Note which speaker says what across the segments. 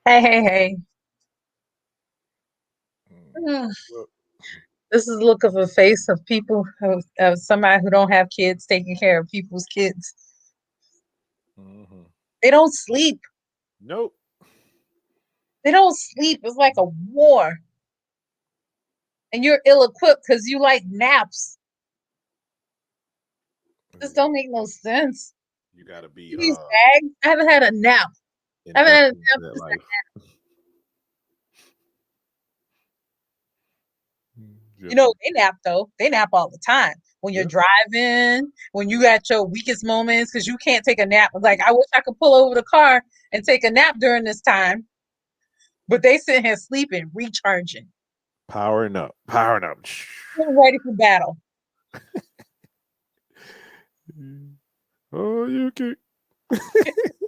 Speaker 1: Hey, hey, hey.
Speaker 2: Mm.
Speaker 1: Ugh.
Speaker 2: Well,
Speaker 1: This is the look of a face of people, of somebody who don't have kids taking care of people's kids.
Speaker 2: mhm.
Speaker 1: They don't sleep.
Speaker 2: Nope.
Speaker 1: They don't sleep. It's like a war. And you're ill-equipped because you like naps. This
Speaker 2: Yeah.
Speaker 1: don't make no sense.
Speaker 2: You got to be
Speaker 1: These bags. I haven't had a nap. I haven't had a
Speaker 2: inducted into
Speaker 1: nap
Speaker 2: that
Speaker 1: since
Speaker 2: life.
Speaker 1: you
Speaker 2: Just
Speaker 1: know, they nap though. They nap all the time. When you're
Speaker 2: yeah.
Speaker 1: driving, when you at your weakest moments, because you can't take a nap. Like I wish I could pull over the car and take a nap during this time. But they sitting here sleeping, recharging,
Speaker 2: Powering up. Powering up.
Speaker 1: getting ready for battle.
Speaker 2: Oh, you can.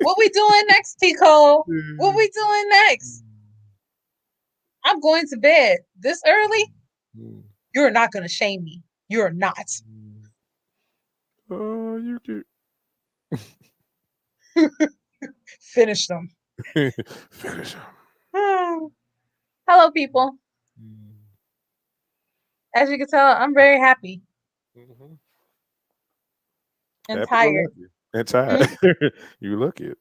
Speaker 1: What we doing next, Tico? What we doing next? I'm going to bed this early. You're not gonna shame me. You're not.
Speaker 2: Oh, you can.
Speaker 1: Finish them.
Speaker 2: Finish him.
Speaker 1: Hmm. Hello, people. As you can tell, I'm very happy
Speaker 2: Mhm.
Speaker 1: and
Speaker 2: Happy go
Speaker 1: tired.
Speaker 2: lucky. And tired.
Speaker 1: Hmm?
Speaker 2: You look it.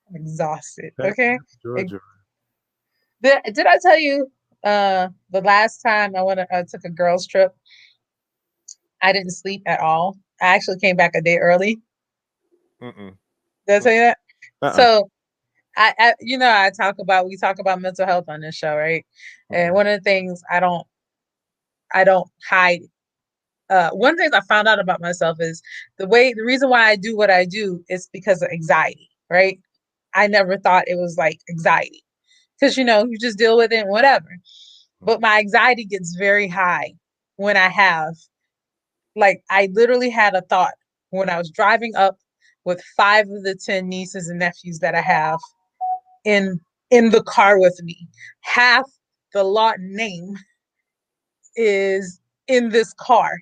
Speaker 1: I'm exhausted.
Speaker 2: Happy,
Speaker 1: Okay.
Speaker 2: happy, joy, joy.
Speaker 1: Did I tell you the last time I took a girls trip, I didn't sleep at all. I actually came back a day early.
Speaker 2: Mm-mm.
Speaker 1: Did I tell you that?
Speaker 2: Uh-uh.
Speaker 1: So we talk about mental health on this show, right? And
Speaker 2: Mm-mm.
Speaker 1: one of the things I don't hide. One of the things I found out about myself is the reason why I do what I do is because of anxiety, right? I never thought it was like anxiety because you just deal with it and whatever. But my anxiety gets very high when I literally had a thought when I was driving up with five of the 10 nieces and nephews that I have in in the car with me. Half the lot name is in this car,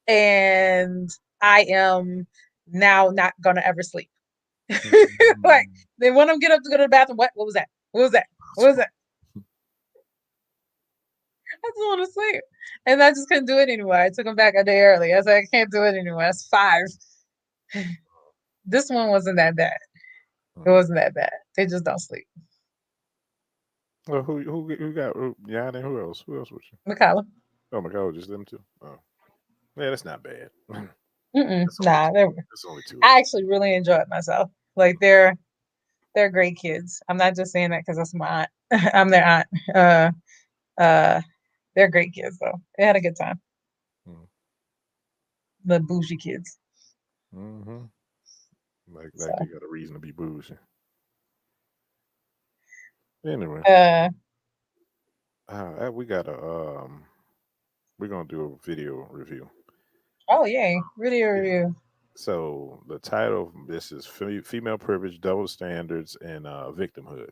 Speaker 1: and I am now not gonna ever sleep. Like
Speaker 2: Mm-mm.
Speaker 1: they want to get up to go to the bathroom. What was that? What was that? What was that? I just want to sleep, and I just couldn't do it anymore. I took them back a day early. I was like, I can't do it anymore. That's five. This one wasn't that bad. It
Speaker 2: Mm.
Speaker 1: wasn't that bad. They just don't sleep.
Speaker 2: Well, who got Jan and who else? Who else with you?
Speaker 1: McCallum.
Speaker 2: Oh my God, just them two. Oh, yeah, that's not bad.
Speaker 1: Mm-mm,
Speaker 2: That's only
Speaker 1: nah,
Speaker 2: two.
Speaker 1: they were.
Speaker 2: That's only two of
Speaker 1: I
Speaker 2: them.
Speaker 1: actually really enjoyed myself. Like they're great kids. I'm not just saying that because that's my aunt. I'm their aunt. Uh, they're great kids though. They had a good time. The bougie kids.
Speaker 2: Mm-hmm. Like they
Speaker 1: So,
Speaker 2: got a reason to be bougie. Anyway,
Speaker 1: uh,
Speaker 2: we got a we're gonna do a video review.
Speaker 1: oh yay, video
Speaker 2: Yeah.
Speaker 1: review.
Speaker 2: So the title of this is Female Privilege, Double Standards, and Victimhood.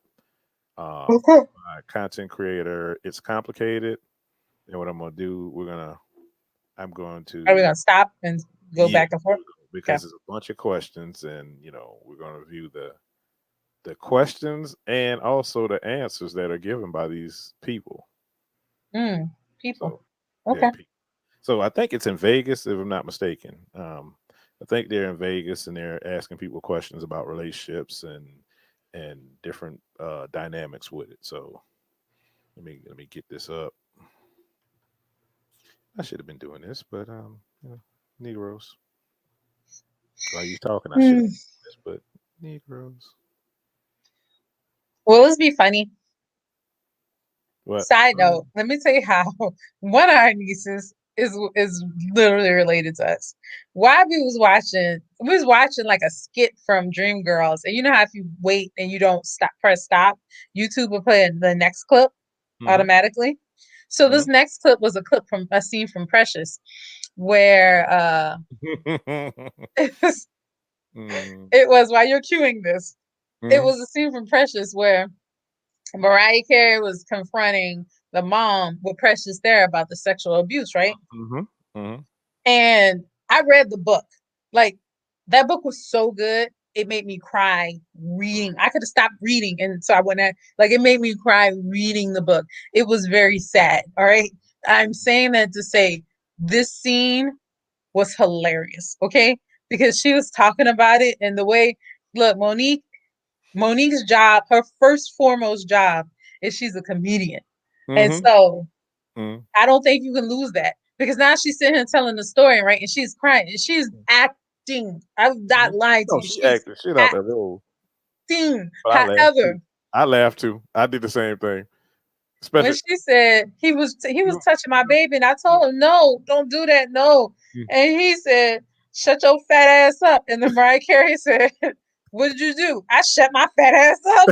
Speaker 1: Okay.
Speaker 2: My content creator. It's complicated, and what I'm going
Speaker 1: Are we
Speaker 2: to
Speaker 1: gonna stop and go
Speaker 2: yeah
Speaker 1: back and forth? Okay.
Speaker 2: because there's a bunch of questions, and we're gonna review the questions and also the answers that are given by these people.
Speaker 1: People.
Speaker 2: So yeah,
Speaker 1: Okay.
Speaker 2: so I think it's in Vegas, if I'm not mistaken. I think they're in Vegas and they're asking people questions about relationships and different dynamics with it. So let me get this up. I should have been doing this, but Negroes. While you talking, I should have
Speaker 1: Hmm.
Speaker 2: been doing this, but Negroes.
Speaker 1: Well, let's be funny.
Speaker 2: What?
Speaker 1: Side note, let me tell you how one of our nieces is literally related to us. While we was watching like a skit from Dreamgirls, and you know how if you wait and you don't press stop, YouTube will play the next clip
Speaker 2: Mm-hmm.
Speaker 1: automatically. So this next clip was a clip from a scene from Precious, where
Speaker 2: Mm-hmm.
Speaker 1: it
Speaker 2: mm-hmm.
Speaker 1: was while you're queuing this, it was a scene from Precious where Mariah Carey was confronting the mom with Precious there about the sexual abuse, right?
Speaker 2: Mm-hmm. Mm-hmm.
Speaker 1: And I read the book. Like that book was so good. it made me cry reading. I could have stopped reading. And so I went at, like, it made me cry reading the book. It was very sad. All right. I'm saying that to say this scene was hilarious. Okay. Because she was talking about it and the way, look, Monique's job, her first foremost job is she's a comedian. And
Speaker 2: Mm-hmm.
Speaker 1: so
Speaker 2: Mm-hmm.
Speaker 1: I don't think you can lose that because now she's sitting here telling the story, right? And she's crying and she's acting. I'm not lying to
Speaker 2: No,
Speaker 1: you.
Speaker 2: she
Speaker 1: She's
Speaker 2: acted shit out that role.
Speaker 1: acting.
Speaker 2: But I laughed too.
Speaker 1: However,
Speaker 2: I laughed too. I did the same thing.
Speaker 1: when
Speaker 2: Especially
Speaker 1: she said he was
Speaker 2: you,
Speaker 1: touching my
Speaker 2: you,
Speaker 1: baby, and I told him, no, don't do that, no.
Speaker 2: you.
Speaker 1: And he said, shut your fat ass up. And then Mariah Carey said, what did you do? I shut my fat ass up.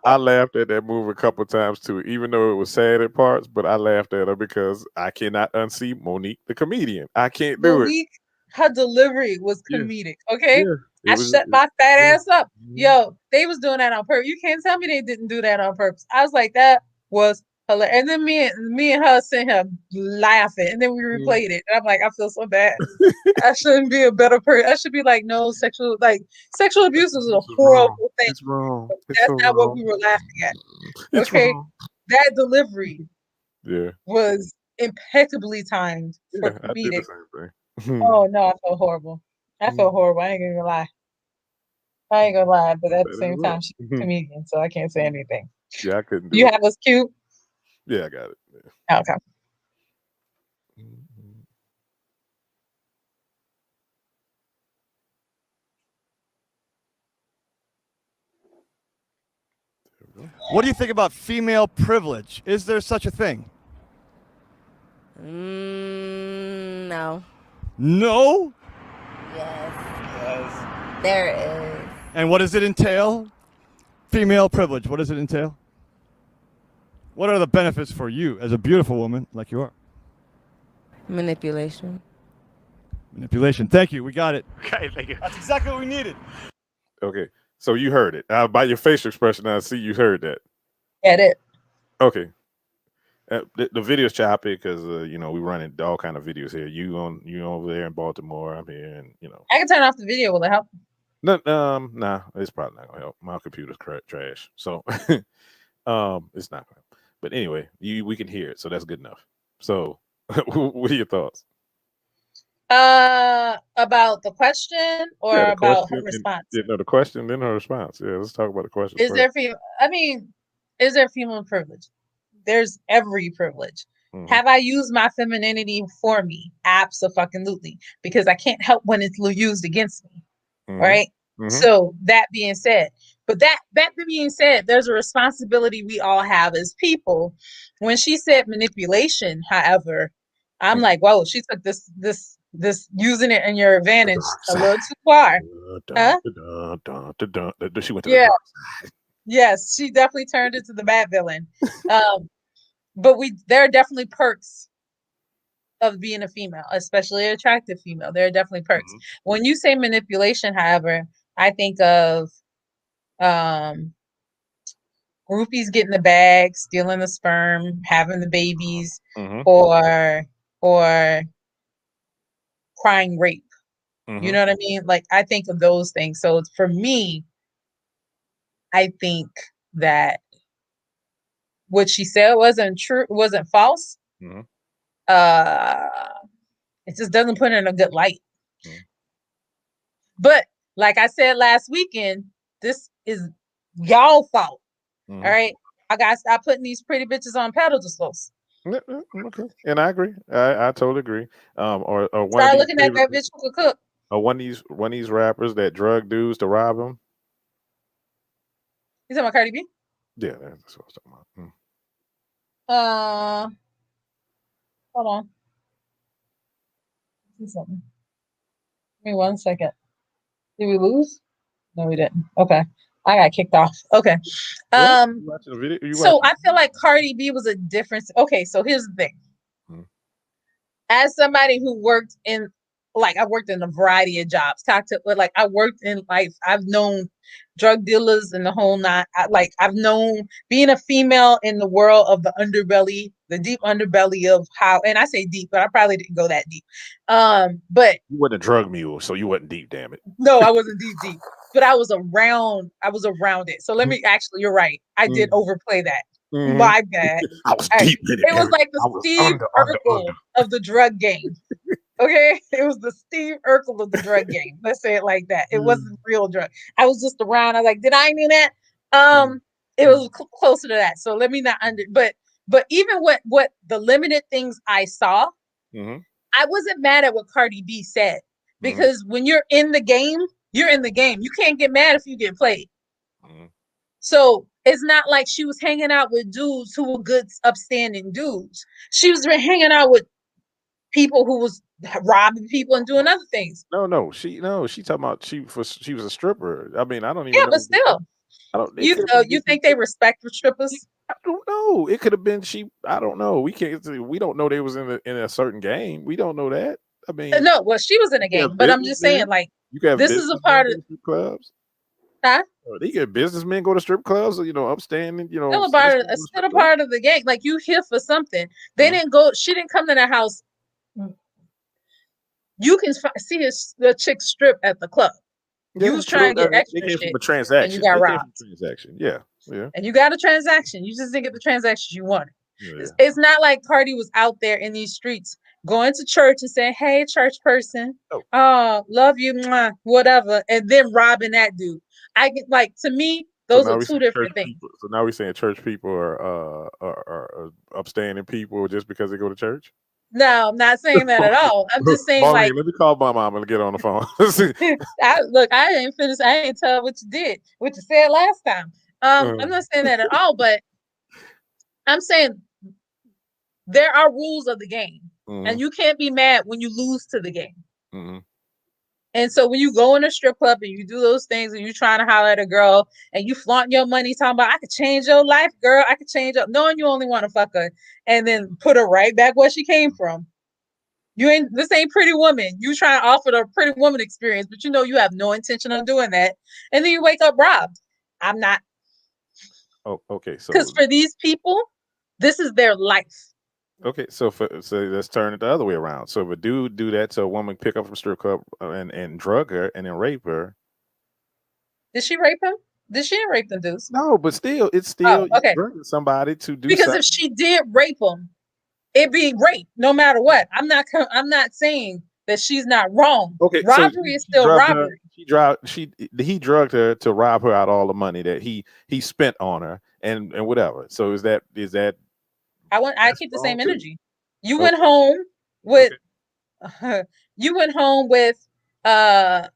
Speaker 2: I laughed at that movie a couple times too, even though it was sad at parts. But I laughed at her because I cannot unsee Monique the comedian. I can't do it.
Speaker 1: Monique, her delivery was
Speaker 2: Yeah,
Speaker 1: comedic. Okay,
Speaker 2: yeah. It
Speaker 1: I
Speaker 2: was.
Speaker 1: shut my fat
Speaker 2: Yeah.
Speaker 1: ass up.
Speaker 2: Mhm.
Speaker 1: Yo, they was doing that on purpose. You can't tell me they didn't do that on purpose. I was like, that was hilarious. And then me and her sitting here laughing, and then we
Speaker 2: Mhm.
Speaker 1: replayed it. And I'm like, I feel so bad. I shouldn't be a better person. I should be like, no, sexual abuse is a
Speaker 2: This is wrong.
Speaker 1: horrible thing.
Speaker 2: It's wrong.
Speaker 1: But
Speaker 2: It's
Speaker 1: that's
Speaker 2: so
Speaker 1: not what
Speaker 2: wrong.
Speaker 1: we were laughing at.
Speaker 2: It's
Speaker 1: Okay,
Speaker 2: wrong.
Speaker 1: that delivery
Speaker 2: Yeah,
Speaker 1: was impeccably timed for
Speaker 2: yeah. I did the
Speaker 1: comedic.
Speaker 2: same thing.
Speaker 1: Oh no, I felt horrible. I felt
Speaker 2: Mhm.
Speaker 1: horrible. I ain't gonna lie. I ain't gonna lie, but at the
Speaker 2: That
Speaker 1: same
Speaker 2: is up.
Speaker 1: time, she's a comedian, so I can't say anything.
Speaker 2: Yeah, I couldn't do
Speaker 1: You
Speaker 2: it.
Speaker 1: have us cute?
Speaker 2: Yeah, I got it. Yeah.
Speaker 1: Okay.
Speaker 2: Mhm. There we go.
Speaker 3: What do you think about female privilege? Is there such a thing?
Speaker 4: No.
Speaker 3: No?
Speaker 4: Yes. There is.
Speaker 3: And what does it entail? Female privilege, what does it entail? What are the benefits for you as a beautiful woman like you are?
Speaker 4: Manipulation.
Speaker 3: Manipulation. Thank you. We got it.
Speaker 2: Okay, thank you.
Speaker 3: That's exactly what we needed.
Speaker 2: Okay, so you heard it. By your facial expression, I see you heard that.
Speaker 1: Get it.
Speaker 2: Okay. The video's choppy because we running all kind of videos here. You over there in Baltimore. I'm here, and
Speaker 1: I can turn off the video. Will it help?
Speaker 2: no, nah, it's probably not gonna help. My computer's trash, so it's not gonna help. But anyway, we can hear it, so that's good enough. So, what are your thoughts?
Speaker 1: About the question
Speaker 2: Yeah,
Speaker 1: or
Speaker 2: the
Speaker 1: about
Speaker 2: question,
Speaker 1: her
Speaker 2: and
Speaker 1: response?
Speaker 2: the question, then her response. Yeah, let's talk about the question
Speaker 1: Is
Speaker 2: first.
Speaker 1: there female? I mean, is there female privilege? There's every privilege.
Speaker 2: Mm-hmm.
Speaker 1: Have I used my femininity for me? Absolutely, because I can't help when it's used against me.
Speaker 2: Mm-hmm.
Speaker 1: Right.
Speaker 2: Mm-hmm.
Speaker 1: So that being said, but that being said, there's a responsibility we all have as people. When she said manipulation, however, I'm like, whoa, she took this using it in your
Speaker 2: The
Speaker 1: advantage
Speaker 2: dark
Speaker 1: a
Speaker 2: side.
Speaker 1: little too far.
Speaker 2: Dun,
Speaker 1: Huh?
Speaker 2: dun, dun, dun, dun, dun. She went to the
Speaker 1: Yeah.
Speaker 2: dark side.
Speaker 1: Yes, she definitely turned into the bad villain. But there are definitely perks of being a female, especially an attractive female. There are definitely perks.
Speaker 2: Mm-hmm.
Speaker 1: When you say manipulation, however, I think of um groupies getting the bag, stealing the sperm, having the babies,
Speaker 2: Mm-hmm.
Speaker 1: or crying rape. You
Speaker 2: Mm-hmm.
Speaker 1: know what I mean? Like I think of those things. So for me, I think that what she said wasn't true, wasn't false.
Speaker 2: Mm-hmm.
Speaker 1: Uh it just doesn't put her in a good light.
Speaker 2: Mm-hmm.
Speaker 1: But like I said last weekend, this is y'all fault. All
Speaker 2: Mm-hmm.
Speaker 1: right. I gotta stop putting these pretty bitches on pedestals.
Speaker 2: Yeah, okay, and I agree. I totally agree. Or one of
Speaker 1: Start
Speaker 2: these
Speaker 1: looking at that bitch who could cook.
Speaker 2: or one of these rappers that drug dudes to rob them.
Speaker 1: You talking about Cardi B?
Speaker 2: Yeah, that's what I was talking about. Mm.
Speaker 1: Uh, hold on. See something. Give me 1 second. Did we lose? No, we didn't. Okay. I got kicked off. Okay.
Speaker 2: What? You watching the video? You
Speaker 1: So
Speaker 2: watching?
Speaker 1: I feel like Cardi B was a difference. Okay, so here's the thing.
Speaker 2: Mm.
Speaker 1: As somebody who worked in like I worked in a variety of jobs. Cocktail, but like I worked in life. I've known drug dealers and the whole nine. I've known being a female in the world of the underbelly, the deep underbelly of how. And I say deep, but I probably didn't go that deep. But
Speaker 2: You wasn't a drug mule, so you wasn't deep. Damn it.
Speaker 1: no, I wasn't deep. But I was around. I was around it. So let me actually. You're right. I did overplay that.
Speaker 2: Mm-hmm.
Speaker 1: My bad.
Speaker 2: I was
Speaker 1: All right.
Speaker 2: deep in it.
Speaker 1: It was like the
Speaker 2: I was
Speaker 1: Steve Urkel of the drug game. Okay, it was the Steve Urkel of the drug game. Let's say it like that. It wasn't real drug. I was just around. I was like, did I knew that? It was closer to that. So let me not but even what the limited things I saw, I wasn't mad at what Cardi B said because when you're in the game, you're in the game. You can't get mad if you get played. So it's not like she was hanging out with dudes who were good, upstanding dudes. She was hanging out with people who was robbing people and doing other things.
Speaker 2: She talking about she was a stripper. I mean, I don't even
Speaker 1: Yeah,
Speaker 2: know.
Speaker 1: but still,
Speaker 2: I don't.
Speaker 1: you think they respect the strippers?
Speaker 2: I don't know. It could have been she. I don't know. We can't. We don't know they was in a certain game. We don't know that. I mean,
Speaker 1: No, well, she was in a
Speaker 2: you
Speaker 1: game,
Speaker 2: have
Speaker 1: but I'm just saying,
Speaker 2: businessmen.
Speaker 1: like,
Speaker 2: You can have
Speaker 1: this is a
Speaker 2: businessmen
Speaker 1: part
Speaker 2: go
Speaker 1: of,
Speaker 2: to strip clubs.
Speaker 1: huh?
Speaker 2: They get businessmen go to strip clubs. You know, upstanding. You know,
Speaker 1: Still a part of,
Speaker 2: citizens go to
Speaker 1: still
Speaker 2: strip
Speaker 1: a
Speaker 2: clubs.
Speaker 1: part of the game. Like, you here for something. They didn't go. She didn't come to the house. You can see the chick strip at the club. You
Speaker 2: Yeah,
Speaker 1: was trying
Speaker 2: true.
Speaker 1: to get
Speaker 2: They
Speaker 1: extra
Speaker 2: came from
Speaker 1: shit,
Speaker 2: a
Speaker 1: and you
Speaker 2: transaction.
Speaker 1: got
Speaker 2: They came from
Speaker 1: robbed.
Speaker 2: a transaction. Yeah, yeah,
Speaker 1: And you got a transaction. You just didn't get the transaction you wanted.
Speaker 2: yeah.
Speaker 1: It's not like Cardi was out there in these streets going to church and saying, "Hey, church person,
Speaker 2: Oh,
Speaker 1: oh, love you, mwah, whatever," and then robbing that dude. I get like to me,
Speaker 2: so
Speaker 1: those are
Speaker 2: now we
Speaker 1: two
Speaker 2: saying church
Speaker 1: different things.
Speaker 2: people. So now we saying church people are upstanding people just because they go to church.
Speaker 1: No, I'm not saying that at all. I'm just saying like,
Speaker 2: Maureen, let me call my mom and get on the phone.
Speaker 1: I ain't finished. I ain't tell what you did, what you said last time. I'm not saying that at all, but I'm saying there are rules of the game, and you can't be mad when you lose to the game. And so when you go in a strip club and you do those things and you trying to holler at a girl and you flaunt your money talking about, I could change your life, girl. I could change up, knowing you only want to fuck her and then put her right back where she came from. This ain't Pretty Woman. You trying to offer the Pretty Woman experience, but you know you have no intention of doing that. And then you wake up robbed. I'm not.
Speaker 2: Oh, okay.
Speaker 1: Because
Speaker 2: So
Speaker 1: for these people, this is their life.
Speaker 2: okay, so let's turn it the other way around. So if a dude do that to a woman, pick up from strip club and drug her and then rape her.
Speaker 1: Did she rape him? Did she rape the dudes?
Speaker 2: No, but still, it's
Speaker 1: Oh,
Speaker 2: still you
Speaker 1: okay.
Speaker 2: drugging somebody to do
Speaker 1: Because
Speaker 2: something.
Speaker 1: if she did rape him, it'd be rape no matter what. I'm not saying that she's not wrong.
Speaker 2: Okay, so
Speaker 1: Robbery is
Speaker 2: she
Speaker 1: still
Speaker 2: drugged her.
Speaker 1: robbery.
Speaker 2: He drugged her to rob her out all the money that he spent on her and whatever. So is that
Speaker 1: I
Speaker 2: that's
Speaker 1: keep the
Speaker 2: wrong
Speaker 1: same
Speaker 2: too?
Speaker 1: energy. You went
Speaker 2: Okay,
Speaker 1: home with
Speaker 2: okay.
Speaker 1: you went home with uh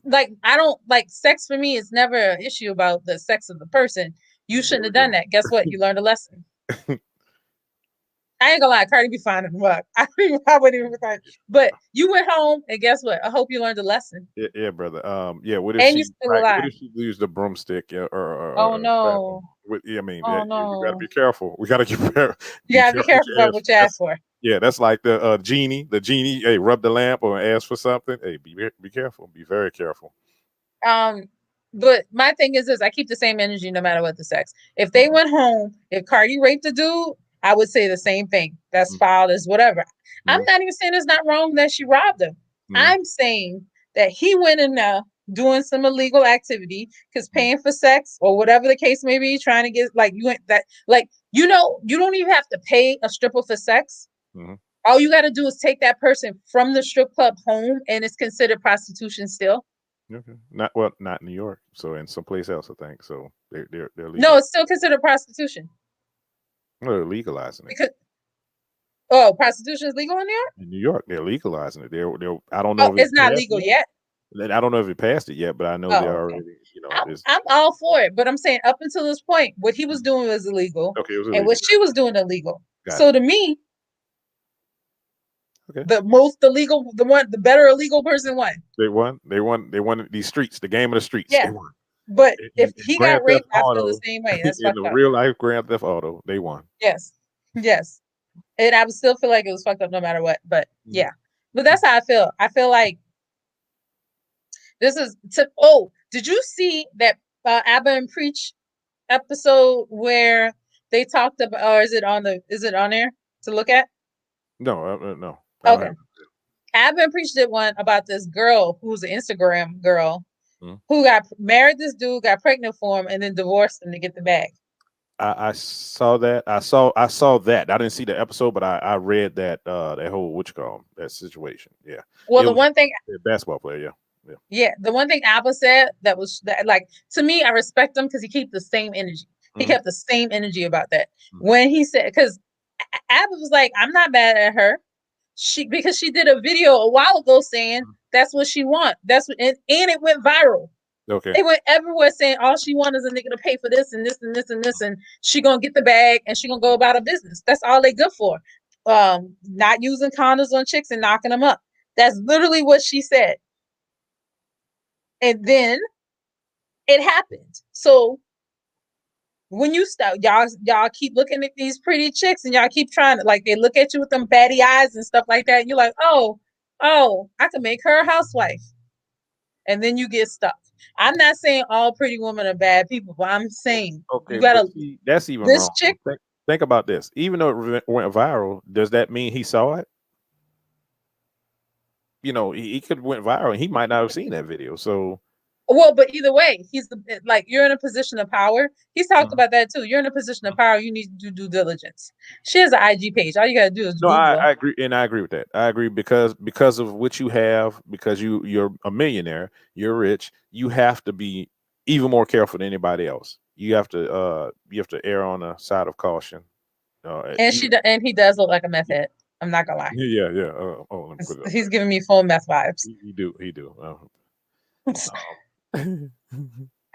Speaker 1: like I don't like sex for me is never an issue about the sex of the person. You
Speaker 2: There
Speaker 1: shouldn't
Speaker 2: we
Speaker 1: have done
Speaker 2: go.
Speaker 1: that. Guess what? You learned a lesson. I ain't gonna lie, Cardi be fine in the mug. I wouldn't even find. But you went home and guess what? I hope you learned a lesson.
Speaker 2: Yeah, brother. Yeah. What if
Speaker 1: And you
Speaker 2: she
Speaker 1: still
Speaker 2: like? What
Speaker 1: alive.
Speaker 2: if she used the broomstick
Speaker 1: Oh
Speaker 2: or
Speaker 1: no.
Speaker 2: yeah, I mean,
Speaker 1: Oh
Speaker 2: we got to
Speaker 1: no.
Speaker 2: be careful. We got to
Speaker 1: You
Speaker 2: be
Speaker 1: gotta be
Speaker 2: careful what
Speaker 1: careful
Speaker 2: you
Speaker 1: about
Speaker 2: ask.
Speaker 1: what you ask for.
Speaker 2: Yeah, that's like the genie. The genie, hey, rub the lamp or ask for something. Hey, be careful. Be very careful.
Speaker 1: Um, but my thing is this: I keep the same energy no matter what the sex. If they
Speaker 2: Mhm,
Speaker 1: went home, if Cardi raped a dude, I would say the same thing. That's
Speaker 2: mhm,
Speaker 1: foul, is whatever. I'm
Speaker 2: mhm,
Speaker 1: not even saying it's not wrong that she robbed him.
Speaker 2: mhm,
Speaker 1: I'm saying that he went in there doing some illegal activity because
Speaker 2: mhm,
Speaker 1: paying for sex or whatever the case may be, trying to get like you ain't that like you don't even have to pay a stripper for sex.
Speaker 2: mhm.
Speaker 1: All you got to do is take that person from the strip club home, and it's considered prostitution still.
Speaker 2: Okay. Not in New York. So in someplace else, I think. So they're
Speaker 1: No,
Speaker 2: legal.
Speaker 1: it's still considered prostitution
Speaker 2: No, they're legalizing it
Speaker 1: because prostitution is legal in New York.
Speaker 2: in New York. They're legalizing it. They're. I don't know
Speaker 1: Oh,
Speaker 2: if
Speaker 1: it's
Speaker 2: it
Speaker 1: not
Speaker 2: passed
Speaker 1: legal
Speaker 2: yet.
Speaker 1: yet.
Speaker 2: I don't know if it passed it yet, but I know they're
Speaker 1: Oh, okay.
Speaker 2: already. You know,
Speaker 1: I'm,
Speaker 2: it's
Speaker 1: I'm all for it, but I'm saying up until this point, what he was doing was illegal,
Speaker 2: okay. It was
Speaker 1: and what
Speaker 2: illegal.
Speaker 1: she was doing illegal. So
Speaker 2: Gotcha.
Speaker 1: to me,
Speaker 2: Okay.
Speaker 1: the better illegal person won.
Speaker 2: They won. They won these streets. The game of the streets. They
Speaker 1: Yeah,
Speaker 2: won.
Speaker 1: but if
Speaker 2: In
Speaker 1: he
Speaker 2: Grand
Speaker 1: got
Speaker 2: Theft
Speaker 1: raped, I feel the
Speaker 2: Auto,
Speaker 1: same way. That's
Speaker 2: in the
Speaker 1: fucked up.
Speaker 2: real life Grand Theft Auto, they won.
Speaker 1: Yes, yes, and I would still feel like it was fucked up no matter what. But
Speaker 2: Mhm.
Speaker 1: yeah. But that's how I feel. I feel like this is did you see that Abba and Preach episode where they talked about, or is it on there to look at?
Speaker 2: No, no, I don't
Speaker 1: Okay.
Speaker 2: have.
Speaker 1: Abba and Preach did one about this girl who's an Instagram girl
Speaker 2: Mhm.
Speaker 1: who got married this dude, got pregnant for him, and then divorced him to get the bag.
Speaker 2: I saw that. I saw that. I didn't see the episode, but I read that that whole what you call 'em, that situation. Yeah,
Speaker 1: Well,
Speaker 2: it
Speaker 1: the
Speaker 2: was
Speaker 1: one thing,
Speaker 2: a basketball player. Yeah, yeah.
Speaker 1: yeah, the one thing Abba said that was that, like, to me, I respect him because he kept the same energy. He
Speaker 2: Mhm,
Speaker 1: kept the same energy about that.
Speaker 2: mhm,
Speaker 1: When he said, because Abba was like, I'm not mad at her. Because she did a video a while ago saying
Speaker 2: mhm.
Speaker 1: that's what she want. That's what, and it went viral.
Speaker 2: Okay.
Speaker 1: They went everywhere saying all she wants is a nigga to pay for this and this and this and this, and she gonna get the bag and she gonna go about her business. That's all they good for. Not using condoms on chicks and knocking them up. That's literally what she said. And then it happened. So when you stop, y'all keep looking at these pretty chicks and y'all keep trying to, like, they look at you with them batty eyes and stuff like that. And you're like, oh, I can make her a housewife. And then you get stuck. I'm not saying all pretty women are bad people, but I'm saying you
Speaker 2: Okay, but
Speaker 1: gotta,
Speaker 2: see, that's even
Speaker 1: this
Speaker 2: wrong.
Speaker 1: chick,
Speaker 2: Think about this. Even though it went viral, does that mean he saw it? He could have went viral and he might not have seen that video. So,
Speaker 1: well, but either way, like, you're in a position of power. He's talked
Speaker 2: mhm,
Speaker 1: about that too. You're in a position of power. You need to do due diligence. She has an IG page. All you gotta do is
Speaker 2: no,
Speaker 1: Google her.
Speaker 2: I agree, and I agree with that. I agree because of what you have, because you're a millionaire, you're rich. You have to be even more careful than anybody else. You have to err on the side of caution.
Speaker 1: And
Speaker 2: Even
Speaker 1: he does look like a meth head. I'm not gonna lie.
Speaker 2: yeah, yeah. Oh, let me put it up
Speaker 1: He's giving me full meth vibes.
Speaker 2: He do.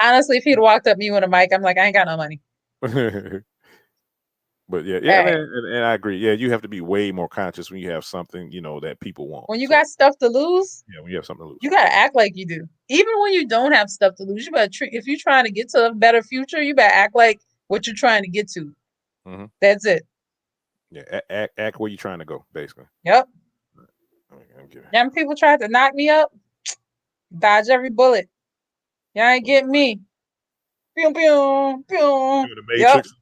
Speaker 1: Honestly, if he'd walked up to me with a mic, I'm like, I ain't got no money.
Speaker 2: But yeah,
Speaker 1: All
Speaker 2: yeah,
Speaker 1: right.
Speaker 2: and I agree. Yeah, you have to be way more conscious when you have something that people want.
Speaker 1: When you
Speaker 2: So
Speaker 1: got stuff to lose,
Speaker 2: yeah, when you have something to lose.
Speaker 1: you gotta act like you do. Even when you don't have stuff to lose, you better treat. If you're trying to get to a better future, you better act like what you're trying to get to.
Speaker 2: Hmm.
Speaker 1: That's it.
Speaker 2: Yeah, act where you're trying to go, basically.
Speaker 1: Yep.
Speaker 2: I'm kidding.
Speaker 1: Them people tried to knock me up, dodge every bullet. Y'all ain't getting me. Pew pew pew.
Speaker 2: Doing the
Speaker 1: Yep.
Speaker 2: Matrix.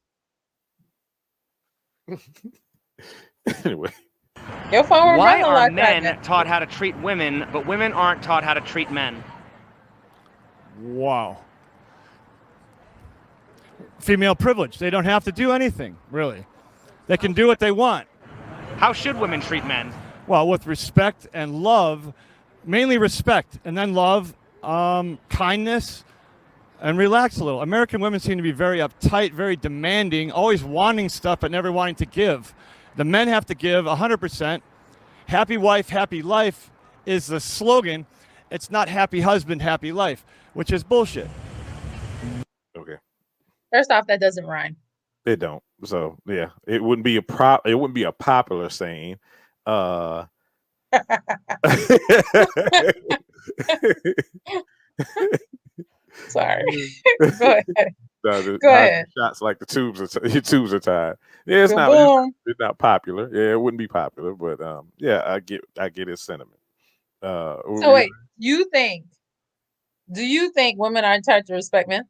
Speaker 2: Anyway,
Speaker 1: Your phone will
Speaker 5: Why
Speaker 1: run a
Speaker 5: are
Speaker 1: lot like
Speaker 5: men
Speaker 1: that.
Speaker 5: taught how to treat women, but women aren't taught how to treat men?
Speaker 3: Wow. Female privilege. They don't have to do anything, really. They can do what they want.
Speaker 5: How should women treat men?
Speaker 3: Well, with respect and love, mainly respect, and then love, kindness, and relax a little. American women seem to be very uptight, very demanding, always wanting stuff but never wanting to give. The men have to give 100%. Happy wife, happy life is the slogan. It's not happy husband, happy life, which is bullshit.
Speaker 2: okay,
Speaker 1: First off, that doesn't rhyme.
Speaker 2: they don't. So yeah, it wouldn't be a popular saying. Uh,
Speaker 1: Sorry. Go ahead. Go
Speaker 2: Not
Speaker 1: ahead.
Speaker 2: shots like the tubes your tubes are tied. Yeah, it's
Speaker 1: Boom
Speaker 2: not. It's not,
Speaker 1: boom.
Speaker 2: it's not popular. Yeah, it wouldn't be popular, but yeah, I get his sentiment. What
Speaker 1: So
Speaker 2: were you
Speaker 1: wait, do you think women are entitled to respect men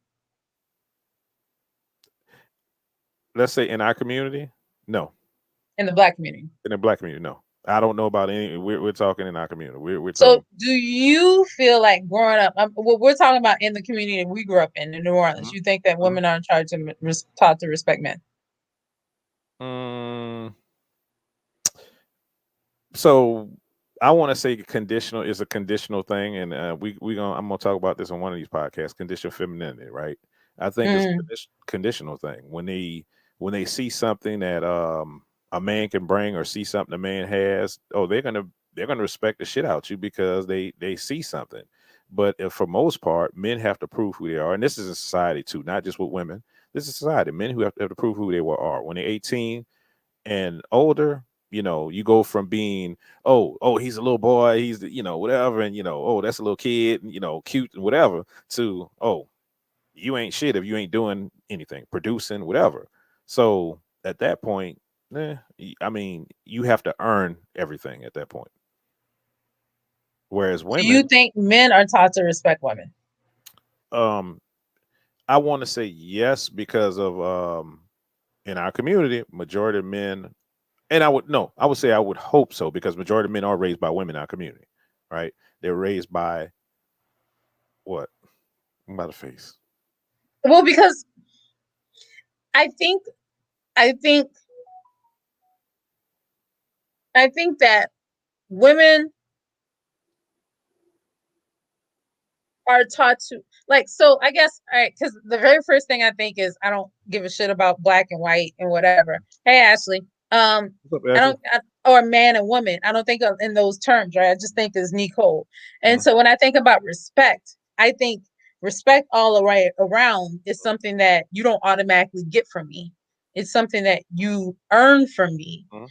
Speaker 2: let's say in our community, no.
Speaker 1: in the black community?
Speaker 2: In the black community, no. I don't know about any. We're talking in our community. We're talking.
Speaker 1: So do you feel like growing up, what we're talking about in the community we grew up in New Orleans,
Speaker 2: Mhm,
Speaker 1: you think that
Speaker 2: mhm.
Speaker 1: women are in charge to taught to respect men?
Speaker 2: Mm, so I want to say conditional is a conditional thing, and I'm gonna talk about this on one of these podcasts. Conditional femininity, right? I think it's a
Speaker 1: Mm.
Speaker 2: conditional thing when they see something that a man can bring or see something a man has. Oh, they're gonna respect the shit out you because they see something. But if, for most part, men have to prove who they are, and this is in society too, not just with women. This is society. Men who have to prove who they are when they're 18 and older. You go from being, oh, he's a little boy, he's whatever, and oh, that's a little kid, and cute and whatever, to, oh, you ain't shit if you ain't doing anything, producing, whatever. So at that point, I mean, you have to earn everything at that point. Whereas
Speaker 1: Do you
Speaker 2: women,
Speaker 1: think men are taught to respect women?
Speaker 2: um, I want to say yes because of in our community, majority of men, and I would say I would hope so because majority of men are raised by women in our community, right? They're raised by what? I'm about to face.
Speaker 1: Well, because I think I think I think that women are taught to like, so I guess, all right, because the very first thing I think is I don't give a shit about black and white and whatever. Hey, Ashley.
Speaker 2: What's up,
Speaker 1: I
Speaker 2: Ashley?
Speaker 1: don't or man and woman. I don't think of in those terms, right? I just think it's Nicole. And
Speaker 2: Mhm,
Speaker 1: so when I think about respect, I think respect all right around is something that you don't automatically get from me. It's something that you earn from me.
Speaker 2: mhm,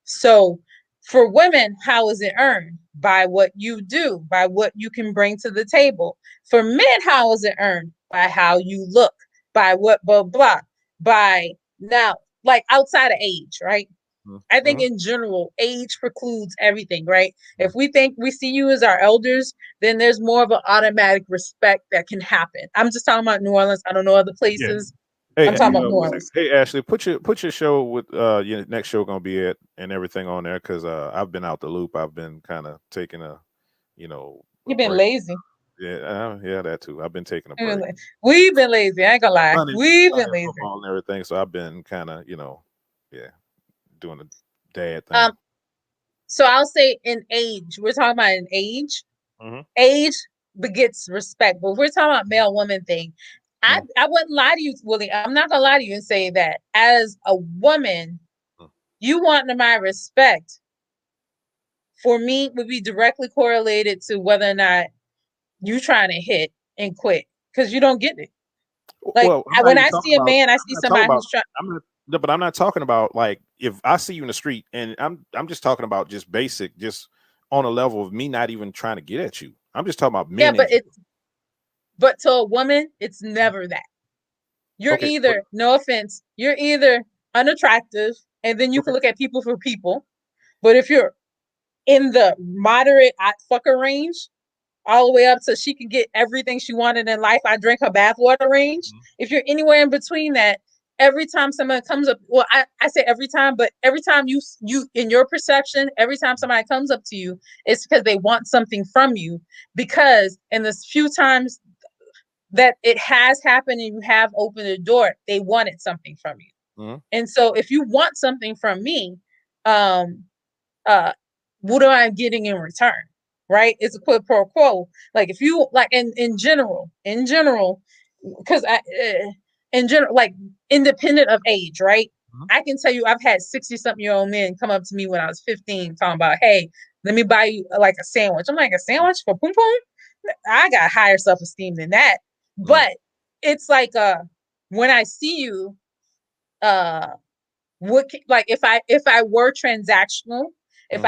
Speaker 1: So for women, how is it earned? By what you do, by what you can bring to the table. For men, how is it earned? By how you look, by what blah blah, by now, like outside of age, right?
Speaker 2: mhm,
Speaker 1: I think
Speaker 2: mhm,
Speaker 1: in general, age precludes everything, right? If
Speaker 2: mhm.
Speaker 1: we think we see you as our elders, then there's more of an automatic respect that can happen. I'm just talking about New Orleans. I don't know other
Speaker 2: Yeah.
Speaker 1: places. I'm
Speaker 2: Hey,
Speaker 1: talking about New Orleans.
Speaker 2: hey, Ashley, put your show with your next show gonna be at and everything on there because I've been out the loop. I've been kind of taking a
Speaker 1: You've been
Speaker 2: break.
Speaker 1: lazy.
Speaker 2: Yeah, yeah, that too. I've been taking a
Speaker 1: You've been
Speaker 2: break.
Speaker 1: la- We've been lazy. I ain't gonna lie.
Speaker 2: Sunday,
Speaker 1: We've been
Speaker 2: Sunday
Speaker 1: lazy.
Speaker 2: football and everything. So I've been kind of yeah, doing the dad thing.
Speaker 1: Um, so I'll say in age, we're talking about in age.
Speaker 2: Hmm.
Speaker 1: Age begets respect. But if we're talking about male woman thing,
Speaker 2: Hmm.
Speaker 1: I wouldn't lie to you, Willie. I'm not gonna lie to you and say that as a woman, you want my respect for me would be directly correlated to whether or not you trying to hit and quit because you don't get it. Like
Speaker 2: Well, I'm not
Speaker 1: when
Speaker 2: even
Speaker 1: I
Speaker 2: talking
Speaker 1: see a
Speaker 2: about.
Speaker 1: man, I
Speaker 2: I'm
Speaker 1: see
Speaker 2: not talking
Speaker 1: somebody
Speaker 2: about.
Speaker 1: who's trying.
Speaker 2: I'm not. No, but I'm not talking about like if I see you in the street and I'm just talking about just basic, just on a level of me not even trying to get at you. I'm just talking about
Speaker 1: Yeah,
Speaker 2: men in general.
Speaker 1: but to a woman, it's never that. You're
Speaker 2: Okay, but
Speaker 1: either, no offense, you're either unattractive, and then you can
Speaker 2: okay.
Speaker 1: look at people for people. But if you're in the moderate fucker range, all the way up to she can get everything she wanted in life, I drink her bathwater range.
Speaker 2: Mhm,
Speaker 1: If you're anywhere in between that, every time someone comes up, well, I say every time, but every time you in your perception, every time somebody comes up to you, it's because they want something from you. Because in the few times that it has happened and you have opened the door, they wanted something from you.
Speaker 2: mhm,
Speaker 1: And so if you want something from me, um, uh, what am I getting in return? Right? It's a quid pro quo. Like if you like in general, because in general, like independent of age, right?
Speaker 2: mhm,
Speaker 1: I can tell you, I've had 60-something-year-old men come up to me when I was 15, talking about, "Hey, let me buy you like a sandwich." I'm like, "A sandwich for poom poom?" I got higher self esteem than that.
Speaker 2: mhm,
Speaker 1: But it's like when I see you, uh like if I were transactional, if
Speaker 2: mhm,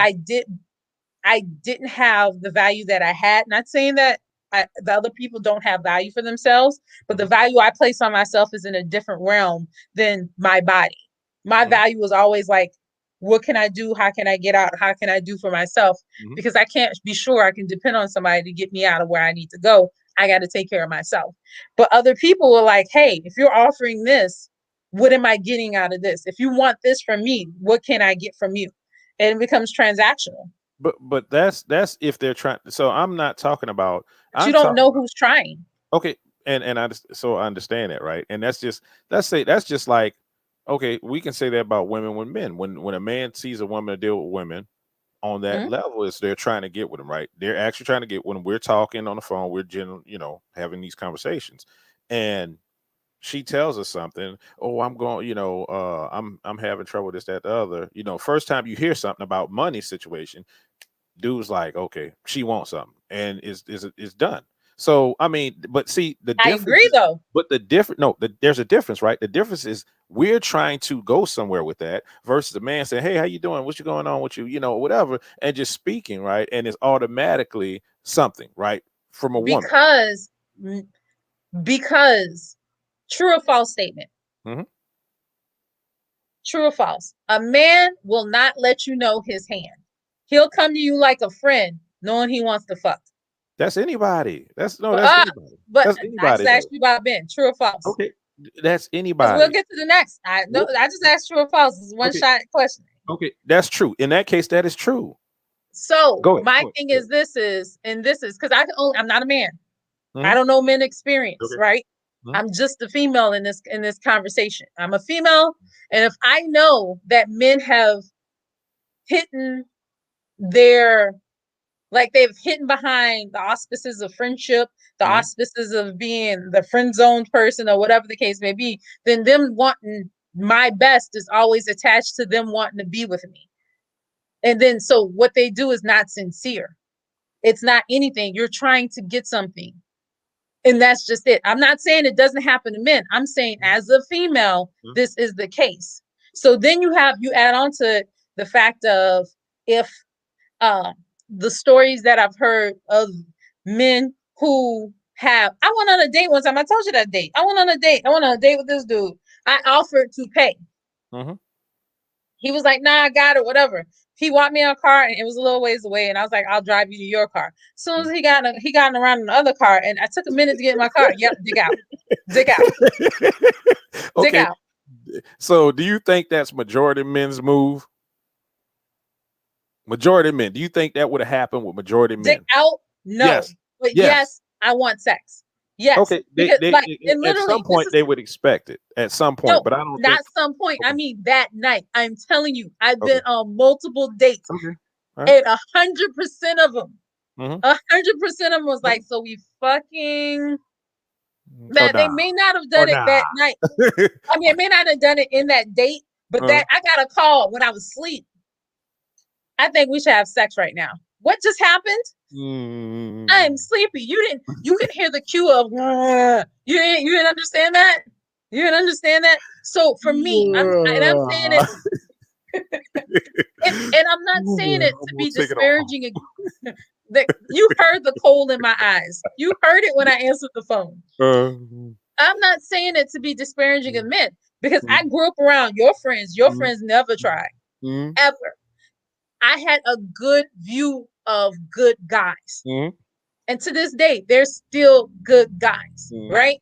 Speaker 1: I didn't have the value that I had, not saying that the other people don't have value for themselves, but the
Speaker 2: mhm,
Speaker 1: value I place on myself is in a different realm than my body. My
Speaker 2: mhm,
Speaker 1: value is always like, what can I do? How can I get out? How can I do for myself?
Speaker 2: mhm.
Speaker 1: Because I can't be sure I can depend on somebody to get me out of where I need to go. I got to take care of myself. But other people are like, hey, if you're offering this, what am I getting out of this? If you want this from me, what can I get from you? And it becomes transactional.
Speaker 2: But that's if they're trying. So I'm not talking about.
Speaker 1: But you
Speaker 2: I'm
Speaker 1: don't
Speaker 2: talking
Speaker 1: know
Speaker 2: about.
Speaker 1: who's trying.
Speaker 2: Okay, and so I understand that, right? And that's just that's just like okay, we can say that about women with men. When a man sees a woman to deal with women on that
Speaker 1: Mhm.
Speaker 2: level, is they're trying to get with them, right? They're actually trying to get when we're talking on the phone, we're having these conversations, and she tells us something. Oh, I'm going, I'm having trouble with this, that, the other. First time you hear something about money situation, dude's like, okay, she wants something, and is done. So I mean, but see the
Speaker 1: I
Speaker 2: difference.
Speaker 1: agree though.
Speaker 2: But the different, no, there's a difference, right? The difference is we're trying to go somewhere with that versus the man saying, "Hey, how you doing? What's going on with you? Whatever," and just speaking, right? And it's automatically something, right, from a woman.
Speaker 1: Because because true or false statement.
Speaker 2: Hmm.
Speaker 1: True or false? A man will not let you know his hand. He'll come to you like a friend, knowing he wants to fuck.
Speaker 2: That's anybody. That's
Speaker 1: But
Speaker 2: anybody. That's
Speaker 1: I just
Speaker 2: anybody
Speaker 1: asked
Speaker 2: though.
Speaker 1: you about Ben. True or false?
Speaker 2: Okay, that's
Speaker 1: Because we'll
Speaker 2: anybody.
Speaker 1: get to the next. I just asked true or false. It's one
Speaker 2: Okay,
Speaker 1: shot question.
Speaker 2: okay, that's true. In that case, that is true.
Speaker 1: So
Speaker 2: Go ahead.
Speaker 1: my
Speaker 2: Go
Speaker 1: thing
Speaker 2: ahead.
Speaker 1: is because I'm not a man. I
Speaker 2: Mhm.
Speaker 1: don't know men experience,
Speaker 2: Okay.
Speaker 1: right?
Speaker 2: Mhm.
Speaker 1: I'm just a female in this conversation. I'm a female, and if I know that men have hidden their like they've hidden behind the auspices of friendship, the
Speaker 2: Mhm.
Speaker 1: auspices of being the friend zoned person or whatever the case may be, then them wanting my best is always attached to them wanting to be with me. And then so what they do is not sincere. It's not anything. You're trying to get something. And that's just it. I'm not saying it doesn't happen to men. I'm saying as a female,
Speaker 2: Mhm.
Speaker 1: this is the case. So then you add on to the fact of if uh, the stories that I've heard of men who I went on a date one time. I told you that date. I went on a date. I went on a date with this dude. I offered to pay.
Speaker 2: Mhm.
Speaker 1: He was like, nah, I got it, whatever. He walked me in a car and it was a little ways away. And I was like, I'll drive you to your car. As soon as he got around in the other car and I took a minute to get in my car. Yep, dig out. Dig out. Dig
Speaker 2: Okay.
Speaker 1: out.
Speaker 2: So, do you think that's majority men's move? Majority men. Do you think that would have happened with majority
Speaker 1: Dig
Speaker 2: men?
Speaker 1: out? No.
Speaker 2: Yes.
Speaker 1: But
Speaker 2: Yes.
Speaker 1: yes, I want sex. Yes.
Speaker 2: Okay.
Speaker 1: Because and
Speaker 2: At some
Speaker 1: literally this
Speaker 2: point
Speaker 1: is
Speaker 2: they would expect it. At some point,
Speaker 1: no,
Speaker 2: but I don't
Speaker 1: not
Speaker 2: think.
Speaker 1: some point. I
Speaker 2: Okay.
Speaker 1: mean that night. I'm telling you, I've
Speaker 2: Okay.
Speaker 1: been on multiple dates
Speaker 2: Okay. All right.
Speaker 1: and 100% of them,
Speaker 2: Mhm.
Speaker 1: 100% of them was like,
Speaker 2: Mhm.
Speaker 1: so we fucking
Speaker 2: Oh
Speaker 1: that they
Speaker 2: nah.
Speaker 1: may not have
Speaker 2: Oh
Speaker 1: done it
Speaker 2: nah.
Speaker 1: that night. I mean, I may not have done it in that date, but
Speaker 2: Uh,
Speaker 1: that I got a call when I was asleep. I think we should have sex right now. What just happened? I'm sleepy. You could hear the cue of you didn't understand that? You didn't understand that? So for me, I'm saying it and I'm not saying it
Speaker 2: I'm
Speaker 1: to
Speaker 2: gonna
Speaker 1: be
Speaker 2: take it off.
Speaker 1: disparaging. That you heard the cold in my eyes. You heard it when I answered the phone. I'm not saying it to be disparaging of men because I grew up around your friends. Your friends never tried ever. I had a good view of good guys. And to this day, they're still good guys, right?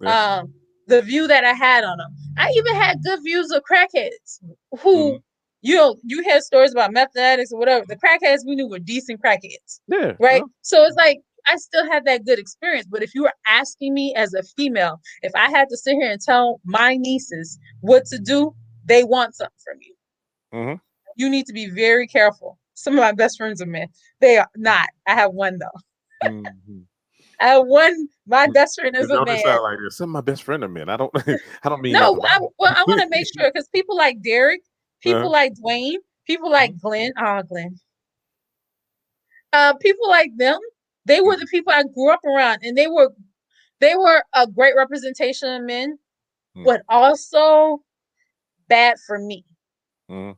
Speaker 2: Yeah.
Speaker 1: The view that I had on them. I even had good views of crackheads who, you hear stories about meth addicts or whatever. The crackheads we knew were decent crackheads,
Speaker 2: Yeah.
Speaker 1: right?
Speaker 2: Well,
Speaker 1: So it's like, I still had that good experience. But if you were asking me as a female, if I had to sit here and tell my nieces what to do, they want something from you. You need to be very careful. Some of my best friends are men. They are not. I have one though.
Speaker 2: mhm.
Speaker 1: I have one. My best friend is
Speaker 2: It
Speaker 1: a
Speaker 2: don't
Speaker 1: man.
Speaker 2: sound like this. Some of my best friend are men. I don't. I don't mean
Speaker 1: No,
Speaker 2: nothing
Speaker 1: I
Speaker 2: wrong.
Speaker 1: want to make sure because people like Derek,
Speaker 2: Uh,
Speaker 1: people like Dwayne, people like Glenn. Glenn. People like them. They were the people I grew up around, and they were a great representation of men, but also bad for me,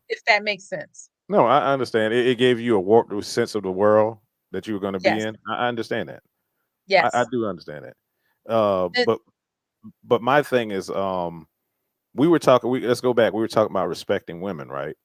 Speaker 1: if that makes sense.
Speaker 2: no, I understand. It gave you a warped sense of the world that you were going to be
Speaker 1: Yes,
Speaker 2: in. I understand that. I
Speaker 1: yes,
Speaker 2: do understand that. Uh,
Speaker 1: and
Speaker 2: but but my thing is, we were talking. Let's go back. We were talking about respecting women, right?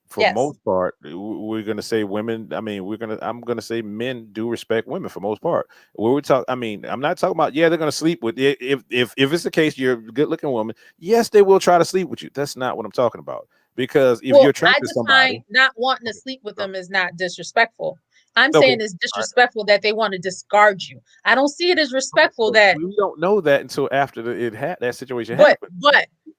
Speaker 2: For
Speaker 1: yes.
Speaker 2: most part, we're gonna say women. I mean, I'm gonna say men do respect women for most part. Where we talk, I mean, I'm not talking about they're gonna sleep with if it's the case you're a good looking woman. Yes, they will try to sleep with you. That's not what I'm talking about. Because if you're
Speaker 1: Well, I
Speaker 2: attracted to somebody,
Speaker 1: define not wanting to
Speaker 2: okay,
Speaker 1: sleep with
Speaker 2: uh,
Speaker 1: them is not disrespectful. I'm
Speaker 2: okay,
Speaker 1: saying it's
Speaker 2: all right.
Speaker 1: disrespectful that they want to discard you. I don't see it as
Speaker 2: Okay,
Speaker 1: respectful
Speaker 2: but
Speaker 1: that,
Speaker 2: we don't know that until after that situation
Speaker 1: but
Speaker 2: happened. We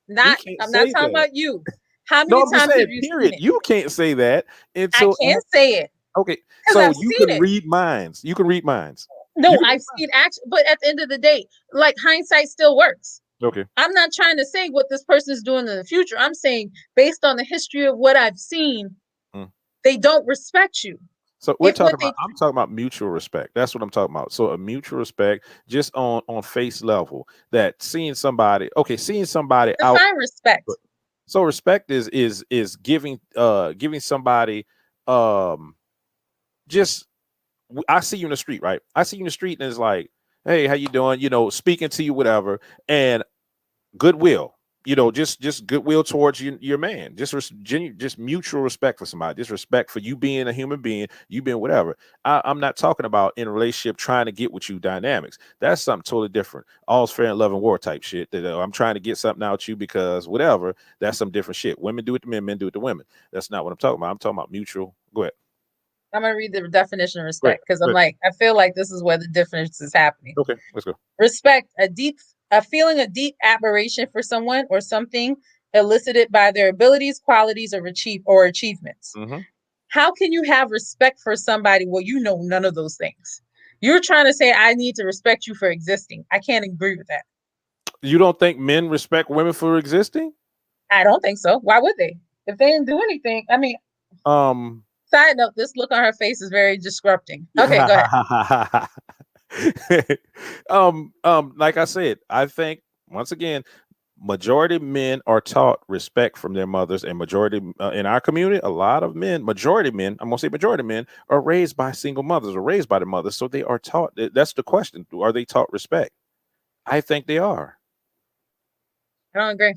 Speaker 1: not.
Speaker 2: can't
Speaker 1: I'm not
Speaker 2: say
Speaker 1: talking
Speaker 2: that.
Speaker 1: about you. How
Speaker 2: No,
Speaker 1: many
Speaker 2: I'm just
Speaker 1: times have
Speaker 2: saying.
Speaker 1: you seen
Speaker 2: Period.
Speaker 1: it?
Speaker 2: You can't say that
Speaker 1: I
Speaker 2: until
Speaker 1: can't say it
Speaker 2: okay.
Speaker 1: because
Speaker 2: So
Speaker 1: I've
Speaker 2: you
Speaker 1: seen
Speaker 2: can
Speaker 1: it.
Speaker 2: read minds. You can read minds. You
Speaker 1: No,
Speaker 2: can read
Speaker 1: I've seen action, but at the end of the day, like hindsight still works.
Speaker 2: minds. Okay.
Speaker 1: I'm not trying to say what this person is doing in the future. I'm saying based on the history of what I've seen,
Speaker 2: Mm.
Speaker 1: they don't respect you.
Speaker 2: So we're
Speaker 1: If
Speaker 2: talking
Speaker 1: what
Speaker 2: about.
Speaker 1: they
Speaker 2: I'm talking about mutual respect. That's what I'm talking about. So a mutual respect, just on face level. That seeing somebody. Okay, seeing somebody out.
Speaker 1: define respect,
Speaker 2: So respect is giving somebody just I see you in the street, right? I see you in the street and it's like, hey, how you doing? You know, speaking to you, whatever, and goodwill. just goodwill towards your man, just mutual respect for somebody, just respect for you being a human being, you being whatever. I'm not talking about in a relationship trying to get with you dynamics. That's something totally different. All's fair in love and war type shit. That I'm trying to get something out you because whatever. That's some different shit. Women do it to men, men do it to women. That's not what I'm talking about. I'm talking about mutual. Go ahead.
Speaker 1: I'm gonna read the definition of
Speaker 2: Go ahead.
Speaker 1: respect because
Speaker 2: Go
Speaker 1: I'm
Speaker 2: ahead.
Speaker 1: like, I feel like this is where the difference is happening.
Speaker 2: Okay, let's go.
Speaker 1: Respect, a feeling of deep admiration for someone or something elicited by their abilities, qualities, or achievements.
Speaker 2: Mm-hmm.
Speaker 1: How can you have respect for somebody? Well, you know none of those things. You're trying to say I need to respect you for existing. I can't agree with that.
Speaker 2: You don't think men respect women for existing?
Speaker 1: I don't think so. Why would they? If they didn't do anything, I mean,
Speaker 2: Um.
Speaker 1: side note, this look on her face is very disrupting. Okay, go ahead.
Speaker 2: Like I said, I think once again, majority of men are taught respect from their mothers, and majority in our community, a lot of men, majority men, I'm gonna say majority men are raised by single mothers or raised by their mothers, so they are taught. That's the question: are they taught respect? I think they are.
Speaker 1: I don't agree.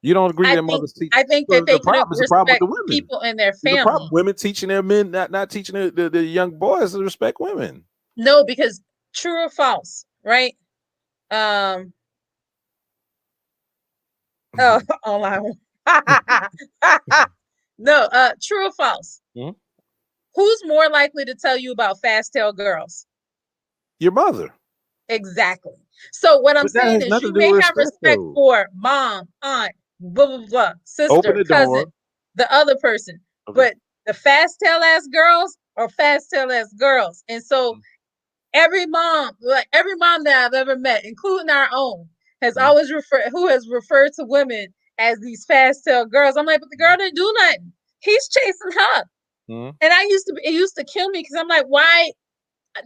Speaker 2: You don't agree that mothers teach?
Speaker 1: I think that
Speaker 2: So
Speaker 1: they
Speaker 2: the
Speaker 1: couldn't
Speaker 2: problem is the problem with
Speaker 1: respect
Speaker 2: the women.
Speaker 1: people in their
Speaker 2: There's a problem.
Speaker 1: family.
Speaker 2: Women teaching their men, not teaching the young boys to respect women.
Speaker 1: No, because true or false, right? Um, oh, online. No, true or false?
Speaker 2: Mhm.
Speaker 1: Who's more likely to tell you about fast tail girls?
Speaker 2: Your mother.
Speaker 1: Exactly. So what I'm
Speaker 2: But that
Speaker 1: saying
Speaker 2: has
Speaker 1: is
Speaker 2: nothing
Speaker 1: you
Speaker 2: to do
Speaker 1: may
Speaker 2: with
Speaker 1: have
Speaker 2: respect,
Speaker 1: respect
Speaker 2: though.
Speaker 1: for mom, aunt, blah, blah, blah,
Speaker 2: Open
Speaker 1: sister,
Speaker 2: the door.
Speaker 1: cousin, the other person.
Speaker 2: Okay.
Speaker 1: But the fast tail ass girls are fast tail ass girls. And so every mom, like every mom that I've ever met, including our own, has
Speaker 2: Mhm.
Speaker 1: always referred to women as these fast tail girls. I'm like, but the girl didn't do nothing. He's chasing her.
Speaker 2: Mhm.
Speaker 1: And it used to kill me because I'm like, why?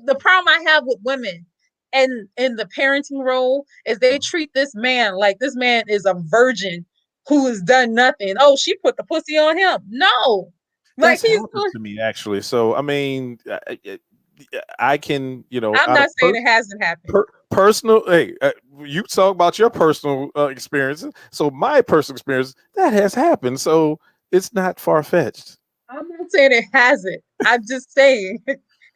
Speaker 1: The problem I have with women and in the parenting role is they treat this man like this man is a virgin who has done nothing. Oh, she put the pussy on him. No, like
Speaker 2: That's
Speaker 1: he's.
Speaker 2: happened to me actually. So I mean, I can,
Speaker 1: I'm
Speaker 2: out of
Speaker 1: not saying it hasn't happened.
Speaker 2: personal. Hey, you talk about your personal experiences. So my personal experience that has happened. So it's not far fetched.
Speaker 1: I'm not saying it hasn't. I'm just saying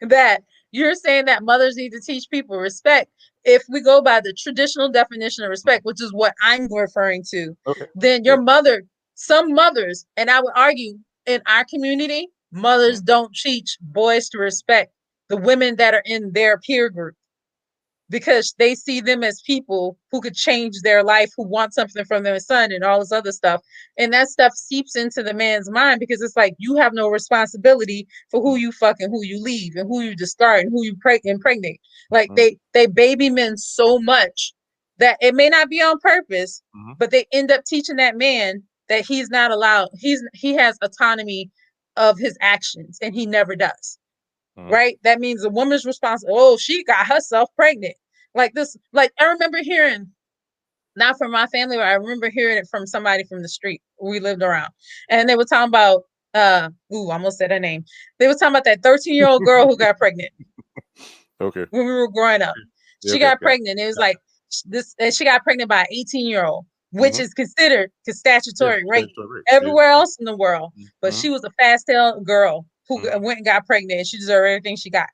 Speaker 1: that you're saying that mothers need to teach people respect. If we go by the traditional definition of respect, which is what I'm referring to,
Speaker 2: Okay.
Speaker 1: then
Speaker 2: Yeah.
Speaker 1: some mothers, and I would argue in our community, mothers don't teach boys to respect the women that are in their peer group because they see them as people who could change their life, who want something from their son and all this other stuff. And that stuff seeps into the man's mind because it's like you have no responsibility for who you fuck and who you leave and who you discard and who you impregnate. Like they baby men so much that it may not be on purpose, but they end up teaching that man that he's not allowed, he has autonomy of his actions and he never does. Right? That means the woman's responsible. Oh, she got herself pregnant. Like this, like I remember hearing, not from my family, but I remember hearing it from somebody from the street we lived around. And they were talking about I almost said her name. They were talking about that 13-year-old girl who got pregnant
Speaker 2: Okay.
Speaker 1: when we were growing up.
Speaker 2: Yeah,
Speaker 1: She
Speaker 2: okay.
Speaker 1: got pregnant. It was like this, and she got pregnant by an 18-year-old, which
Speaker 2: Mhm.
Speaker 1: is considered statutory rape
Speaker 2: Statutory rape.
Speaker 1: everywhere else in the world. But
Speaker 2: Mhm.
Speaker 1: she was a fast tail girl who
Speaker 2: Mhm.
Speaker 1: went and got pregnant, and she deserved everything she got.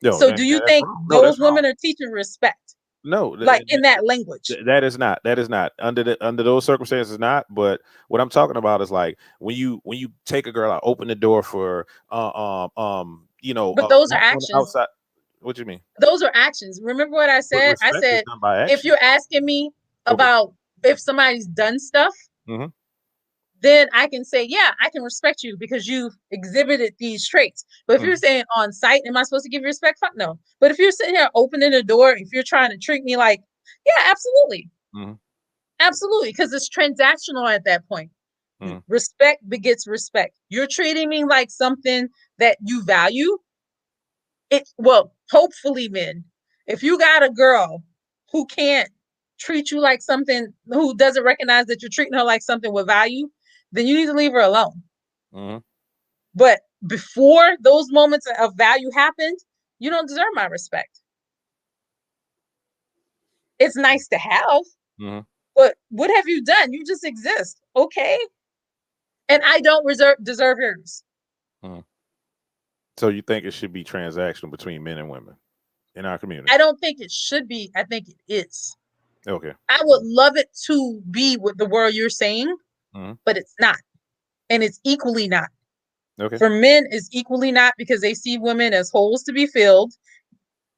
Speaker 2: No,
Speaker 1: So do you
Speaker 2: that's
Speaker 1: think
Speaker 2: wrong. No,
Speaker 1: those
Speaker 2: that's wrong.
Speaker 1: women are teaching respect,
Speaker 2: No,
Speaker 1: like in that language?
Speaker 2: that is not. That is not under those circumstances. Not. But what I'm talking about is like when you take a girl out, open the door for
Speaker 1: But those are
Speaker 2: on the
Speaker 1: actions.
Speaker 2: outside. What do you mean?
Speaker 1: Those are actions. Remember what I
Speaker 2: But
Speaker 1: said? I
Speaker 2: respect is
Speaker 1: said,
Speaker 2: done by
Speaker 1: if
Speaker 2: action.
Speaker 1: you're asking me
Speaker 2: Okay.
Speaker 1: about if somebody's done stuff,
Speaker 2: Mhm.
Speaker 1: then I can say, yeah, I can respect you because you've exhibited these traits. But if you're
Speaker 2: Mhm.
Speaker 1: saying on site, am I supposed to give you respect? Fuck no. But if you're sitting here opening the door, if you're trying to treat me like, yeah, absolutely.
Speaker 2: Mhm.
Speaker 1: Absolutely. Because it's transactional at that point.
Speaker 2: Mhm.
Speaker 1: Respect begets respect. You're treating me like something that you value. Well, hopefully, men, if you got a girl who can't treat you like something, who doesn't recognize that you're treating her like something with value, then you need to leave her alone.
Speaker 2: Mhm.
Speaker 1: But before those moments of value happened, you don't deserve my respect. It's nice to have,
Speaker 2: Mhm.
Speaker 1: But what have you done? You just exist. Okay. And I don't deserve yours.
Speaker 2: Hmm. So you think it should be transactional between men and women in our community?
Speaker 1: I don't think it should be. I think it is.
Speaker 2: Okay.
Speaker 1: I would love it to be what the world you're saying,
Speaker 2: Hmm.
Speaker 1: but it's not. And it's equally not.
Speaker 2: Okay.
Speaker 1: For men, it's equally not because they see women as holes to be filled.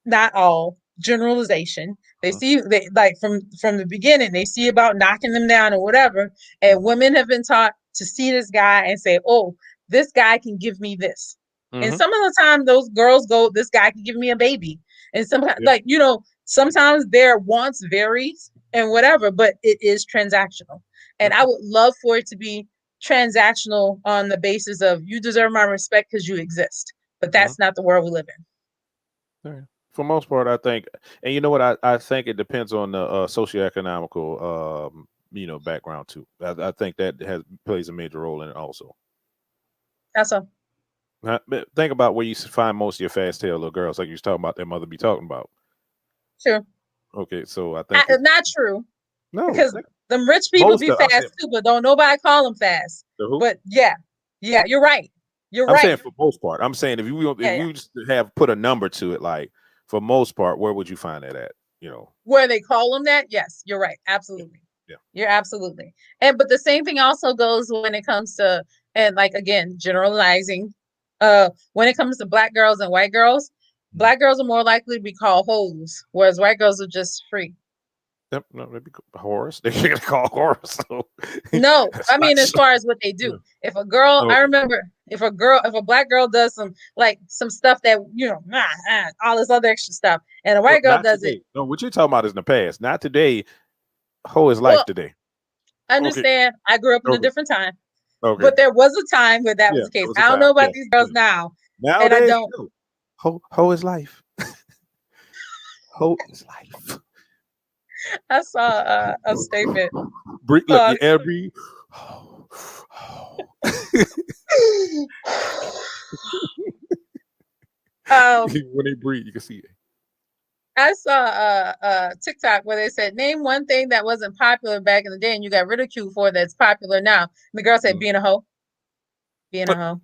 Speaker 1: Not all generalization. They
Speaker 2: Hmm.
Speaker 1: see they like from the beginning, they see about knocking them down or whatever. And women have been taught to see this guy and say, oh, this guy can give me this. And
Speaker 2: Hmm.
Speaker 1: some of the time those girls go, this guy can give me a baby. And sometimes
Speaker 2: Yeah.
Speaker 1: like, sometimes their wants varies and whatever, but it is transactional. And I
Speaker 2: Okay.
Speaker 1: would love for it to be transactional on the basis of you deserve my respect because you exist. But
Speaker 2: Hmm.
Speaker 1: that's not the world we live in.
Speaker 2: All right. For most part, I think, and you know what, I think it depends on the socioeconomical, background too. I think that plays a major role in it also.
Speaker 1: That's all.
Speaker 2: But think about where you find most of your fast tail little girls, like you was talking about their mother be talking about.
Speaker 1: True.
Speaker 2: Okay, so I think
Speaker 1: Not true.
Speaker 2: no,
Speaker 1: Because them rich people
Speaker 2: most
Speaker 1: be
Speaker 2: of I
Speaker 1: fast
Speaker 2: said
Speaker 1: too, but don't nobody call them fast.
Speaker 2: the who?
Speaker 1: But yeah, you're right. You're
Speaker 2: I'm saying
Speaker 1: right.
Speaker 2: for most part. I'm saying if
Speaker 1: Yeah, yeah.
Speaker 2: you just have put a number to it, like for most part, where would you find that at?
Speaker 1: Where they call them that, yes, you're right.
Speaker 2: Yeah,
Speaker 1: Absolutely.
Speaker 2: yeah.
Speaker 1: You're absolutely. And but the same thing also goes when it comes to, and like again, generalizing. When it comes to black girls and white girls,
Speaker 2: Mhm.
Speaker 1: black girls are more likely to be called hoes, whereas white girls are just free.
Speaker 2: Yep, no, they'd be Horace. They should call Horace. So
Speaker 1: No,
Speaker 2: that's
Speaker 1: I
Speaker 2: not
Speaker 1: mean as far as what they
Speaker 2: yeah.
Speaker 1: do. If a girl, I
Speaker 2: Okay.
Speaker 1: remember if a black girl does some stuff that all this other extra stuff, and a
Speaker 2: Well,
Speaker 1: white girl
Speaker 2: not
Speaker 1: does it.
Speaker 2: today. No, what you're talking about is in the past. Not today. How is life
Speaker 1: Well,
Speaker 2: today? Okay.
Speaker 1: understand, I grew up in a
Speaker 2: Okay.
Speaker 1: different time,
Speaker 2: Okay.
Speaker 1: but there was a time where that was
Speaker 2: Yeah,
Speaker 1: the case.
Speaker 2: there was a
Speaker 1: I don't
Speaker 2: time.
Speaker 1: know about
Speaker 2: Yeah.
Speaker 1: these girls
Speaker 2: Yeah.
Speaker 1: now, and I
Speaker 2: Nowadays,
Speaker 1: don't.
Speaker 2: no. How is life? How is life?
Speaker 1: I saw a statement.
Speaker 2: Breathe, look,
Speaker 1: Uh,
Speaker 2: your air breathe.
Speaker 1: um,
Speaker 2: When they breathe, you can see it.
Speaker 1: I saw a TikTok where they said, name one thing that wasn't popular back in the day and you got ridiculed for that's popular now. And the girl said,
Speaker 2: Mm.
Speaker 1: being a hoe, being a
Speaker 2: But
Speaker 1: hoe.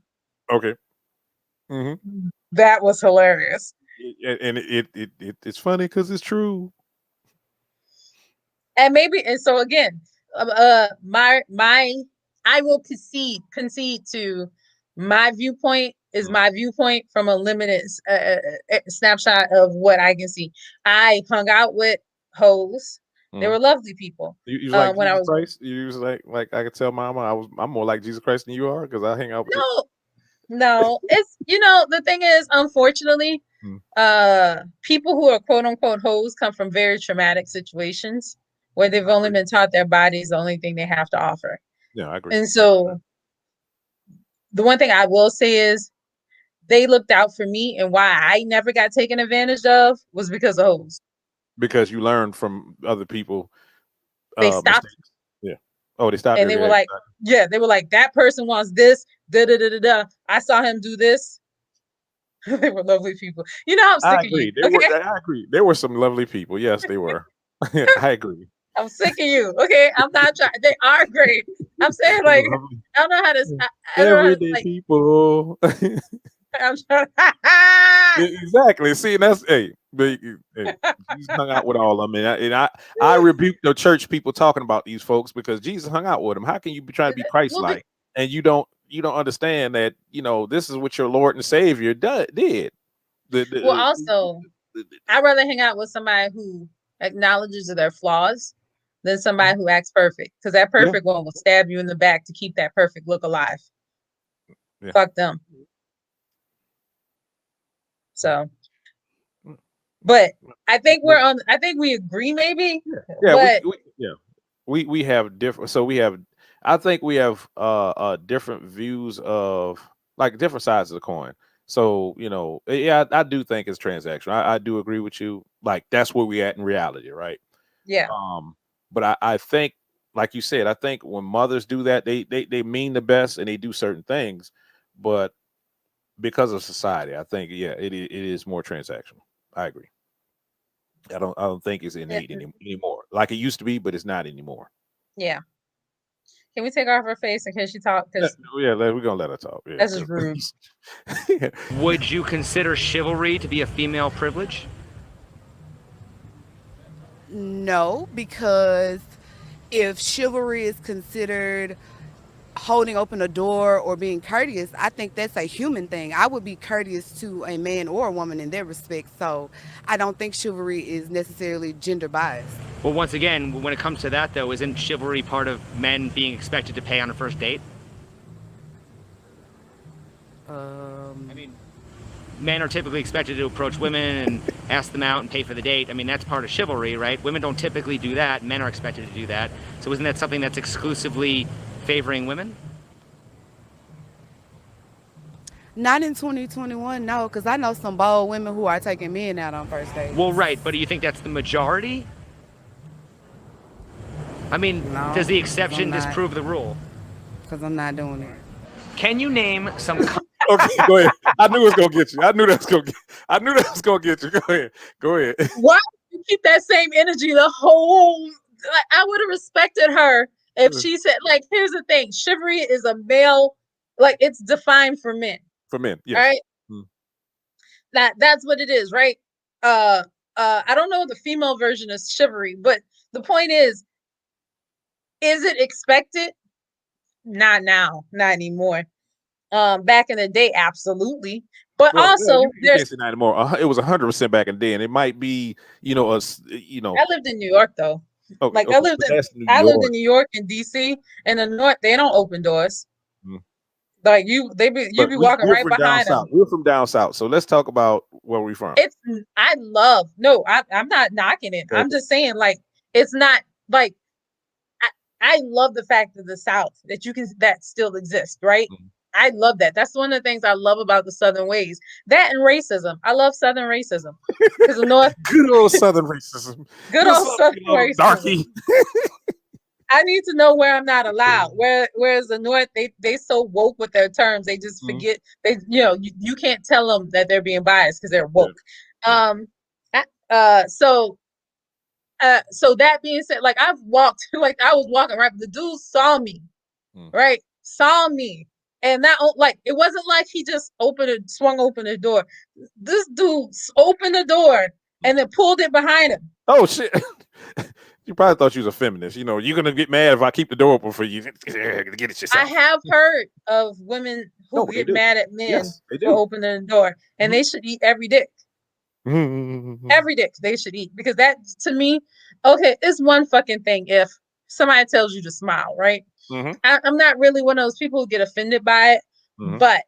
Speaker 2: okay. Hmm.
Speaker 1: That was hilarious.
Speaker 2: And it's funny because it's true.
Speaker 1: And maybe, and so again, my I will concede to my viewpoint is
Speaker 2: Mm.
Speaker 1: my viewpoint from a limited snapshot of what I can see. I hung out with hoes. They
Speaker 2: Mm.
Speaker 1: were lovely people.
Speaker 2: You like
Speaker 1: When I
Speaker 2: Jesus
Speaker 1: was
Speaker 2: Christ? You was like I could tell Mama I'm more like Jesus Christ than you are because I hang out with the.
Speaker 1: no, no, it's the thing is, unfortunately,
Speaker 2: Mm.
Speaker 1: people who are quote unquote hoes come from very traumatic situations where they've
Speaker 2: I
Speaker 1: only
Speaker 2: agree.
Speaker 1: been taught their body is the only thing they have to offer.
Speaker 2: Yeah, I agree.
Speaker 1: And
Speaker 2: I agree with that.
Speaker 1: so the one thing I will say is they looked out for me, and why I never got taken advantage of was because of hoes.
Speaker 2: Because you learn from other people
Speaker 1: They stopped
Speaker 2: mistakes. Yeah. Oh, they stopped
Speaker 1: and
Speaker 2: you.
Speaker 1: they were
Speaker 2: Yeah,
Speaker 1: like,
Speaker 2: exactly.
Speaker 1: yeah, they were like, that person wants this, da da da da da. I saw him do this. They were lovely people. I'm sick
Speaker 2: I
Speaker 1: of you.
Speaker 2: agree.
Speaker 1: Okay.
Speaker 2: I agree. There were some lovely people. Yes, they were. I agree.
Speaker 1: I'm sick of you. Okay. I'm not trying. They are great. I'm saying
Speaker 2: They
Speaker 1: like,
Speaker 2: were lovely.
Speaker 1: I don't know how to,
Speaker 2: Yeah.
Speaker 1: I don't know how to
Speaker 2: Everyday
Speaker 1: like,
Speaker 2: people.
Speaker 1: I'm trying.
Speaker 2: Exactly. See, that's hey, Jesus hung out with all of them, and I rebuke the church people talking about these folks because Jesus hung out with them. How can you be trying to be
Speaker 1: Well,
Speaker 2: Christ-like and you don't understand that this is what your Lord and Savior did.
Speaker 1: well, also,
Speaker 2: The-
Speaker 1: I'd rather hang out with somebody who acknowledges their flaws than somebody who acts perfect. Because that
Speaker 2: yeah,
Speaker 1: perfect one will stab you in the back to keep that perfect look alive.
Speaker 2: yeah.
Speaker 1: Fuck them.
Speaker 2: Mm,
Speaker 1: So,
Speaker 2: mm,
Speaker 1: but I think
Speaker 2: mm.
Speaker 1: I think we agree maybe,
Speaker 2: Yeah,
Speaker 1: but
Speaker 2: we have different. So we have. I think we have different views of like different sides of the coin. So yeah, I do think it's transactional. I do agree with you. Like that's where we at in reality, right?
Speaker 1: yeah,
Speaker 2: But I think, like you said, I think when mothers do that, they mean the best and they do certain things, but because of society, I think yeah, it is more transactional. I agree. I don't think it's innate anymore. Like it used to be, but it's not anymore.
Speaker 1: Yeah. Can we take off her face and can she talk? Because
Speaker 2: Yeah, we're gonna let her talk. Yeah,
Speaker 1: that's just rude.
Speaker 5: Would you consider chivalry to be a female privilege?
Speaker 6: No, because if chivalry is considered holding open a door or being courteous, I think that's a human thing. I would be courteous to a man or a woman in their respect. So I don't think chivalry is necessarily gender biased.
Speaker 5: Well, once again, when it comes to that, though, isn't chivalry part of men being expected to pay on a first date? I mean, men are typically expected to approach women and ask them out and pay for the date. I mean, that's part of chivalry, right? Women don't typically do that. Men are expected to do that. So isn't that something that's exclusively favoring women?
Speaker 6: Not in 2021, no, because I know some bold women who are taking men out on first dates.
Speaker 5: Well, right, but do you think that's the majority? I mean,
Speaker 6: No,
Speaker 5: does the exception
Speaker 6: I'm not.
Speaker 5: disprove the rule?
Speaker 6: Because I'm not doing it.
Speaker 5: Can you name some
Speaker 2: Okay, go ahead. I knew it was gonna get you. I knew that was gonna get you. Go ahead. Go ahead.
Speaker 1: Why do you keep that same energy the whole? Like, I would have respected her if she said, like, here's the thing: chivalry is a male, like it's defined for men.
Speaker 2: For men, yes.
Speaker 1: All right, that's what it is, right? I don't know the female version of chivalry, but the point is it expected? Not now, not anymore. Back in the day, absolutely. But
Speaker 2: Well,
Speaker 1: also,
Speaker 2: you can't say that anymore. It was 100% back in the day, and it might be,
Speaker 1: I lived in New York though.
Speaker 2: Okay,
Speaker 1: Like
Speaker 2: okay, so that's New
Speaker 1: I lived
Speaker 2: York.
Speaker 1: in New York and DC, and the North they don't open doors.
Speaker 2: Mm.
Speaker 1: Like you
Speaker 2: But
Speaker 1: be walking
Speaker 2: we're
Speaker 1: right
Speaker 2: from down
Speaker 1: behind them.
Speaker 2: south. We're from down south, so let's talk about where we're from.
Speaker 1: I'm not knocking it.
Speaker 2: Okay.
Speaker 1: I'm just saying, like, it's not like I love the fact of the South that still exists, right?
Speaker 2: Mhm.
Speaker 1: I love that. That's one of the things I love about the Southern ways. That and racism. I love Southern racism because the North,
Speaker 2: Good old Southern racism.
Speaker 1: good
Speaker 2: What's
Speaker 1: old
Speaker 2: up,
Speaker 1: Southern
Speaker 2: you little
Speaker 1: racism.
Speaker 2: darky?
Speaker 1: I need to know where I'm not allowed. Whereas the North, they so woke with their terms, they just forget. They you can't tell them that they're being biased because they're woke.
Speaker 2: Yeah.
Speaker 1: So that being said, like I've walked, like I was walking right, the dude saw me, right, saw me, and that like it wasn't like he just swung open the door. This dude opened the door and then pulled it behind him.
Speaker 2: Oh shit. You probably thought you was a feminist. You're gonna get mad if I keep the door open for you. Get it yourself.
Speaker 1: I have heard of women who get mad at men for opening the door, and they should eat every dick. Every dick they should eat, because that, to me, okay, it's one fucking thing if somebody tells you to smile, right? I'm not really one of those people who get offended by it, but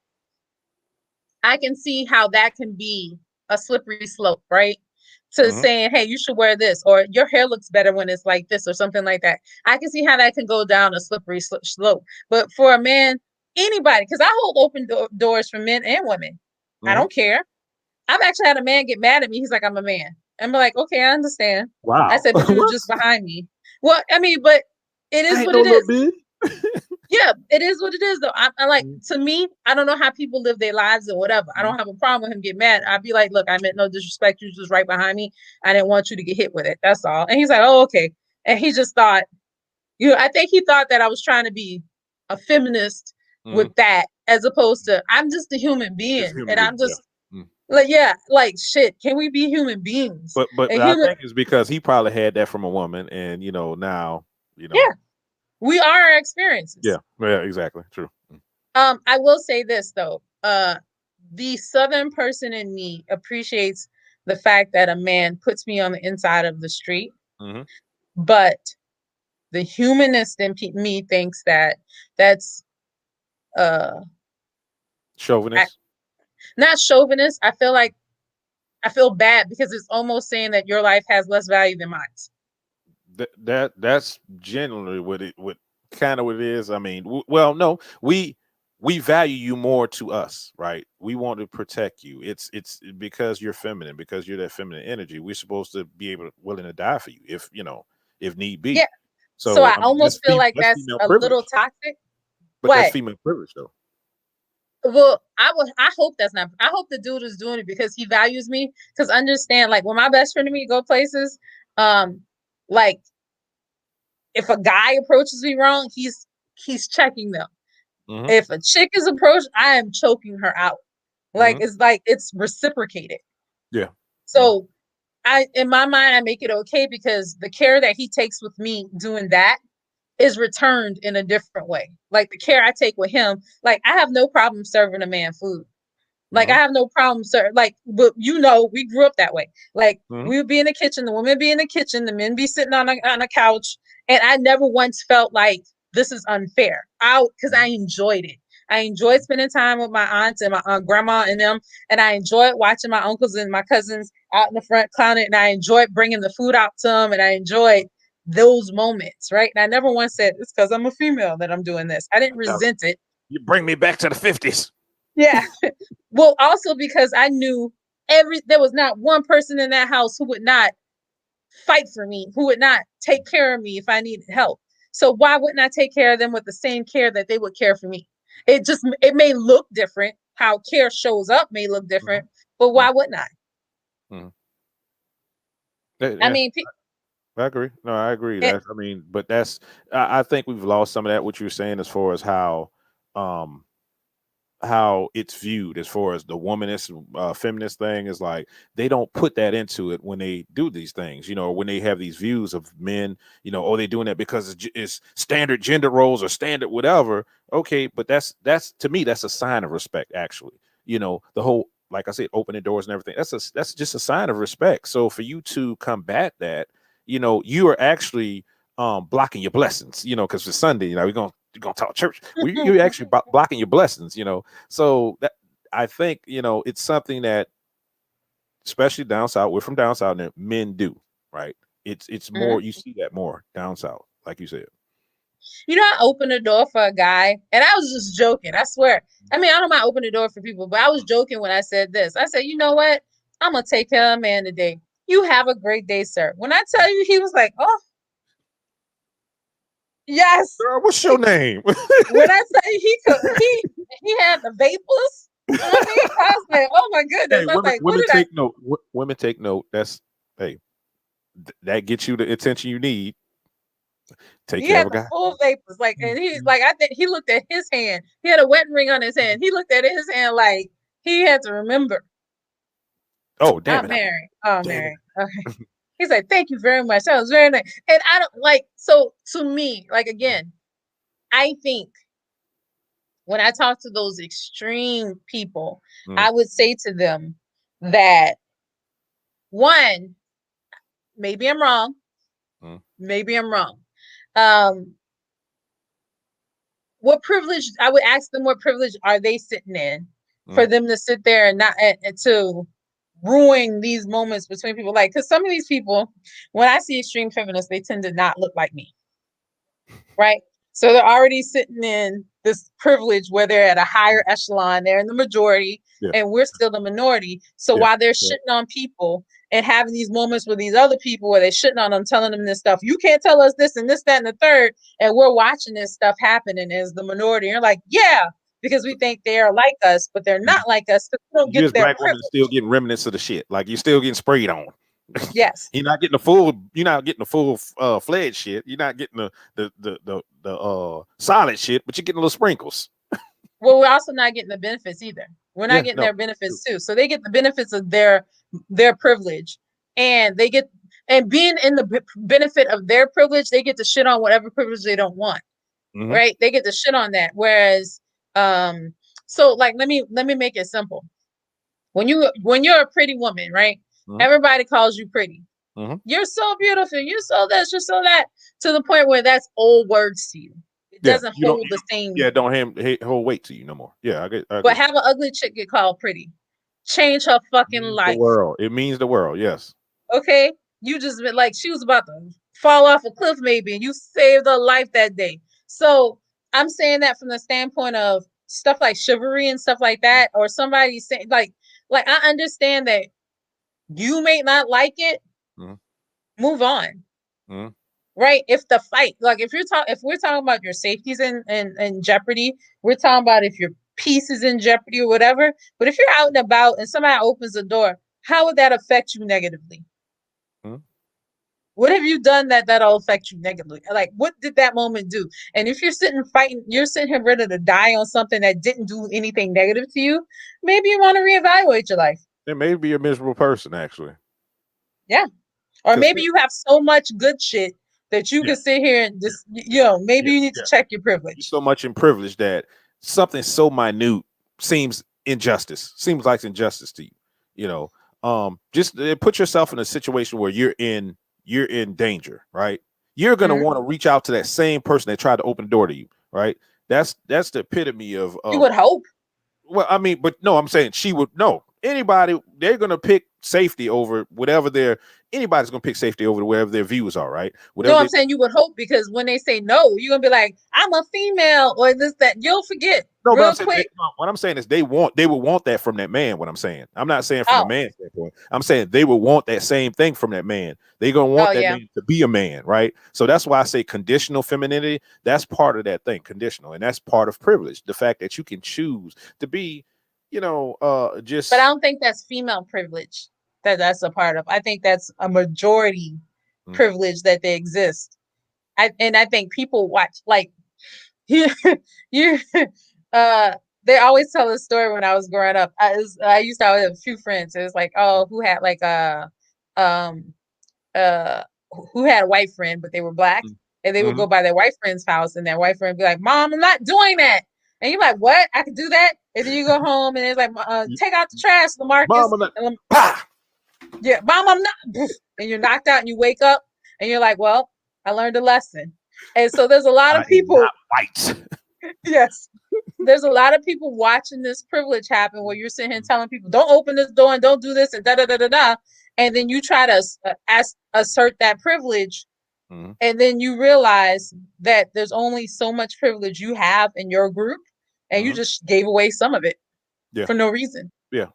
Speaker 1: I can see how that can be a slippery slope, right? To saying, hey, you should wear this, or your hair looks better when it's like this, or something like that. I can see how that can go down a slippery slope. But for a man, anybody, because I hold open doors for men and women. I don't care. I've actually had a man get mad at me. He's like, I'm a man. I'm like, okay, I understand.
Speaker 2: Wow.
Speaker 1: I said, but you were just behind me. Well, I mean, but it is what it is. Yeah, it is what it is, though. I like, to me, I don't know how people live their lives or whatever. I don't have a problem with him getting mad. I'd be like, look, I meant no disrespect. You just right behind me. I didn't want you to get hit with it. That's all. And he's like, oh, okay. And he just thought, I think he thought that I was trying to be a feminist with that, as opposed to I'm just a human being. And I'm just like, shit, can we be human beings?
Speaker 2: But I think it's because he probably had that from a woman, and now
Speaker 1: yeah, we are our experiences.
Speaker 2: Yeah, exactly, true.
Speaker 1: I will say this though, the Southern person in me appreciates the fact that a man puts me on the inside of the street, but the humanist in me thinks that that's
Speaker 2: chauvinist.
Speaker 1: Not chauvinist. I feel bad because it's almost saying that your life has less value than mine.
Speaker 2: That's generally what it is. I mean, no, we value you more to us, right? We want to protect you. It's because you're feminine, because you're that feminine energy. We're supposed to be willing to die for you if need be.
Speaker 1: Yeah. So I almost feel like that's a little toxic.
Speaker 2: But that's female privilege, though.
Speaker 1: Well, I hope that's not. I hope the dude is doing it because he values me. Because understand, like when my best friend and me go places, like if a guy approaches me wrong, he's checking them.
Speaker 2: Mm-hmm.
Speaker 1: If a chick is approached, I am choking her out.
Speaker 2: Mm-hmm.
Speaker 1: Like it's reciprocated.
Speaker 2: Yeah.
Speaker 1: So I, in my mind, I make it okay because the care that he takes with me doing that is returned in a different way. Like the care I take with him, like I have no problem serving a man food. Like I
Speaker 2: Mm-hmm.
Speaker 1: have no problem, sir. Like, but we grew up that way. Like
Speaker 2: Mm-hmm.
Speaker 1: we would be in the kitchen, the women be in the kitchen, the men be sitting on a couch, and I never once felt like this is unfair. Because I enjoyed it. I enjoyed spending time with my aunts and my grandma and them, and I enjoyed watching my uncles and my cousins out in the front clowning, and I enjoyed bringing the food out to them, and I enjoyed those moments, right? And I never once said it's because I'm a female that I'm doing this. I didn't resent it.
Speaker 2: You bring me back to the 50s.
Speaker 1: Yeah. Well, also because I knew there was not one person in that house who would not fight for me, who would not take care of me if I needed help. So why wouldn't I take care of them with the same care that they would care for me? It may look different. How care shows up may look different, but why wouldn't I?
Speaker 2: Mm-hmm.
Speaker 1: I
Speaker 2: Yeah,
Speaker 1: mean,
Speaker 2: I agree. No, I agree.
Speaker 1: it,
Speaker 2: I mean, but I think we've lost some of that. What you're saying as far as um, how it's viewed as far as the womanist feminist thing is like they don't put that into it when they do these things, when they have these views of men, oh, they're doing that because it's standard gender roles or standard whatever. Okay, but that's to me that's a sign of respect actually. The whole, like I said, opening doors and everything, that's just a sign of respect. So for you to combat that, you are actually blocking your blessings, because for Sunday, we're gonna talk church. You're actually blocking your blessings, So that I think it's something that, especially down south, we're from down south, and men do, right? It's more, you see that more down south, like you said.
Speaker 1: I opened the door for a guy, and I was just joking. I swear. I mean, I don't mind opening the door for people, but I was joking when I said this. I said, you know what? I'm gonna take care of a man today. You have a great day, sir. When I tell you, he was like, oh, yes.
Speaker 2: Girl, what's your name?
Speaker 1: When I tell you, he had the vapors on me. I was like, oh my goodness.
Speaker 2: Hey,
Speaker 1: I was
Speaker 2: women,
Speaker 1: like, what
Speaker 2: women
Speaker 1: did I?
Speaker 2: take note. Women take note. That's, hey, that gets you the attention you need. Take
Speaker 1: He
Speaker 2: care of
Speaker 1: had
Speaker 2: a
Speaker 1: the
Speaker 2: guy.
Speaker 1: full vapors, like, and he like I think he looked at his hand. He had a wedding ring on his hand. He looked at his hand like he had to remember.
Speaker 2: Oh, damn
Speaker 1: I'm
Speaker 2: it!
Speaker 1: married. I'm
Speaker 2: Damn it!
Speaker 1: married. Okay. He's like, thank you very much. That was very nice. And I don't like so to me, like again, I think when I talk to those extreme people,
Speaker 2: Mm,
Speaker 1: I would say to them that one, maybe I'm wrong.
Speaker 2: mm,
Speaker 1: Maybe I'm wrong. Um, what privilege I would ask them what privilege are they sitting in for
Speaker 2: mm,
Speaker 1: them to sit there and not and to ruin these moments between people, like because some of these people, when I see extreme feminists, they tend to not look like me, right? So they're already sitting in this privilege where they're at a higher echelon, they're in the majority,
Speaker 2: yeah,
Speaker 1: and we're still the minority. So
Speaker 2: yeah,
Speaker 1: while they're
Speaker 2: yeah.
Speaker 1: shitting on people and having these moments with these other people where they're shitting on them, telling them this stuff, you can't tell us this and this, that, and the third, and we're watching this stuff happening as the minority. You're like, yeah, because we think they are like us, but they're
Speaker 2: Mm.
Speaker 1: not like us because we don't
Speaker 2: You
Speaker 1: get
Speaker 2: as
Speaker 1: their
Speaker 2: black women are still
Speaker 1: privilege.
Speaker 2: getting remnants of the shit. Like you're still getting sprayed on.
Speaker 1: Yes.
Speaker 2: You're not getting the full. You're not getting the full fledged shit. You're not getting the solid shit, but you're getting little sprinkles.
Speaker 1: Well, we're also not getting the benefits either. We're not
Speaker 2: Yeah,
Speaker 1: getting
Speaker 2: no,
Speaker 1: their benefits too. So they get the benefits of their privilege, and they get and being in the benefit of their privilege, they get to shit on whatever privilege they don't want.
Speaker 2: mm-hmm,
Speaker 1: Right? They get to shit on that. Whereas, um, so like let me make it simple. When you're a pretty woman, right?
Speaker 2: mm-hmm,
Speaker 1: Everybody calls you pretty.
Speaker 2: mm-hmm.
Speaker 1: You're so beautiful. You're so this. You're so that. To the point where that's old words to you. It
Speaker 2: Yeah,
Speaker 1: doesn't
Speaker 2: you don't.
Speaker 1: hold the same.
Speaker 2: Yeah, don't hold weight to you no more. Yeah, I
Speaker 1: But
Speaker 2: agree.
Speaker 1: have an ugly chick get called pretty. Change her fucking
Speaker 2: Means the
Speaker 1: life.
Speaker 2: world. It means the world. Yes.
Speaker 1: Okay? You just been like she was about to fall off a cliff, maybe, and you saved her life that day. So I'm saying that from the standpoint of stuff like chivalry and stuff like that, or somebody saying like I understand that you may not like it,
Speaker 2: Mm-hmm,
Speaker 1: move on.
Speaker 2: mm-hmm,
Speaker 1: Right? If the fight, like if we're talking about your safety's in jeopardy, we're talking about if your peace is in jeopardy or whatever. But if you're out and about and somebody opens the door, how would that affect you negatively?
Speaker 2: Hmm.
Speaker 1: What have you done that'll affect you negatively? Like, what did that moment do? And if you're sitting fighting, you're sitting here ready to die on something that didn't do anything negative to you, maybe you want to reevaluate your life.
Speaker 2: It may be a miserable person, actually.
Speaker 1: Yeah. Or
Speaker 2: 'Cause
Speaker 1: maybe you have so much good shit that you
Speaker 2: yeah,
Speaker 1: can sit here and just, maybe
Speaker 2: yeah,
Speaker 1: you need to
Speaker 2: yeah.
Speaker 1: check your
Speaker 2: You're
Speaker 1: privilege.
Speaker 2: so much in privilege that something so minute seems like injustice to you. You know, just put yourself in a situation where you're in danger, right? You're gonna
Speaker 1: Mhm.
Speaker 2: want to reach out to that same person that tried to open the door to you, right? That's the epitome of
Speaker 1: You would hope.
Speaker 2: well, I mean, but no, I'm saying she would no. Anybody, they're gonna pick safety over whatever anybody's gonna pick safety over whatever their views are, right?
Speaker 1: No,
Speaker 2: Whatever
Speaker 1: I'm
Speaker 2: they
Speaker 1: saying you would hope because when they say no, you're gonna be like, I'm a female or this, that. You'll forget
Speaker 2: no, but I'm
Speaker 1: real
Speaker 2: saying
Speaker 1: quick.
Speaker 2: no, what I'm saying is they would want that from that man. What I'm saying, I'm not saying from a
Speaker 1: Oh,
Speaker 2: man's standpoint. I'm saying they would want that same thing from that man. They're gonna want
Speaker 1: oh
Speaker 2: that
Speaker 1: yeah.
Speaker 2: man to be a man, right? So that's why I say conditional femininity. That's part of that thing, conditional, and that's part of privilege. The fact that you can choose to be,
Speaker 1: But I
Speaker 2: just
Speaker 1: don't think that's female privilege that's a part of. I think that's a majority
Speaker 2: mm,
Speaker 1: privilege that they exist. I think people watch like you you uh they always tell a story when I was growing up. I used to have a few friends. It was like, oh, who had like um uh who had a white friend, but they were black,
Speaker 2: mm,
Speaker 1: and they would
Speaker 2: mhm.
Speaker 1: go by their white friend's house, and their white friend would be like, "Mom, I'm not doing that." And you're like, "What? I can do that?" And then you go home, and it's like, "Take out the trash, Lamarcus."
Speaker 2: Mama, not,
Speaker 1: And
Speaker 2: pa!
Speaker 1: yeah, "Mom, I'm not." And you're knocked out, and you wake up, and you're like, "Well, I learned a lesson." And so there's a lot
Speaker 2: I
Speaker 1: of
Speaker 2: am not
Speaker 1: people.
Speaker 2: white.
Speaker 1: Yes, there's a lot of people watching this privilege happen where you're sitting here telling people, don't open this door and don't do this and da da da da da. And then you try to assert that privilege.
Speaker 2: Mhm.
Speaker 1: And then you realize that there's only so much privilege you have in your group. And you
Speaker 2: Mhm.
Speaker 1: just gave away some of it
Speaker 2: Yeah,
Speaker 1: for no reason.
Speaker 2: yeah.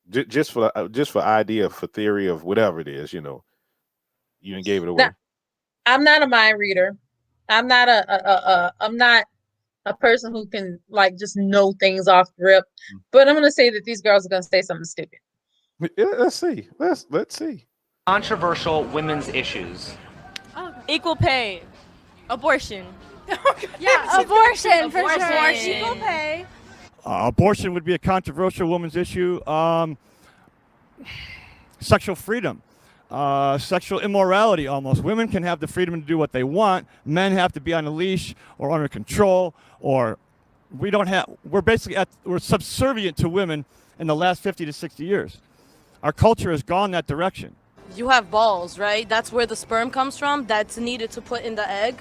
Speaker 2: Just for idea, for theory of whatever it is, you didn't gave it
Speaker 1: Now,
Speaker 2: away.
Speaker 1: I'm not a mind reader. I'm not a person who can like just know things off the rip. But I'm gonna say that these girls are gonna say something stupid.
Speaker 2: Yeah, let's see. Let's see.
Speaker 5: Controversial women's issues.
Speaker 7: Equal pay. Abortion.
Speaker 4: Yeah, abortion for
Speaker 7: Abortion.
Speaker 4: sure.
Speaker 7: Equal pay.
Speaker 3: Abortion would be a controversial women's issue. Sexual freedom, sexual immorality almost. Women can have the freedom to do what they want. Men have to be on a leash or under control, or we're subservient to women in the last 50 to 60 years. Our culture has gone that direction.
Speaker 8: You have balls, right? That's where the sperm comes from. That's needed to put in the egg.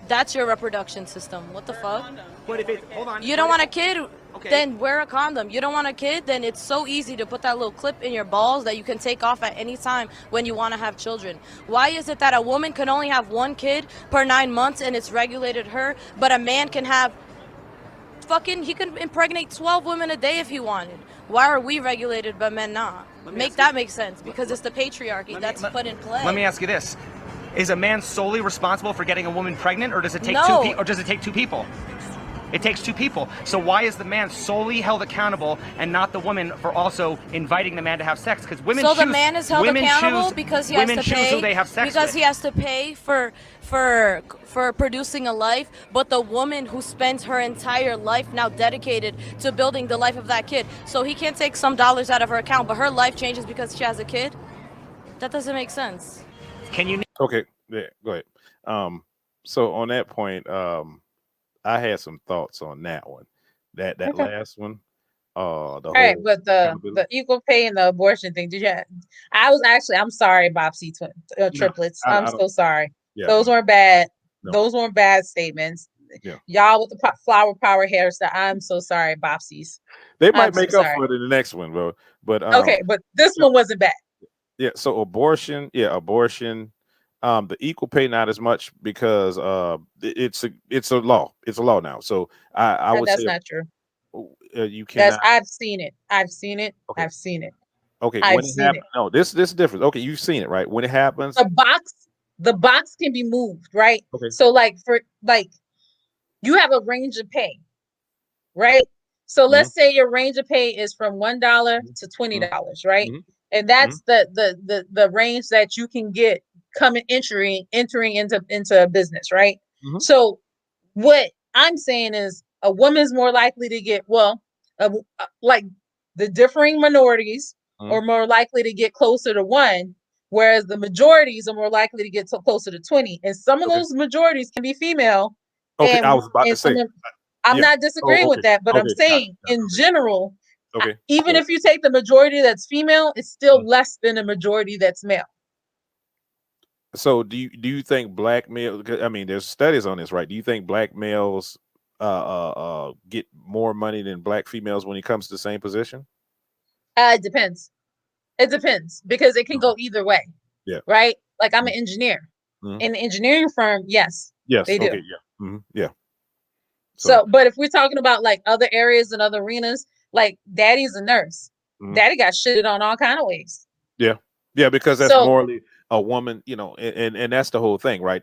Speaker 8: That's your reproduction system. What the fuck?
Speaker 5: But if it, hold on.
Speaker 8: You don't want a kid?
Speaker 5: Okay.
Speaker 8: Then wear a condom. You don't want a kid? Then it's so easy to put that little clip in your balls that you can take off at any time when you want to have children. Why is it that a woman can only have one kid per 9 months and it's regulated her, but a man can have he can impregnate 12 women a day if he wanted? Why are we regulated but men not? Make sense, because it's the patriarchy that's put in play.
Speaker 5: Let me ask you this: is a man solely responsible for getting a woman pregnant, or does it take
Speaker 8: No.
Speaker 5: two people? It takes two people. So why is the man solely held accountable and not the woman for also inviting the man to have sex? Because women
Speaker 8: So
Speaker 5: choose.
Speaker 8: the man is held
Speaker 5: women
Speaker 8: accountable
Speaker 5: choose,
Speaker 8: because he has
Speaker 5: women
Speaker 8: to
Speaker 5: choose
Speaker 8: pay
Speaker 5: who they have sex
Speaker 8: because
Speaker 5: with.
Speaker 8: he has to pay for producing a life, but the woman who spends her entire life now dedicated to building the life of that kid. So he can't take some dollars out of her account, but her life changes because she has a kid. That doesn't make sense.
Speaker 5: Can you?
Speaker 2: Okay, yeah, go ahead. So on that point, I had some thoughts on that one. That
Speaker 1: Okay.
Speaker 2: last one, the
Speaker 1: All
Speaker 2: whole
Speaker 1: right, but the
Speaker 2: accountability.
Speaker 1: equal pay and the abortion thing. I'm sorry, Bobsy
Speaker 2: No,
Speaker 1: triplets.
Speaker 2: I
Speaker 1: I'm
Speaker 2: don't.
Speaker 1: so sorry.
Speaker 2: Yeah,
Speaker 1: Those weren't bad.
Speaker 2: no,
Speaker 1: Those weren't bad statements.
Speaker 2: yeah.
Speaker 1: Y'all with the flower power hairstyle. I'm so sorry, Bobsies.
Speaker 2: They
Speaker 1: I'm
Speaker 2: might
Speaker 1: so
Speaker 2: make up
Speaker 1: sorry.
Speaker 2: for it in the next one, bro. But
Speaker 1: Okay, but this
Speaker 2: yeah,
Speaker 1: one wasn't bad.
Speaker 2: yeah. So abortion. The equal pay not as much because it's a law. It's a law now. So I would
Speaker 1: That's
Speaker 2: say
Speaker 1: not true.
Speaker 2: you cannot.
Speaker 1: I've seen it. I've seen it.
Speaker 2: Okay,
Speaker 1: I've seen it.
Speaker 2: okay.
Speaker 1: I've
Speaker 2: When it
Speaker 1: seen
Speaker 2: happens,
Speaker 1: it.
Speaker 2: no, this is different. Okay, you've seen it, right? When it happens,
Speaker 1: The box can be moved, right?
Speaker 2: okay.
Speaker 1: So like you have a range of pay. right? So
Speaker 2: Mm-hmm.
Speaker 1: let's say your range of pay is from $1 to $20, right?
Speaker 2: Mm-hmm.
Speaker 1: And
Speaker 2: Mm-hmm.
Speaker 1: that's the range that you can get coming entering into a business, right?
Speaker 2: Mm-hmm.
Speaker 1: So what I'm saying is a woman's more likely to get like the differing minorities are more likely to get closer to 1, whereas the majorities are more likely to get so closer to 20. And some of
Speaker 2: Okay.
Speaker 1: those majorities can be female.
Speaker 2: Okay. I
Speaker 1: And
Speaker 2: was about to
Speaker 1: and
Speaker 2: say.
Speaker 1: I'm
Speaker 2: Yeah.
Speaker 1: not disagreeing
Speaker 2: Oh,
Speaker 1: with
Speaker 2: okay.
Speaker 1: that, but I'm
Speaker 2: Okay. Got it.
Speaker 1: saying
Speaker 2: Got it.
Speaker 1: in general,
Speaker 2: Okay.
Speaker 1: even
Speaker 2: Yeah.
Speaker 1: if you take the majority that's female, it's still
Speaker 2: Mhm.
Speaker 1: less than a majority that's male.
Speaker 2: So do you think black male? I mean, there's studies on this, right? Do you think black males get more money than black females when it comes to the same position?
Speaker 1: It depends. It depends because it can
Speaker 2: Okay.
Speaker 1: go either way,
Speaker 2: Yeah.
Speaker 1: right? Like I'm
Speaker 2: Mhm.
Speaker 1: an engineer.
Speaker 2: Mhm.
Speaker 1: In the engineering firm, yes,
Speaker 2: Yes.
Speaker 1: they
Speaker 2: Okay.
Speaker 1: do.
Speaker 2: Yeah. Yeah. So.
Speaker 1: So, but if we're talking about like other areas and other arenas, like daddy's a nurse.
Speaker 2: Mhm.
Speaker 1: Daddy got shitted on all kind of ways.
Speaker 2: Yeah. Yeah. Because that's
Speaker 1: So
Speaker 2: morally a woman, and that's the whole thing, right?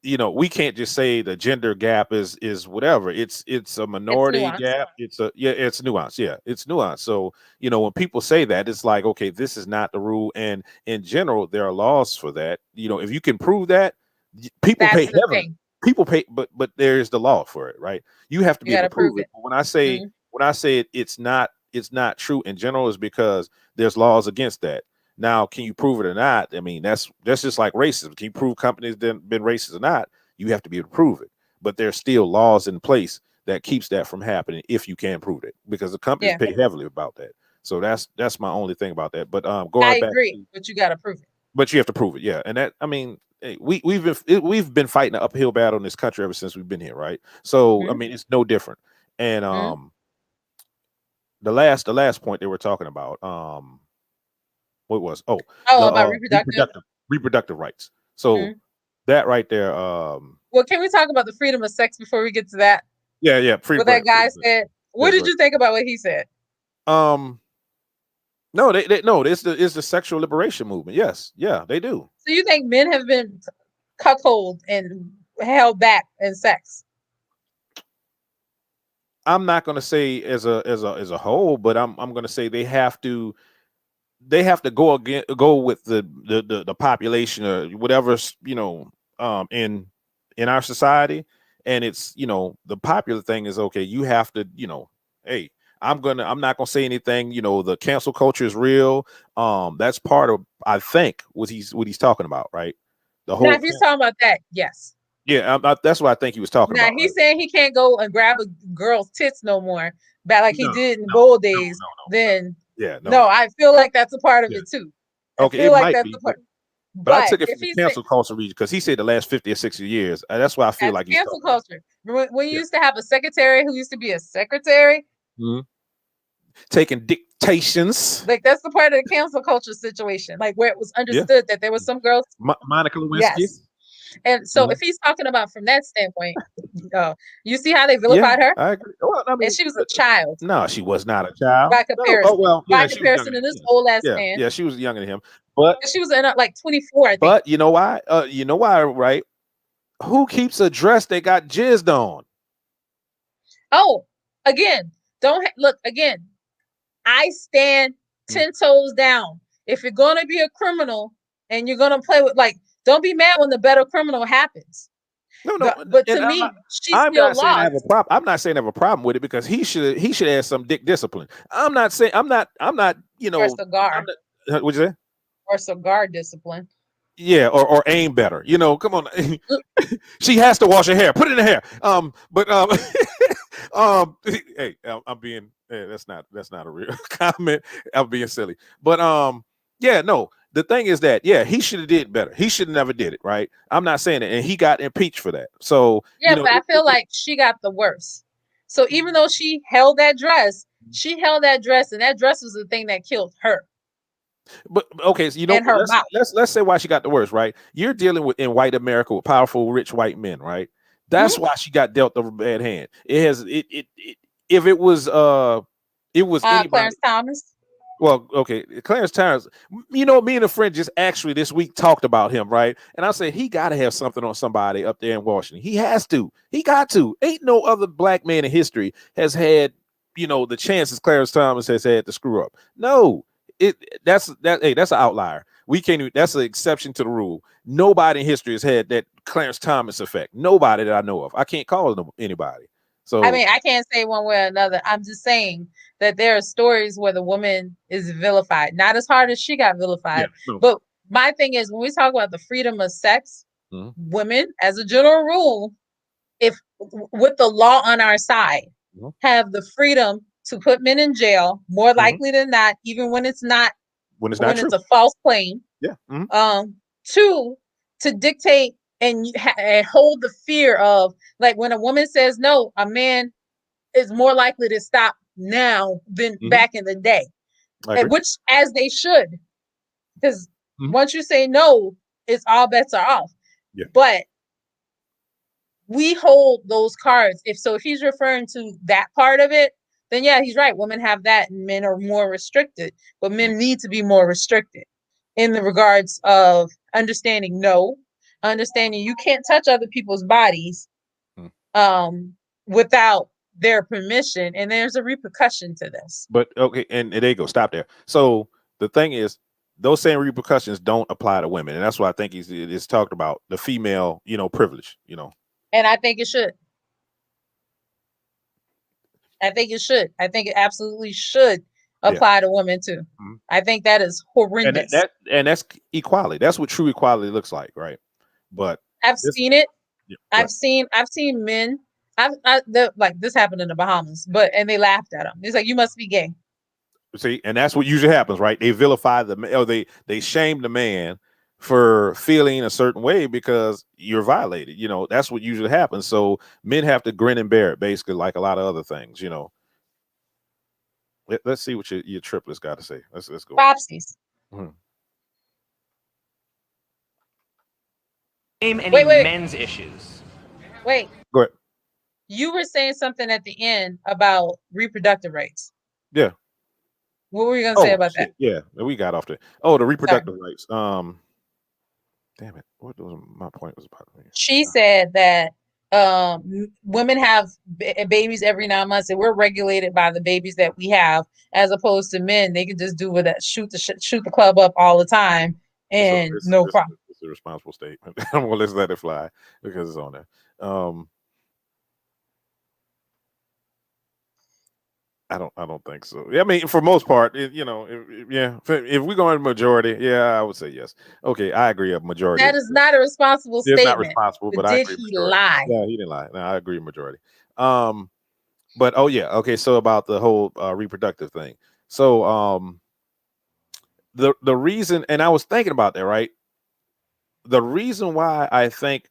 Speaker 2: We can't just say the gender gap is whatever. It's a
Speaker 1: it's
Speaker 2: minority
Speaker 1: nuance.
Speaker 2: gap. It's nuance. Yeah, it's nuance. So when people say that, it's like, okay, this is not the rule. And in general, there are laws for that. If you can prove that, people pay
Speaker 1: That's the
Speaker 2: heavily.
Speaker 1: thing.
Speaker 2: People pay, but there's the law for it, right? You have to
Speaker 1: You
Speaker 2: be able
Speaker 1: got to
Speaker 2: to prove
Speaker 1: prove
Speaker 2: it.
Speaker 1: it.
Speaker 2: But when I say it's not true in general, is because there's laws against that. Now, can you prove it or not? I mean, that's just like racism. Can you prove companies been racist or not? You have to be able to prove it. But there's still laws in place that keeps that from happening if you can prove it, because the companies
Speaker 1: Yeah,
Speaker 2: pay heavily about that. So that's my only thing about that. But
Speaker 1: I
Speaker 2: going back
Speaker 1: agree,
Speaker 2: to,
Speaker 1: but you got to prove it.
Speaker 2: but you have to prove it, yeah. And that, I mean, hey, we've been fighting an uphill battle in this country ever since we've been here, right? So I
Speaker 1: Mhm,
Speaker 2: mean, it's no different. And
Speaker 1: mhm.
Speaker 2: the last point they were talking about, what was
Speaker 1: Oh,
Speaker 2: the
Speaker 1: about reproductive.
Speaker 2: reproductive rights. So
Speaker 1: Mhm.
Speaker 2: that right there,
Speaker 1: Well, can we talk about the freedom of sex before we get to that?
Speaker 2: yeah,
Speaker 1: What that guy
Speaker 2: freedom,
Speaker 1: said.
Speaker 2: yeah,
Speaker 1: What
Speaker 2: go
Speaker 1: did
Speaker 2: ahead.
Speaker 1: you think about what he said?
Speaker 2: Um, no, they no, it's the sexual liberation movement. Yes, yeah, they do.
Speaker 1: So you think men have been cuckolded and held back in sex?
Speaker 2: I'm not going to say as a whole, but I'm going to say they have to go with the population or whatever's in our society. And it's the popular thing is, okay, you have to, hey, I'm not gonna say anything. The cancel culture is real. That's part of, I think, what he's talking about, right? The
Speaker 1: Now,
Speaker 2: whole
Speaker 1: if he's talking about that, yes.
Speaker 2: Yeah, that's what I think he was talking
Speaker 1: Now
Speaker 2: about,
Speaker 1: he's
Speaker 2: right?
Speaker 1: saying he can't go and grab a girl's tits no more, but like he
Speaker 2: No,
Speaker 1: did in the
Speaker 2: no,
Speaker 1: old
Speaker 2: no,
Speaker 1: days.
Speaker 2: no, no.
Speaker 1: Then
Speaker 2: Yeah,
Speaker 1: no,
Speaker 2: no.
Speaker 1: I feel like that's a part of
Speaker 2: Yeah.
Speaker 1: it too. I
Speaker 2: Okay,
Speaker 1: feel
Speaker 2: it
Speaker 1: like
Speaker 2: might
Speaker 1: that's a
Speaker 2: be, but
Speaker 1: part.
Speaker 2: but I
Speaker 1: But
Speaker 2: took it
Speaker 1: if
Speaker 2: from the
Speaker 1: he's saying
Speaker 2: cancel culture region because he said the last 50 or 60 years. That's why I feel
Speaker 1: that's
Speaker 2: like he's
Speaker 1: cancel
Speaker 2: talking about.
Speaker 1: culture. When you
Speaker 2: Yeah.
Speaker 1: used to have a secretary who used to be a secretary,
Speaker 2: Mhm. Taking dictations.
Speaker 1: like that's the part of the cancel culture situation, like where it was
Speaker 2: Yeah.
Speaker 1: understood that there was some girls.
Speaker 2: Monica Lewinsky.
Speaker 1: Yes. And so if
Speaker 2: Mhm.
Speaker 1: he's talking about from that standpoint, you see how they
Speaker 2: Yeah,
Speaker 1: vilified her?
Speaker 2: I agree. Well, I
Speaker 1: And
Speaker 2: mean,
Speaker 1: she was a child
Speaker 2: no, she was not a child.
Speaker 1: by
Speaker 2: No. Oh
Speaker 1: comparison.
Speaker 2: well,
Speaker 1: By
Speaker 2: yeah, she was younger
Speaker 1: comparison
Speaker 2: than
Speaker 1: to
Speaker 2: him.
Speaker 1: this
Speaker 2: Yes.
Speaker 1: old ass
Speaker 2: Yeah,
Speaker 1: man.
Speaker 2: yeah, she was younger than him. But
Speaker 1: And she was in like 24, I think.
Speaker 2: but you know why? Right? Who keeps a dress they got jizzed on?
Speaker 1: Oh, again, don't look again. I stand
Speaker 2: Mm.
Speaker 1: 10 toes down. If you're gonna be a criminal and you're gonna play with don't be mad when the better criminal happens.
Speaker 2: No, no,
Speaker 1: But
Speaker 2: and
Speaker 1: to
Speaker 2: I'm not.
Speaker 1: me, she
Speaker 2: I'm
Speaker 1: still
Speaker 2: not saying I have a
Speaker 1: lost.
Speaker 2: problem. I'm not saying I have a problem with it because he should have some dick discipline. I'm not saying I'm not.
Speaker 1: Or
Speaker 2: I'm
Speaker 1: cigar.
Speaker 2: not. What'd you say?
Speaker 1: Or cigar discipline.
Speaker 2: Yeah, or aim better. Come on. She has to wash her hair. Put it in the hair. But hey, I'm being. That's not a real comment. I'm being silly. But yeah, no. The thing is that, yeah, he should have did better. He should have never did it, right? I'm not saying it, and he got impeached for that. So
Speaker 1: Yeah, but I feel like she got the worst. So even though she held that dress, and that dress was the thing that killed her
Speaker 2: but okay, so
Speaker 1: and her
Speaker 2: let's
Speaker 1: mouth.
Speaker 2: let's say why she got the worst, right? You're dealing with in white America with powerful, rich white men, right?
Speaker 1: Mhm.
Speaker 2: That's why she got dealt a bad hand. It has it if it was anybody.
Speaker 1: Clarence Thomas.
Speaker 2: Well, okay, Clarence Towns. You know, me and a friend just actually this week talked about him, right? And I said he got to have something on somebody up there in Washington. He has to. He got to. Ain't no other black man in history has had, the chances Clarence Thomas has had to screw up. No, that's Hey, that's an outlier. We can't. That's an exception to the rule. Nobody in history has had that Clarence Thomas effect. Nobody that I know of. I can't call anybody. So
Speaker 1: I mean, I can't say one way or another. I'm just saying that there are stories where the woman is vilified, not as hard as she got
Speaker 2: yeah,
Speaker 1: vilified.
Speaker 2: no.
Speaker 1: But my thing is, when we talk about the freedom of sex,
Speaker 2: Mhm.
Speaker 1: women, as a general rule, if with the law on our side,
Speaker 2: Mhm.
Speaker 1: have the freedom to put men in jail more likely than not, even when it's not
Speaker 2: when it's not
Speaker 1: when
Speaker 2: true.
Speaker 1: it's a false claim.
Speaker 2: Yeah.
Speaker 1: Two, to dictate and hold the fear of, like, when a woman says no, a man is more likely to stop now than back in the day,
Speaker 2: I
Speaker 1: and
Speaker 2: agree.
Speaker 1: which as they should, because
Speaker 2: Mhm.
Speaker 1: once you say no, it's all bets are off.
Speaker 2: Yeah.
Speaker 1: But we hold those cards. If he's referring to that part of it, then yeah, he's right. Women have that, and men are more restricted. But men need to be more restricted in the regards of understanding no, understanding you can't touch other people's bodies without their permission, and there's a repercussion to this.
Speaker 2: But okay, and there you go. Stop there. So the thing is, those same repercussions don't apply to women, and that's why I think it's talked about the female, privilege.
Speaker 1: And I think it should. I think it should. I think it absolutely should apply to women too.
Speaker 2: Mhm.
Speaker 1: I think that is
Speaker 2: And
Speaker 1: horrendous.
Speaker 2: that's equality. That's what true equality looks like, right? But
Speaker 1: I've
Speaker 2: this,
Speaker 1: seen it.
Speaker 2: yeah,
Speaker 1: I've seen men. Like this happened in the Bahamas, and they laughed at him. He's like, "You must be gay."
Speaker 2: see, and that's what usually happens, right? They vilify or they shame the man for feeling a certain way because you're violated. That's what usually happens. So men have to grin and bear it, basically, like a lot of other things. Let's see what your triplets got to say. Let's go.
Speaker 1: Popsies.
Speaker 5: Name any men's issues.
Speaker 1: Wait.
Speaker 2: Go ahead.
Speaker 1: You were saying something at the end about reproductive rights.
Speaker 2: Yeah.
Speaker 1: What were you going to say about that?
Speaker 2: Yeah, we got off there. Oh, the reproductive rights. Damn it. What was my point was about?
Speaker 1: She said that women have babies every 9 months, and we're regulated by the babies that we have, as opposed to men. They can just do with that, shoot the club up all the time, and no problem.
Speaker 2: It's a responsible statement. I'm gonna let it fly because it's on there. I don't think so. I mean, for most part, if we're going to majority, yeah, I would say yes. Okay, I agree. A majority.
Speaker 1: That is not a responsible statement.
Speaker 2: It's not responsible, but I
Speaker 1: did
Speaker 2: agree.
Speaker 1: He lie?
Speaker 2: Yeah, he didn't lie. No, I agree. Majority. But okay. So about the whole reproductive thing. So the reason, and I was thinking about that, right? The reason why I think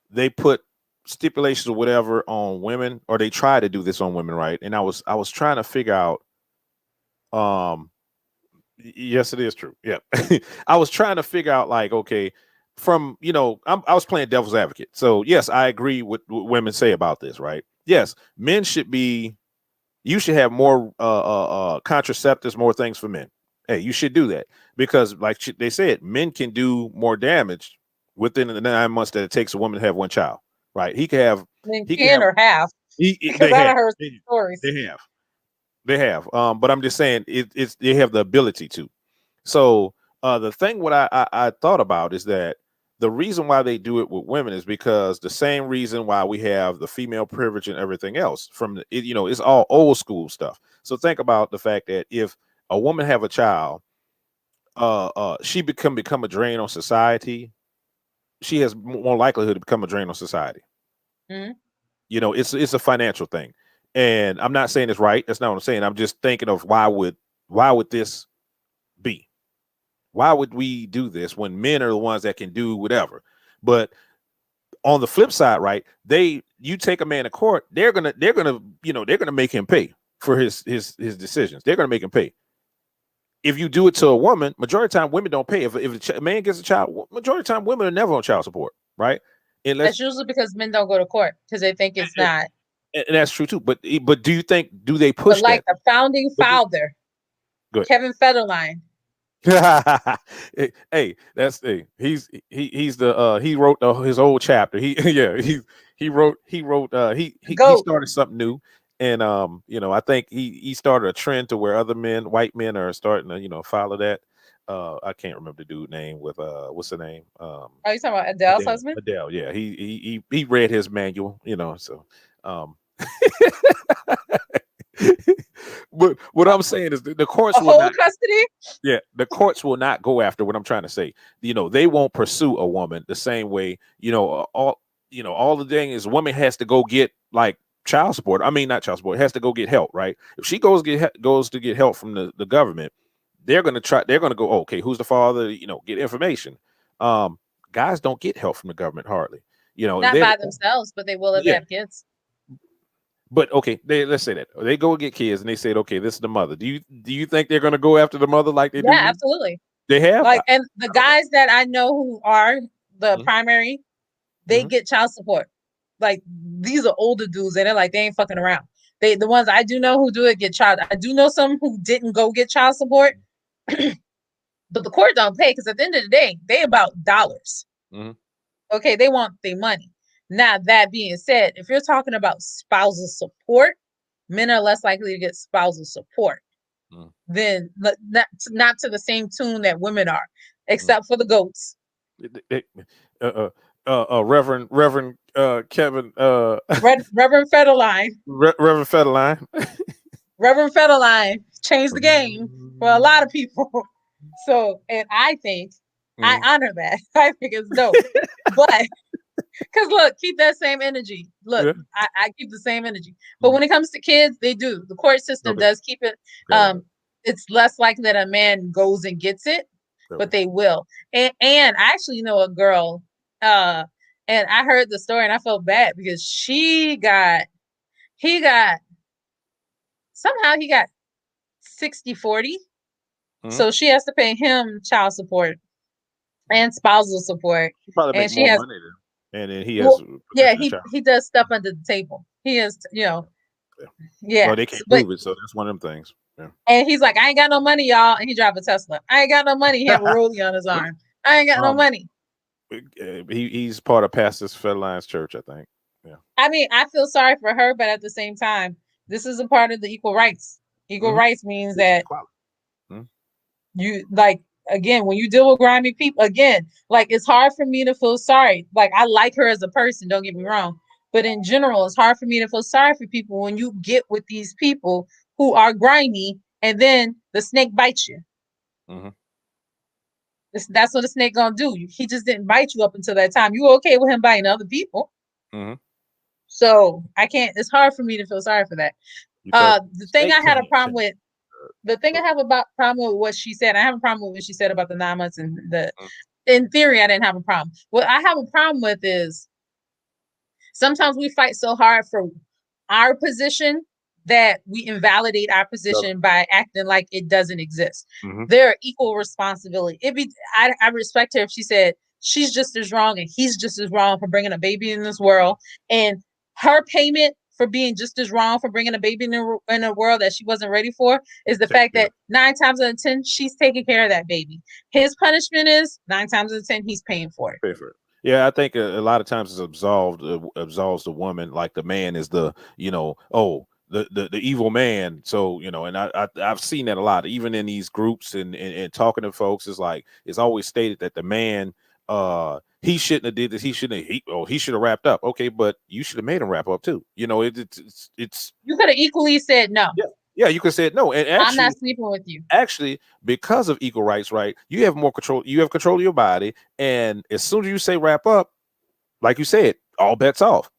Speaker 2: they put stipulations or whatever on women, or they try to do this on women, right? And I was trying to figure out yes, it is true. Yeah. I was trying to figure out, like, okay, from I was playing devil's advocate. So yes, I agree with what women say about this, right? Yes, men you should have more contraceptives, more things for men. Hey, you should do that because, like they said, men can do more damage within the 9 months that it takes a woman to have one child. Right? He can have.
Speaker 1: He can or have. Because I heard stories.
Speaker 2: They have. But I'm just saying they have the ability to. So the thing what I thought about is that the reason why they do it with women is because the same reason why we have the female privilege and everything else it's all old school stuff. So think about the fact that if a woman have a child, she become a drain on society. She has more likelihood to become a drain on society.
Speaker 1: Mm-hmm.
Speaker 2: It's a financial thing, and I'm not saying it's right. That's not what I'm saying. I'm just thinking of why would this be? Why would we do this when men are the ones that can do whatever? But on the flip side, right? You take a man to court, they're gonna make him pay for his decisions. They're gonna make him pay. If you do it to a woman, majority of the time women don't pay. If a man gets a child, majority of the time women are never on child support, right?
Speaker 1: That's usually because men don't go to court because they think it's not.
Speaker 2: And that's true too. But do you think do they push
Speaker 1: but like
Speaker 2: that?
Speaker 1: the founding father
Speaker 2: Good.
Speaker 1: Kevin Federline.
Speaker 2: Hey, he's the he wrote his old chapter. He yeah, he
Speaker 1: Goat.
Speaker 2: started something new. And I think he started a trend to where other men, white men, are starting to, follow that. I can't remember the dude name with what's the name?
Speaker 1: Are you talking about Adele's husband?
Speaker 2: Adele, yeah. He read his manual, so um but what I'm saying is the courts
Speaker 1: A
Speaker 2: will
Speaker 1: whole
Speaker 2: not.
Speaker 1: custody?
Speaker 2: Yeah, the courts will not go after what I'm trying to say. They won't pursue a woman the same way. All the thing is, woman has to go get like child support. I mean, not child support. Has to go get help, right? If she goes to get help from the government, they're gonna try. They're gonna go, okay, who's the father? Get information. Um, Guys don't get help from the government hardly.
Speaker 1: Not
Speaker 2: They're
Speaker 1: by themselves, but they will if they
Speaker 2: yeah.
Speaker 1: have kids.
Speaker 2: But okay, let's say that they go get kids and they said, okay, this is the mother. Do you think they're gonna go after the mother like they do
Speaker 1: Yeah,
Speaker 2: me?
Speaker 1: absolutely.
Speaker 2: They have.
Speaker 1: Like, and the
Speaker 2: I don't know.
Speaker 1: guys that I know who are the
Speaker 2: Mhm,
Speaker 1: primary, they
Speaker 2: mhm.
Speaker 1: get child support. Like, these are older dudes, and they're like, they ain't fucking around. The ones I do know who do it get child. I do know some who didn't go get child support, but the court don't pay because at the end of the day, they about dollars.
Speaker 2: Mhm.
Speaker 1: Okay, they want their money. Now, that being said, if you're talking about spousal support, men are less likely to get spousal support
Speaker 2: Mm,
Speaker 1: than not to the same tune that women are,
Speaker 2: mm.
Speaker 1: except for the goats.
Speaker 2: They- Reverend Kevin
Speaker 1: Reverend Federline,
Speaker 2: Reverend Federline.
Speaker 1: Reverend Federline changed the game for a lot of people. So, and I think I
Speaker 2: Mhm.
Speaker 1: honor that. I think it's dope. But because look, keep that same energy. Look,
Speaker 2: Yeah.
Speaker 1: I keep the same energy. But
Speaker 2: Mhm.
Speaker 1: when it comes to kids, they do. The court system
Speaker 2: Okay.
Speaker 1: does keep it.
Speaker 2: Okay. Okay.
Speaker 1: It's less likely that a man goes and gets it, but
Speaker 2: Okay.
Speaker 1: they will. And I actually know a girl, uh, and I heard the story and I felt bad because he got somehow he got 60/40.
Speaker 2: Mhm.
Speaker 1: So she has to pay him child support
Speaker 2: Mm.
Speaker 1: and spousal support.
Speaker 2: She probably make
Speaker 1: And she
Speaker 2: more
Speaker 1: has,
Speaker 2: money than, and then he has
Speaker 1: well, yeah,
Speaker 2: potentially a child.
Speaker 1: he does stuff under the table. He is,
Speaker 2: Yeah.
Speaker 1: yeah.
Speaker 2: Well, they can't
Speaker 1: But
Speaker 2: prove it, so that's one of them things. Yeah.
Speaker 1: and he's like, I ain't got no money, y'all. And he drive a Tesla. I ain't got no money. He have a rollie on his arm. I ain't got no
Speaker 2: um,
Speaker 1: money.
Speaker 2: he's part of Pastor Fedline's church, I think. Yeah.
Speaker 1: I mean, I feel sorry for her, but at the same time, this is a part of the equal rights. Equal
Speaker 2: Hmm.
Speaker 1: rights means
Speaker 2: It's
Speaker 1: that
Speaker 2: equality. Mhm.
Speaker 1: you like again when you deal with grimy people again, like it's hard for me to feel sorry. Like I like her as a person, don't get me wrong. But in general, it's hard for me to feel sorry for people when you get with these people who are grimy and then the snake bites you.
Speaker 2: Mhm.
Speaker 1: That's what the snake gonna do. He just didn't bite you up until that time. You were okay with him biting other people.
Speaker 2: Mhm.
Speaker 1: So I can't, it's hard for me to feel sorry for that.
Speaker 2: You thought
Speaker 1: The thing
Speaker 2: snake
Speaker 1: I had a
Speaker 2: came
Speaker 1: problem
Speaker 2: to
Speaker 1: with, the thing I
Speaker 2: uh,
Speaker 1: have about problem with what she said, I have a problem with what she said about the 9 months and the
Speaker 2: mm,
Speaker 1: in theory, I didn't have a problem. What I have a problem with is sometimes we fight so hard for our position that we invalidate our
Speaker 2: brother.
Speaker 1: position by acting like it doesn't exist.
Speaker 2: Mhm.
Speaker 1: There are equal responsibility. I respect her if she said she's just as wrong and he's just as wrong for bringing a baby in this world, and her payment for being just as wrong for bringing a baby in a world that she wasn't ready for is the
Speaker 2: Take
Speaker 1: fact
Speaker 2: care.
Speaker 1: that 9 times out of 10 she's taking care of that baby. His punishment is 9 times out of 10 he's paying for it.
Speaker 2: Pay for it. Yeah, I think a lot of times it's absolves the woman, like the man is the the evil man. So and I've seen that a lot, even in these groups and talking to folks. Is like it's always stated that the man he shouldn't have did this. He should have wrapped up. Okay, but you should have made him wrap up too. It's
Speaker 1: You could have equally said no.
Speaker 2: yeah, yeah. You could say it no, and
Speaker 1: I'm not sleeping with you.
Speaker 2: actually because of equal rights, right, you have more control. You have control of your body, and as soon as you say wrap up, like you said, all bets off.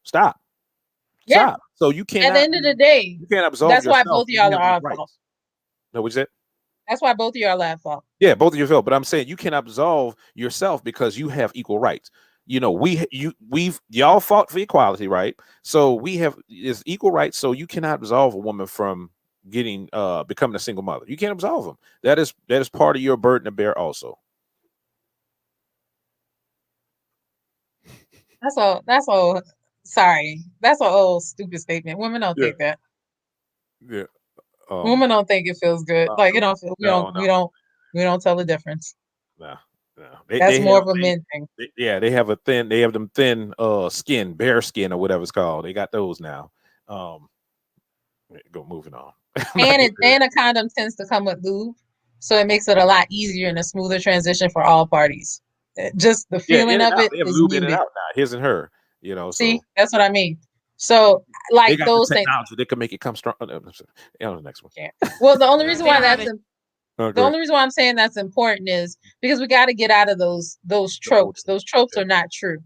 Speaker 1: Yeah.
Speaker 2: Stop. So
Speaker 1: At the end of the day,
Speaker 2: you can't absolve
Speaker 1: that's why
Speaker 2: yourself
Speaker 1: both of
Speaker 2: when you
Speaker 1: y'all
Speaker 2: have
Speaker 1: are
Speaker 2: those
Speaker 1: at fault.
Speaker 2: rights. No, what you said?
Speaker 1: That's why both of y'all are at fault.
Speaker 2: Yeah, both of you felt, but I'm saying you can absolve yourself because you have equal rights. We've y'all fought for equality, right? So we have is equal rights. So you cannot absolve a woman from getting becoming a single mother. You can't absolve them. That is part of your burden to bear also.
Speaker 1: That's all sorry. That's an old stupid statement. Women don't
Speaker 2: Yeah.
Speaker 1: think that.
Speaker 2: Yeah.
Speaker 1: Women don't think it feels good. Like, it don't feel,
Speaker 2: no,
Speaker 1: we don't tell the difference.
Speaker 2: no, no.
Speaker 1: That's
Speaker 2: They
Speaker 1: more
Speaker 2: have
Speaker 1: of a men thing.
Speaker 2: yeah, they have them thin skin, bear skin or whatever it's called. They got those now. Um, go moving on.
Speaker 1: And a condom tends to come with lube, so it makes it a lot easier and a smoother transition for all parties. Just the
Speaker 2: Yeah, in
Speaker 1: feeling
Speaker 2: and
Speaker 1: of
Speaker 2: out.
Speaker 1: it
Speaker 2: They have
Speaker 1: is
Speaker 2: lube in and
Speaker 1: muted.
Speaker 2: out now, his and her.
Speaker 1: See,
Speaker 2: So
Speaker 1: that's what I mean. So,
Speaker 2: they
Speaker 1: like
Speaker 2: got the
Speaker 1: those things.
Speaker 2: technology. They can make it come strong. The next one.
Speaker 1: Yeah. Well, the only reason
Speaker 7: They
Speaker 1: why
Speaker 7: don't have
Speaker 1: that's
Speaker 7: it.
Speaker 1: the only reason why I'm saying that's important is because we got to get out of those tropes. Those tropes are not true.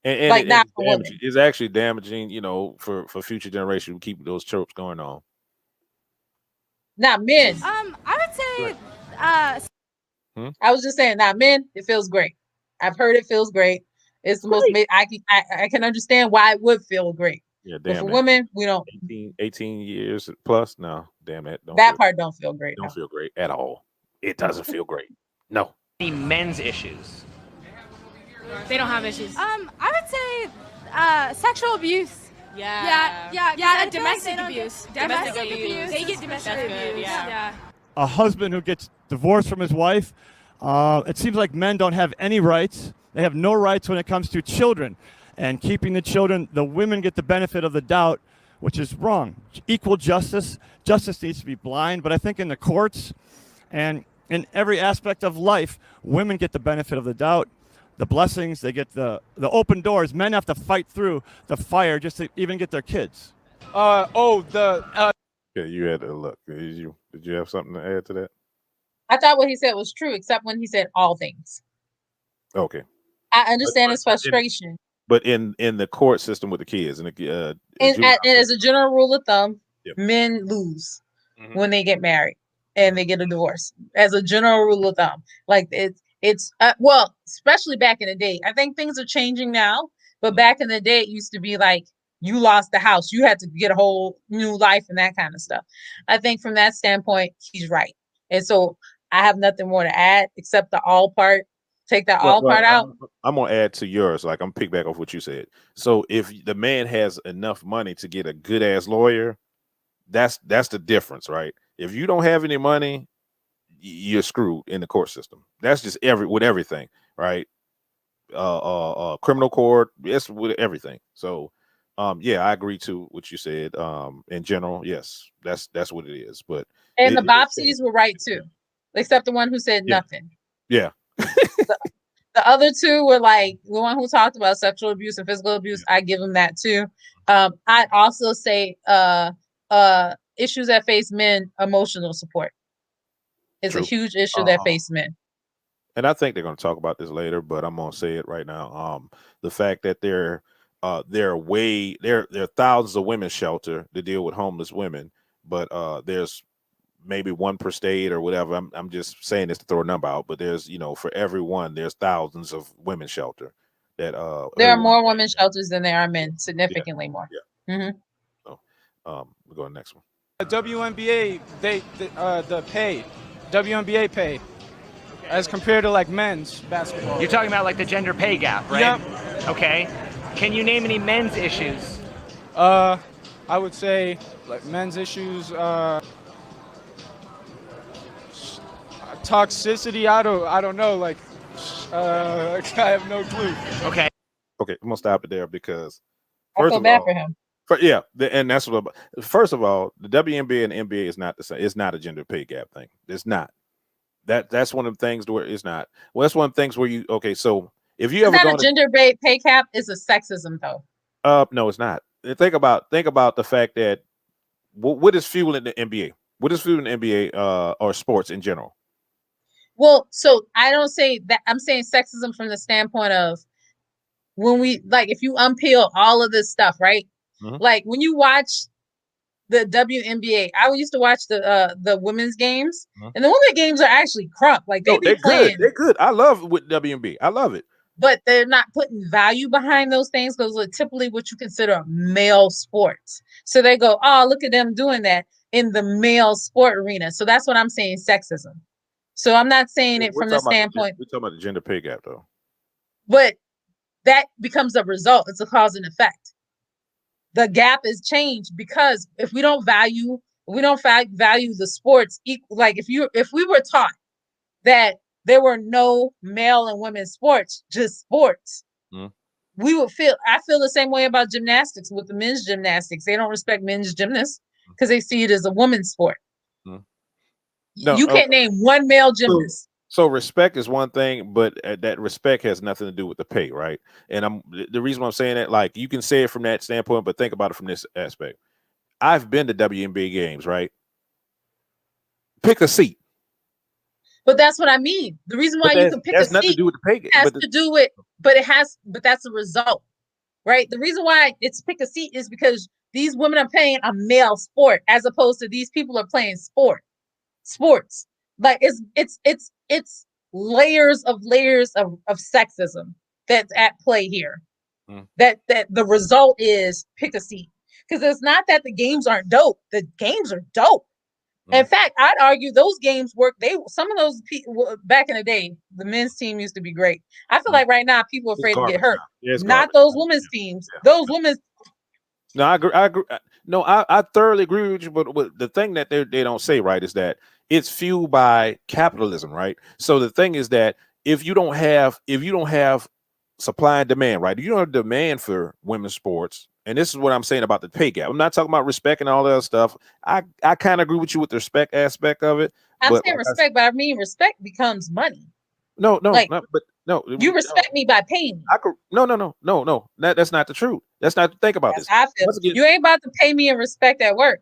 Speaker 2: And
Speaker 1: Like, not
Speaker 2: it's
Speaker 1: for
Speaker 2: damaging.
Speaker 1: women,
Speaker 2: It's actually damaging, for future generations who keep those tropes going on.
Speaker 1: not men.
Speaker 7: I would say,
Speaker 1: I was just saying, not men. It feels great. I've heard it feels great. It's the most. I can understand why it would feel great,
Speaker 2: Yeah,
Speaker 1: but for
Speaker 2: damn it.
Speaker 1: women, we don't.
Speaker 2: 18 years plus. No, damn it.
Speaker 1: That part don't feel great.
Speaker 2: Don't
Speaker 1: No.
Speaker 2: feel great at all. It doesn't feel great. No.
Speaker 5: Any men's issues?
Speaker 7: they don't have issues.
Speaker 4: I would say sexual abuse.
Speaker 7: Yeah, domestic
Speaker 4: they don't
Speaker 7: abuse.
Speaker 4: get- domestic
Speaker 7: abuse.
Speaker 4: They get domestic
Speaker 7: That's good,
Speaker 4: abuse.
Speaker 7: yeah.
Speaker 3: A husband who gets divorced from his wife, it seems like men don't have any rights. They have no rights when it comes to children. And keeping the children, the women get the benefit of the doubt, which is wrong. Equal justice. Justice needs to be blind, but I think in the courts and in every aspect of life, women get the benefit of the doubt, the blessings, they get the open doors. Men have to fight through the fire just to even get their kids.
Speaker 2: Yeah, you had to look. Did you have something to add to that?
Speaker 1: I thought what he said was true, except when he said all things.
Speaker 2: Okay.
Speaker 1: I understand his frustration.
Speaker 2: But in the court system with the kids and the
Speaker 1: And as a general rule of thumb,
Speaker 2: Yep.
Speaker 1: men lose
Speaker 2: Mhm.
Speaker 1: when they get married and they get a divorce. As a general rule of thumb, like it's well, especially back in the day. I think things are changing now, but back in the day, it used to be like you lost the house, you had to get a whole new life and that kind of stuff. I think from that standpoint, he's right, and so I have nothing more to add except the all part. Take that all part out.
Speaker 2: I'm gonna add to yours. Like I'm pick back off what you said. So if the man has enough money to get a good ass lawyer, that's the difference, right? If you don't have any money, you're screwed in the court system. That's just everything, right? Criminal court, yes, with everything. So, yeah, I agree to what you said. In general, yes, that's what it is. But
Speaker 1: And the
Speaker 2: it is
Speaker 1: Bopsies were right too, except the one who said
Speaker 2: Yeah.
Speaker 1: nothing.
Speaker 2: yeah,
Speaker 1: The other two were like the one who talked about sexual abuse and physical abuse. I give them that too. I'd also say issues that face men, emotional support is a
Speaker 2: True.
Speaker 1: huge issue that face men.
Speaker 2: And I think they're going to talk about this later, but I'm going to say it right now. The fact that there are thousands of women's shelter to deal with homeless women, but there's maybe one per state or whatever. I'm just saying this to throw a number out, but there's for everyone there's thousands of women's shelter that
Speaker 1: There are more women's shelters than there are men, significantly more.
Speaker 2: Yeah.
Speaker 1: Mm-hmm.
Speaker 2: So, we'll go to the next one.
Speaker 9: WNBA, the pay, WNBA pay, as compared to like men's basketball.
Speaker 5: You're talking about like the gender pay gap, right?
Speaker 9: Yep.
Speaker 5: Okay. Can you name any men's issues?
Speaker 9: I would say like men's issues, toxicity. I don't know. Like, I have no clue.
Speaker 5: Okay.
Speaker 2: Okay, I'm gonna stop it there because
Speaker 1: I feel bad for him.
Speaker 2: And that's what. First of all, the WNBA and the NBA is not the same. It's not a gender pay gap thing. It's not. That's one of the things where it's not. Well, that's one of the things where you. Okay, so if you
Speaker 1: It's
Speaker 2: ever
Speaker 1: not
Speaker 2: go
Speaker 1: a gender pay cap. It's a sexism though.
Speaker 2: no, it's not. Think about the fact that what is fueling the NBA? What is fueling the NBA or sports in general?
Speaker 1: Well, so I don't say that. I'm saying sexism from the standpoint of when we if you unpeel all of this stuff, right?
Speaker 2: Mhm.
Speaker 1: Like when you watch the WNBA, I used to watch the women's games, and the women's games are actually crunk. Like they're playing.
Speaker 2: Good. They're good. I love with WNBA. I love it.
Speaker 1: But they're not putting value behind those things because they're typically what you consider male sports. So they go, oh, look at them doing that in the male sport arena. So that's what I'm saying, sexism. So I'm not saying it from the standpoint.
Speaker 2: We're talking about the gender pay gap, though.
Speaker 1: But that becomes a result. It's a cause and effect. The gap is changed because if we don't value We don't value the sports equal. Like if we were taught that there were no male and women's sports, just sports, we would I feel the same way about gymnastics with the men's gymnastics. They don't respect men's gymnasts because they see it as a women's sport.
Speaker 2: No,
Speaker 1: you can't name one male gymnast.
Speaker 2: So respect is one thing, but that respect has nothing to do with the pay, right? And the reason why I'm saying that, like, you can say it from that standpoint, but think about it from this aspect. I've been to WNBA games, right? Pick a seat.
Speaker 1: But that's what I mean. The reason why you can pick a seat
Speaker 2: nothing to do with the pay
Speaker 1: has to do with, but that's a result, right? The reason why it's pick a seat is because these women are playing a male sport as opposed to these people are playing sports. Like it's layers of sexism that's at play here. That the result is pick a seat. Because it's not that the games aren't dope. The games are dope. In fact, I'd argue those games work. Some of those people back in the day, the men's team used to be great. I feel like right now people are afraid to get hurt. Not those women's teams. Those women's.
Speaker 2: No, I agree. No, I thoroughly agree with you. But the thing that they don't say, right, is that it's fueled by capitalism, right? So the thing is that if you don't have supply and demand, right? You don't have demand for women's sports. And this is what I'm saying about the pay gap. I'm not talking about respect and all that other stuff. I kind of agree with you with the respect aspect of it.
Speaker 1: I'm saying respect, but I mean respect becomes money.
Speaker 2: No,
Speaker 1: you respect me by paying me.
Speaker 2: No. That's not the truth. That's not. Think about this.
Speaker 1: I feel. You ain't about to pay me in respect at work.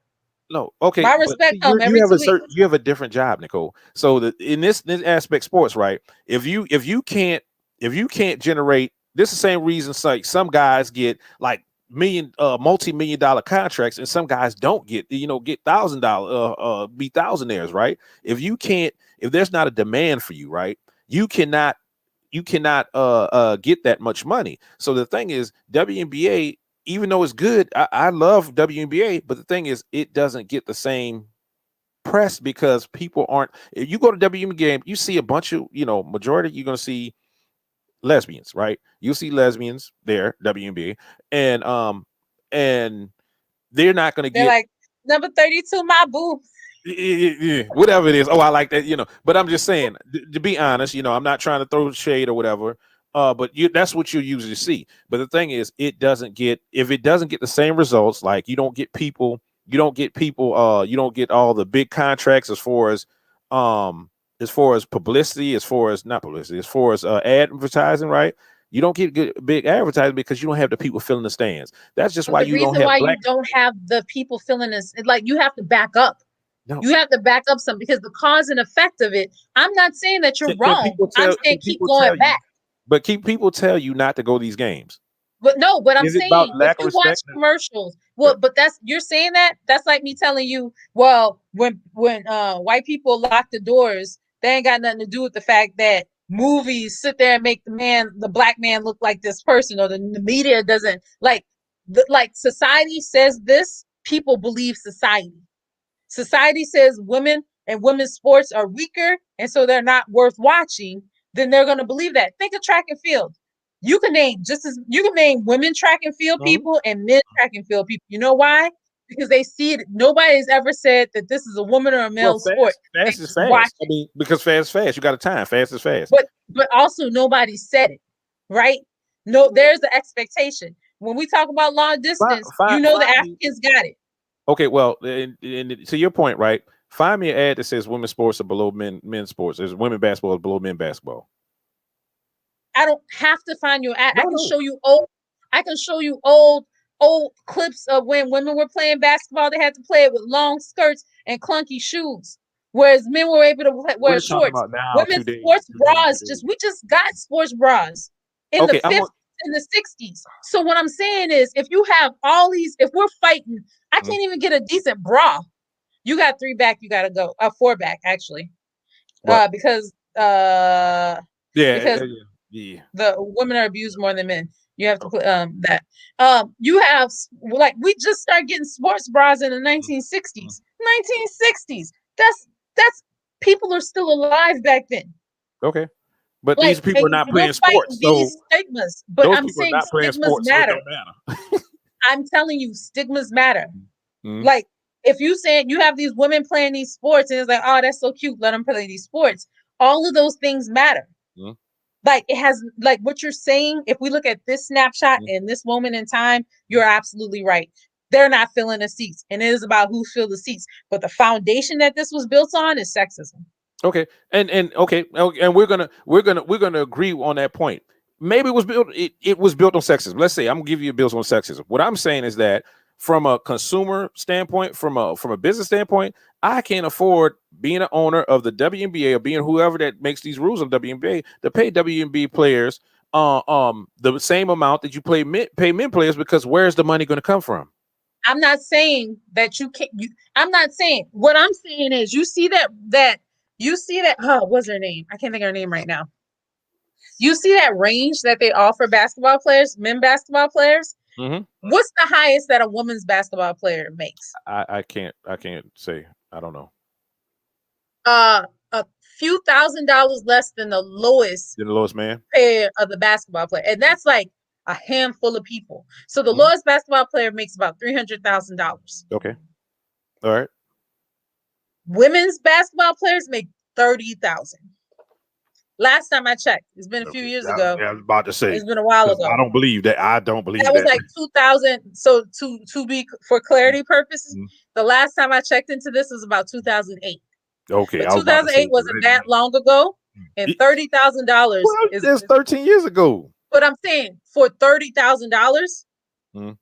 Speaker 2: No, okay.
Speaker 1: My respect comes every 2 weeks.
Speaker 2: You have a different job, Nicole. So in this aspect, sports, right? If you can't generate, this is the same reason. Like some guys get like multi-million-dollar contracts, and some guys don't get $1,000 be thousandaires, right? If there's not a demand for you, right, you cannot get that much money. So the thing is, WNBA, even though it's good, I love WNBA, but the thing is, it doesn't get the same press because people aren't. If you go to WNBA game, you see a bunch of majority. You're gonna see lesbians, right? You see lesbians there, WNBA, and they're not going to get
Speaker 1: like number 32, my boo.
Speaker 2: Whatever it is. Oh, I like that, But I'm just saying, to be honest, I'm not trying to throw shade or whatever. But that's what you usually see. But the thing is, if it doesn't get the same results, like you don't get you don't get all the big contracts as far as publicity, as far as advertising, right? You don't get good big advertising because you don't have the people filling the stands. That's just why you don't
Speaker 1: have the people filling this. Like you have to back up. No. You have to back up some because the cause and effect of it. I'm not saying that you're wrong. I'm saying keep going back.
Speaker 2: But people tell you not to go to these games.
Speaker 1: But I'm saying if you watch commercials, but you're saying that's like me telling you, well, when white people lock the doors, they ain't got nothing to do with the fact that movies sit there and make the black man look like this person, or the media doesn't like society says this, people believe society. Society says women and women's sports are weaker, and so they're not worth watching, then they're going to believe that. Think of track and field. You can name women track and field people and men track and field people. You know why? Because they see it. Nobody's ever said that this is a woman or a male sport.
Speaker 2: Fast is fast. I mean, because fast is fast. You got a time. Fast is fast.
Speaker 1: But also nobody said it, right? No, there's the expectation. When we talk about long distance, the Africans got it.
Speaker 2: Okay, well, and to your point, right? Find me an ad that says women's sports are below men's sports. There's women basketball is below men basketball.
Speaker 1: I don't have to find you an ad. I can show you old clips of when women were playing basketball. They had to play it with long skirts and clunky shoes, whereas men were able to wear shorts. Women's sports bras, we just got sports bras in the 50s and the 60s. So what I'm saying is, if you have all these, if we're fighting, I can't even get a decent bra. You got 3 back, you got to go. 4 back, actually. Because the women are abused more than men. You have to put that. You have we just started getting sports bras in the 1960s. 1960s. That's people are still alive back then.
Speaker 2: Okay. But these people are not playing sports. So
Speaker 1: these stigmas. But I'm saying stigmas matter. I'm telling you, stigmas matter. Mm-hmm. Like If you saying you have these women playing these sports and it's like, oh, that's so cute, let them play these sports. All of those things matter.
Speaker 2: Mm-hmm.
Speaker 1: Like it has, like what you're saying, if we look at this snapshot in this moment in time, you're absolutely right. They're not filling the seats, and it is about who fill the seats. But the foundation that this was built on is sexism.
Speaker 2: Okay, and okay, and we're gonna agree on that point. Maybe it was built on sexism. Let's say I'm gonna give you bills on sexism. What I'm saying is that from a consumer standpoint, from a business standpoint, I can't afford being an owner of the WNBA or being whoever that makes these rules on WNBA to pay WNBA players the same amount that you pay men players, because where's the money going to come from?
Speaker 1: I'm not saying that you can't. I'm not saying. What I'm saying is, you see that what's her name? I can't think of her name right now. You see that range that they offer basketball players, men basketball players.
Speaker 2: Mm-hmm.
Speaker 1: What's the highest that a women's basketball player makes?
Speaker 2: I can't say. I don't know.
Speaker 1: A few $1,000s less than the lowest
Speaker 2: man
Speaker 1: pay of the basketball player, and that's like a handful of people. So the lowest basketball player makes about $300,000.
Speaker 2: Okay, all right.
Speaker 1: Women's basketball players make $30,000. Last time I checked, it's been a few years ago.
Speaker 2: I was about to say
Speaker 1: it's been a while ago.
Speaker 2: I don't believe that. That
Speaker 1: was like 2000. So to be for clarity purposes, the last time I checked into this was about 2008.
Speaker 2: Okay,
Speaker 1: but 2008 wasn't that long ago, and $30,000
Speaker 2: is 13 years ago.
Speaker 1: But I'm saying for $30,000,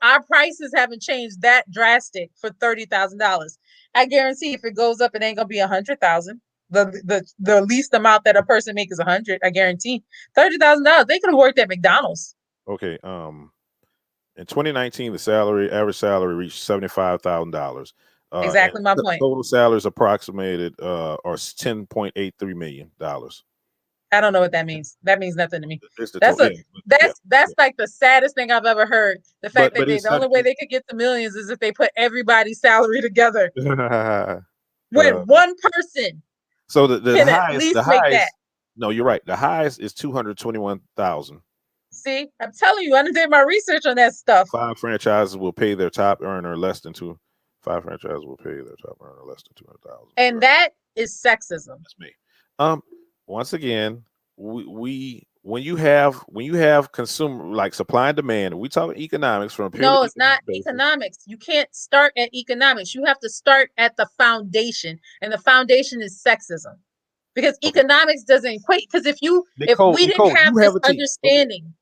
Speaker 1: our prices haven't changed that drastic for $30,000. I guarantee if it goes up, it ain't gonna be 100,000. The least amount that a person makes is 100. I guarantee $30,000. They could have worked at McDonald's.
Speaker 2: Okay. In 2019, the average salary reached $75,000.
Speaker 1: Exactly my point.
Speaker 2: Total salaries approximated are $10.83 million.
Speaker 1: I don't know what that means. That means nothing to me.
Speaker 2: That's
Speaker 1: like the saddest thing I've ever heard. The fact that the only way they could get to millions is if they put everybody's salary together. When one person.
Speaker 2: So the highest,
Speaker 1: that.
Speaker 2: No, you're right. The highest is 221,000.
Speaker 1: See, I'm telling you, I did my research on that stuff.
Speaker 2: 5 franchises will pay their top earner less than 5 franchises will pay their top earner less than 200,000.
Speaker 1: And that is sexism.
Speaker 2: That's me. Once again, we when you have consumer, like supply and demand, we talk economics from a period.
Speaker 1: No, it's not economics. You can't start at economics. You have to start at the foundation, and the foundation is sexism, because economics doesn't equate. Because if we didn't have this understanding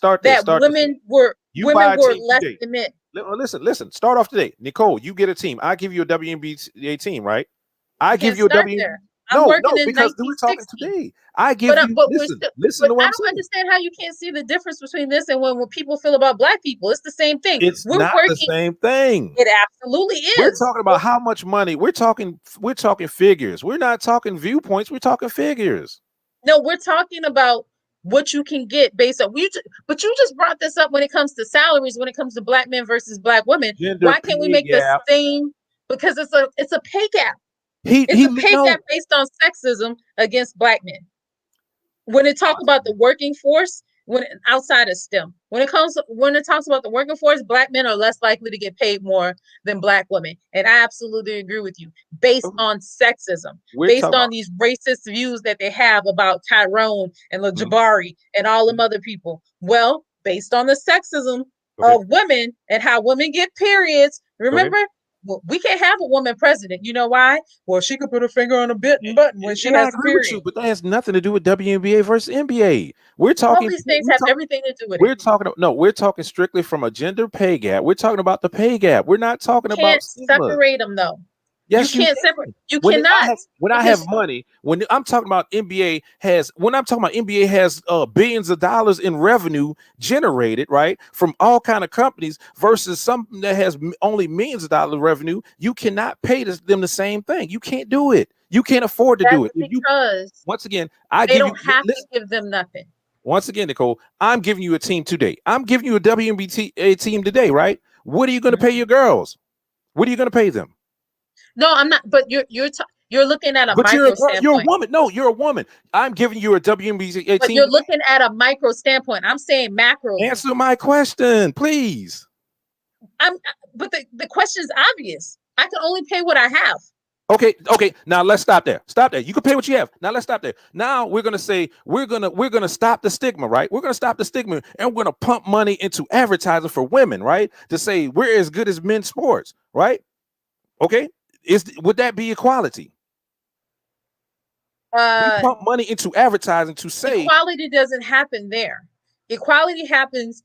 Speaker 1: that women were less than men.
Speaker 2: Listen. Start off today, Nicole. You get a team. I give you a WNBA team, right? I give you a WNBA.
Speaker 1: I'm working in
Speaker 2: because we're talking today. I give you. Listen to what I'm saying.
Speaker 1: I don't understand how you can't see the difference between this and what people feel about Black people. It's the same thing.
Speaker 2: We're not the same thing.
Speaker 1: It absolutely is.
Speaker 2: We're talking about how much money. We're talking figures. We're not talking viewpoints. We're talking figures.
Speaker 1: No, we're talking about what you can get based on. But you just brought this up when it comes to salaries. When it comes to Black men versus Black women, why can't we make the same? Because it's a pay gap. It's a pay gap based on sexism against Black men. When it talks about the working force, outside of STEM, when it talks about the working force, Black men are less likely to get paid more than Black women. And I absolutely agree with you. Based on sexism, based on these racist views that they have about Tyrone and LaJabari and all them other people. Well, based on the sexism of women and how women get periods. Remember? Well, we can't have a woman president. You know why? Well, she could put her finger on a button when she has a period.
Speaker 2: But that has nothing to do with WNBA versus NBA. We're talking.
Speaker 1: All these things have everything to do with
Speaker 2: it. We're talking strictly from a gender pay gap. We're talking about the pay gap. We're not talking about.
Speaker 1: Separate them though.
Speaker 2: Yes,
Speaker 1: you can't separate. You cannot.
Speaker 2: When I have money, when I'm talking about NBA has billions of dollars in revenue generated, right, from all kind of companies versus something that has only millions of dollars revenue, you cannot pay them the same thing. You can't do it. You can't afford to do it.
Speaker 1: Because
Speaker 2: once again,
Speaker 1: they don't have to give them nothing.
Speaker 2: Once again, Nicole, I'm giving you a team today. I'm giving you a WNBA team today, right? What are you going to pay your girls? What are you going to pay them?
Speaker 1: No, I'm not. But you're looking at a micro standpoint.
Speaker 2: You're a woman. No, you're a woman. I'm giving you a WNBA team.
Speaker 1: But you're looking at a micro standpoint. I'm saying macro.
Speaker 2: Answer my question, please.
Speaker 1: But the question is obvious. I can only pay what I have.
Speaker 10: Okay. Now let's stop there. Stop there. You can pay what you have. Now let's stop there. Now we're gonna say we're gonna stop the stigma, right? We're gonna stop the stigma, and we're gonna pump money into advertising for women, right? To say we're as good as men's sports, right? Okay. Would that be equality? We pump money into advertising to say
Speaker 1: Equality doesn't happen there. Equality happens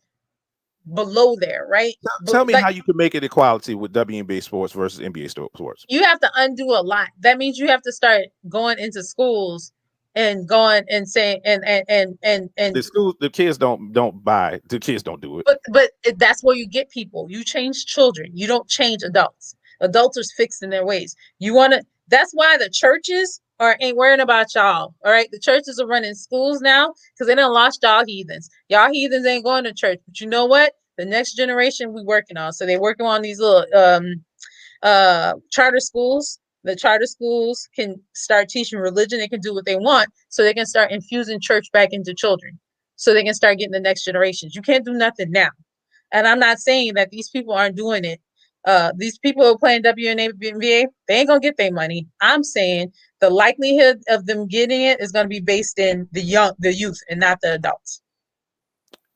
Speaker 1: below there, right?
Speaker 10: Tell me how you can make it equality with WNBA sports versus NBA sports.
Speaker 1: You have to undo a lot. That means you have to start going into schools and going and saying and
Speaker 10: the kids don't buy. The kids don't do it.
Speaker 1: But that's where you get people. You change children. You don't change adults. Adults are fixed in their ways. You want to. That's why the churches ain't worrying about y'all. All right, the churches are running schools now because they done lost y'all heathens. Y'all heathens ain't going to church. But you know what? The next generation we working on. So they working on these little charter schools. The charter schools can start teaching religion. They can do what they want, so they can start infusing church back into children, so they can start getting the next generations. You can't do nothing now. And I'm not saying that these people aren't doing it. These people who are playing WNBA, they ain't gonna get their money. I'm saying the likelihood of them getting it is gonna be based in the youth, and not the adults.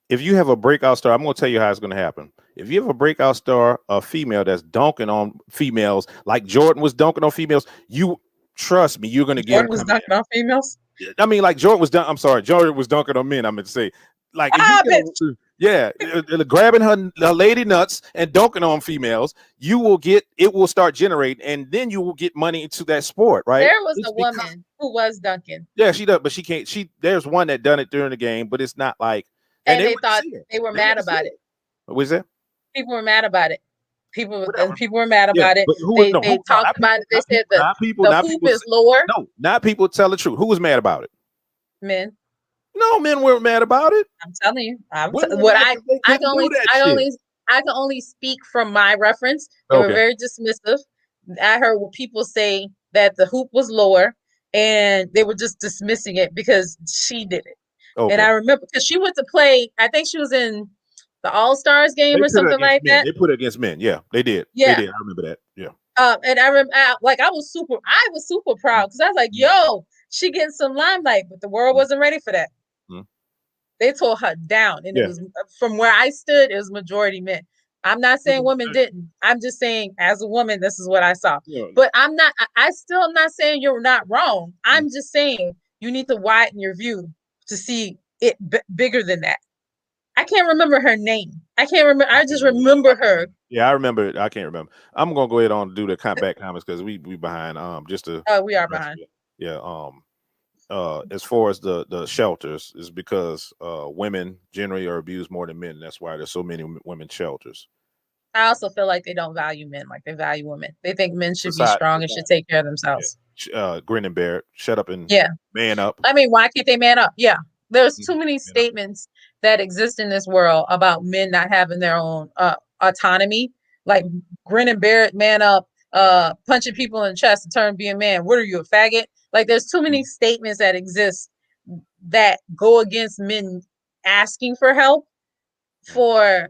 Speaker 10: If you have a breakout star, I'm going to tell you how it's going to happen. If you have a breakout star, a female that's dunking on females, like Jordan was dunking on females, you trust me, you're going to get.
Speaker 1: Jordan was dunking on females.
Speaker 10: I mean, like Jordan was I'm sorry, Jordan was dunking on men. I meant to say, like, grabbing her lady nuts and dunking on females, you will get. It will start generating, and then you will get money into that sport, right?
Speaker 1: There was a woman who was dunking.
Speaker 10: Yeah, she does, but she can't. There's one that done it during the game, but it's not like.
Speaker 1: And they thought they were mad about it.
Speaker 10: What was that?
Speaker 1: People were mad about it. People were mad about it. They talked about it. They said that the hoop is lower.
Speaker 10: No, not people tell the truth. Who was mad about it?
Speaker 1: Men.
Speaker 10: No, men weren't mad about it.
Speaker 1: I'm telling you. I can only speak from my reference. They were very dismissive. I heard people say that the hoop was lower, and they were just dismissing it because she did it. Okay. And I remember because she went to play, I think she was in the All-Stars game or something like that.
Speaker 10: They put it against men. Yeah, they did. Yeah. They did. I remember that. Yeah.
Speaker 1: And I remember, I was super proud because I was like, yo, she getting some limelight, but the world wasn't ready for that. They tore her down. And it was, from where I stood, it was majority men. I'm not saying women didn't. I'm just saying, as a woman, this is what I saw. Yeah. But I still am not saying you're not wrong. I'm just saying you need to widen your view to see it bigger than that. I can't remember her name. I can't remember. I just remember her.
Speaker 10: Yeah, I remember it. I can't remember. I'm gonna go ahead on and do the back comments because we behind. Just to.
Speaker 1: We are behind.
Speaker 10: Yeah. As far as the shelters, is because women generally are abused more than men. That's why there's so many women shelters.
Speaker 1: I also feel like they don't value men like they value women. They think men should be strong and should take care of themselves.
Speaker 10: Yeah. Grin and bear it. Shut up and man up.
Speaker 1: I mean, why can't they man up? Yeah. There's too many statements that exist in this world about men not having their own autonomy. Like grin and bear it, man up, punching people in the chest to turn be a man. What are you, a faggot? Like there's too many statements that exist that go against men asking for help, for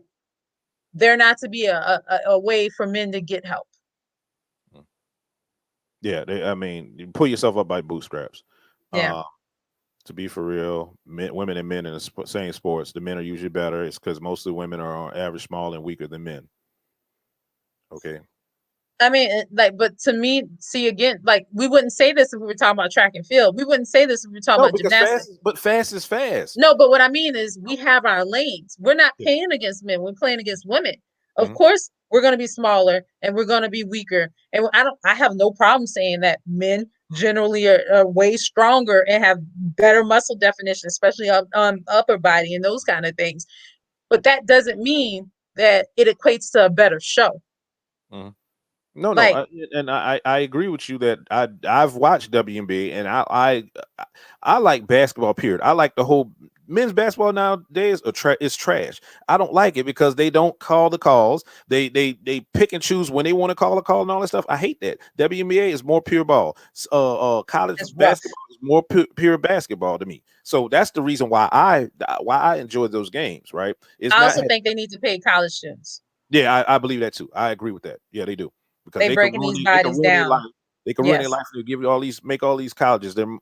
Speaker 1: there not to be a way for men to get help.
Speaker 10: Yeah, I mean, you pull yourself up by bootstraps.
Speaker 1: Yeah.
Speaker 10: To be for real, women and men in the same sports, the men are usually better. It's because most of the women are on average smaller and weaker than men. Okay.
Speaker 1: I mean, but to me, see again, like we wouldn't say this if we were talking about track and field. We wouldn't say this if we were talking about gymnastics.
Speaker 10: Fast is fast.
Speaker 1: No, but what I mean is we have our lanes. We're not playing against men. We're playing against women. Of course, we're going to be smaller and we're going to be weaker. And I have no problem saying that men generally are way stronger and have better muscle definition, especially on upper body and those kind of things. But that doesn't mean that it equates to a better show.
Speaker 10: No, I agree with you that I've watched WNBA and I like basketball. Period. I like the whole men's basketball nowadays. Is trash. I don't like it because they don't call the calls. They pick and choose when they want to call a call and all that stuff. I hate that. WNBA is more pure ball. College basketball is more pure basketball to me. So that's the reason why I enjoy those games. Right.
Speaker 1: I also think they need to pay college students.
Speaker 10: Yeah, I believe that too. I agree with that. Yeah, they do because
Speaker 1: They breaking these bodies
Speaker 10: ruin their
Speaker 1: down.
Speaker 10: life. They can ruin their
Speaker 1: Yes,
Speaker 10: life and give you all these make all these colleges them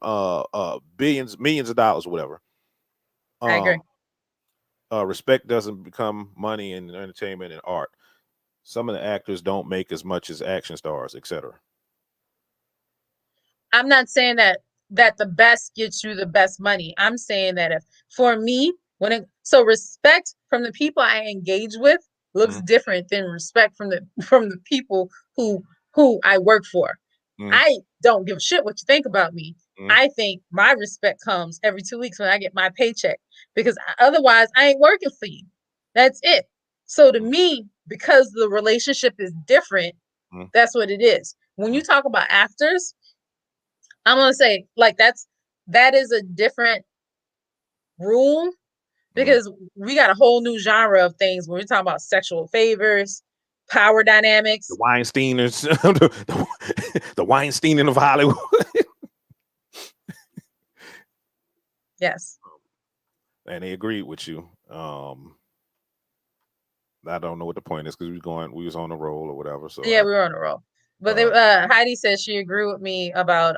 Speaker 10: billions millions of dollars whatever.
Speaker 1: I agree.
Speaker 10: Respect doesn't become money and entertainment and art. Some of the actors don't make as much as action stars, etc.
Speaker 1: I'm not saying that the best gets you the best money. I'm saying that if for me, so respect from the people I engage with looks
Speaker 10: Mhm.
Speaker 1: different than respect from the people who I work for.
Speaker 10: Mhm.
Speaker 1: I don't give a shit what you think about me.
Speaker 10: Mhm.
Speaker 1: I think my respect comes every 2 weeks when I get my paycheck because otherwise I ain't working for you. That's it. So to me, because the relationship is different,
Speaker 10: Mhm.
Speaker 1: that's what it is. When you talk about actors, I'm gonna say like that is a different rule because we got a whole new genre of things when we're talking about sexual favors, power
Speaker 10: The
Speaker 1: dynamics.
Speaker 10: Weinsteiners, the Weinstein of Hollywood.
Speaker 1: Yes.
Speaker 10: And they agreed with you. I don't know what the point is because we was on the roll or whatever. So
Speaker 1: Yeah, we were on a roll. But Heidi says she agreed with me about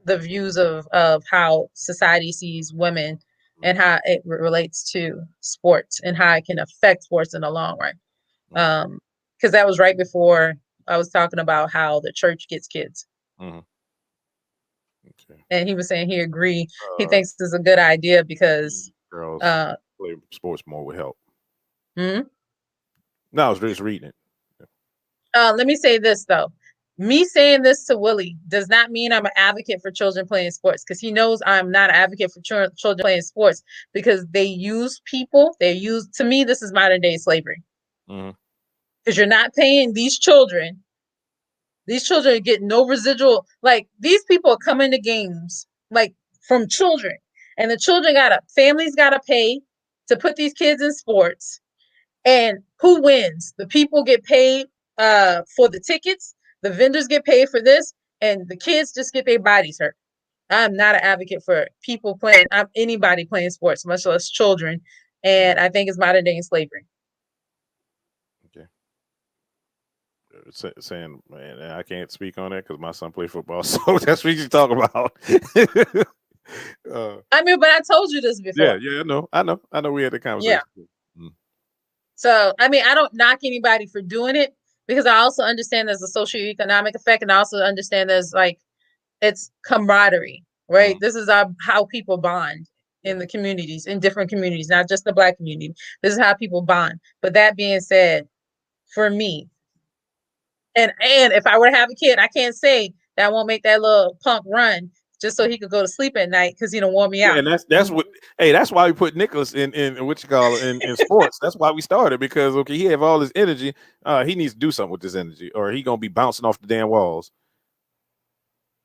Speaker 1: the views of how society sees women and how it relates to sports and how it can affect sports in the long run. Because that was right before I was talking about how the church gets kids.
Speaker 10: okay.
Speaker 1: And he was saying he agreed. He thinks this is a good idea because
Speaker 10: Girls play sports more would help.
Speaker 1: hmm?
Speaker 10: No, I was just reading it.
Speaker 1: Let me say this though. Me saying this to Willie does not mean I'm an advocate for children playing sports because he knows I'm not an advocate for children playing sports because they use people. To me, this is modern day slavery. Because you're not paying these children. These children get no residual. Like these people are coming to games like from children, and the families gotta pay to put these kids in sports. And who wins? The people get paid for the tickets. The vendors get paid for this, and the kids just get their bodies hurt. I'm not an advocate for people playing. Anybody playing sports, much less children. And I think it's modern day slavery.
Speaker 10: Okay. Saying, man, I can't speak on that because my son played football, so that's what you talk about.
Speaker 1: I mean, but I told you this before.
Speaker 10: Yeah, I know. We had the conversation.
Speaker 1: Yeah. So, I mean, I don't knock anybody for doing it because I also understand there's a socioeconomic effect, and I also understand there's like it's camaraderie, right? This is how people bond in the communities, in different communities, not just the Black community. This is how people bond. But that being said, for me, and if I were to have a kid, I can't say that I won't make that little punk run just so he could go to sleep at night because he don't warm me out.
Speaker 10: Yeah, and that's what. Hey, that's why we put Nicholas in what you call it, in sports. That's why we started because he have all this energy. He needs to do something with this energy, or he gonna be bouncing off the damn walls.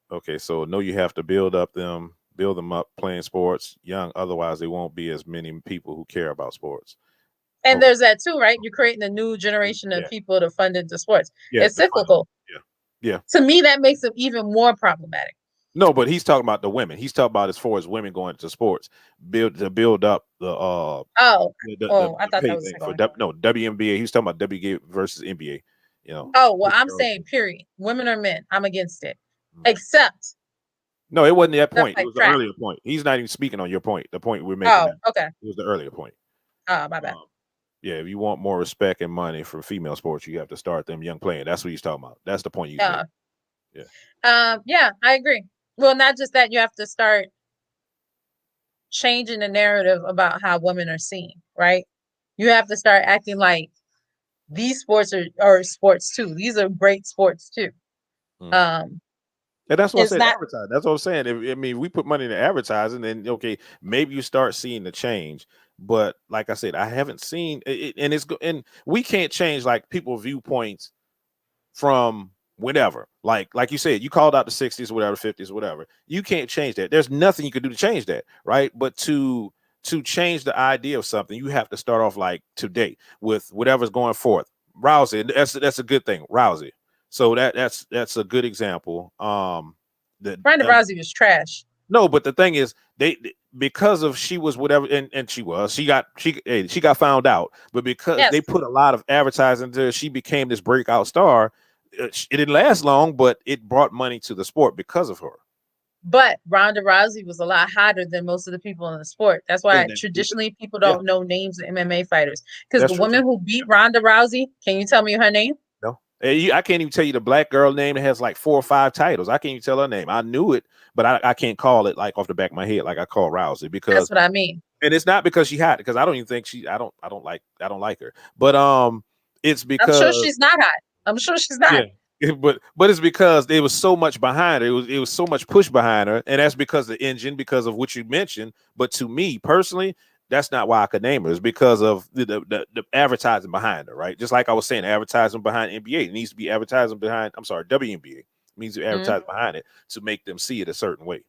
Speaker 10: Okay, so no, you have to build them up playing sports young. Otherwise, there won't be as many people who care about sports.
Speaker 1: And there's that too, right? You're creating a new generation of people to fund into sports.
Speaker 10: Yeah,
Speaker 1: it's cyclical.
Speaker 10: Yeah.
Speaker 1: To me, that makes it even more problematic.
Speaker 10: No, but he's talking about the women. He's talking about as far as women going to sports, build up the
Speaker 1: I thought that was
Speaker 10: for WNBA. He's talking about WNBA versus NBA.
Speaker 1: Oh well, I'm saying period. Women or men, I'm against it. Except
Speaker 10: no, it wasn't that point.
Speaker 1: Like
Speaker 10: it was the earlier point. He's not even speaking on your point. The point we're making.
Speaker 1: Oh, okay.
Speaker 10: It was the earlier point.
Speaker 1: Oh, my bad.
Speaker 10: Yeah, if you want more respect and money for female sports, you have to start them young playing. That's what he's talking about. That's the point you make.
Speaker 1: Yeah, I agree. Well, not just that, you have to start changing the narrative about how women are seen, right? You have to start acting like these sports are sports too. These are great sports too.
Speaker 10: And that's what I said. Advertise. That's what I'm saying. If we put money into advertising, then okay, maybe you start seeing the change. But like I said, I haven't seen it, and we can't change like people's viewpoints from whatever. Like you said, you called out the 60s, whatever, 50s, whatever. You can't change that. There's nothing you can do to change that, right? But to change the idea of something, you have to start off like today with whatever's going forth. Rousey, that's a good thing. Rousey. So that's a good example.
Speaker 1: Ronda Rousey was trash.
Speaker 10: No, but the thing is, because of she was whatever, and she got found out, but because they put a lot of advertising into her, she became this breakout star. It didn't last long, but it brought money to the sport because of her.
Speaker 1: But Ronda Rousey was a lot hotter than most of the people in the sport. That's why traditionally people don't know names of MMA fighters. Because the woman who beat Ronda Rousey, can you tell me her name?
Speaker 10: No. I can't even tell you the black girl name that has like 4 or 5 titles. I can't even tell her name. I knew it, but I can't call it like off the back of my head like I call Rousey, because
Speaker 1: that's what I mean.
Speaker 10: And it's not because she hot, because I don't even think I don't like her. But it's because
Speaker 1: I'm sure she's not hot. I'm sure she's not.
Speaker 10: Yeah. But it's because there was so much behind her. It was so much push behind her, and that's because of the engine, because of what you mentioned. But to me personally, that's not why I could name her. It's because of the advertising behind her, right? Just like I was saying, advertising behind NBA. It needs to be advertising behind. I'm sorry, WNBA. It needs to advertise behind it to make them see it a certain way.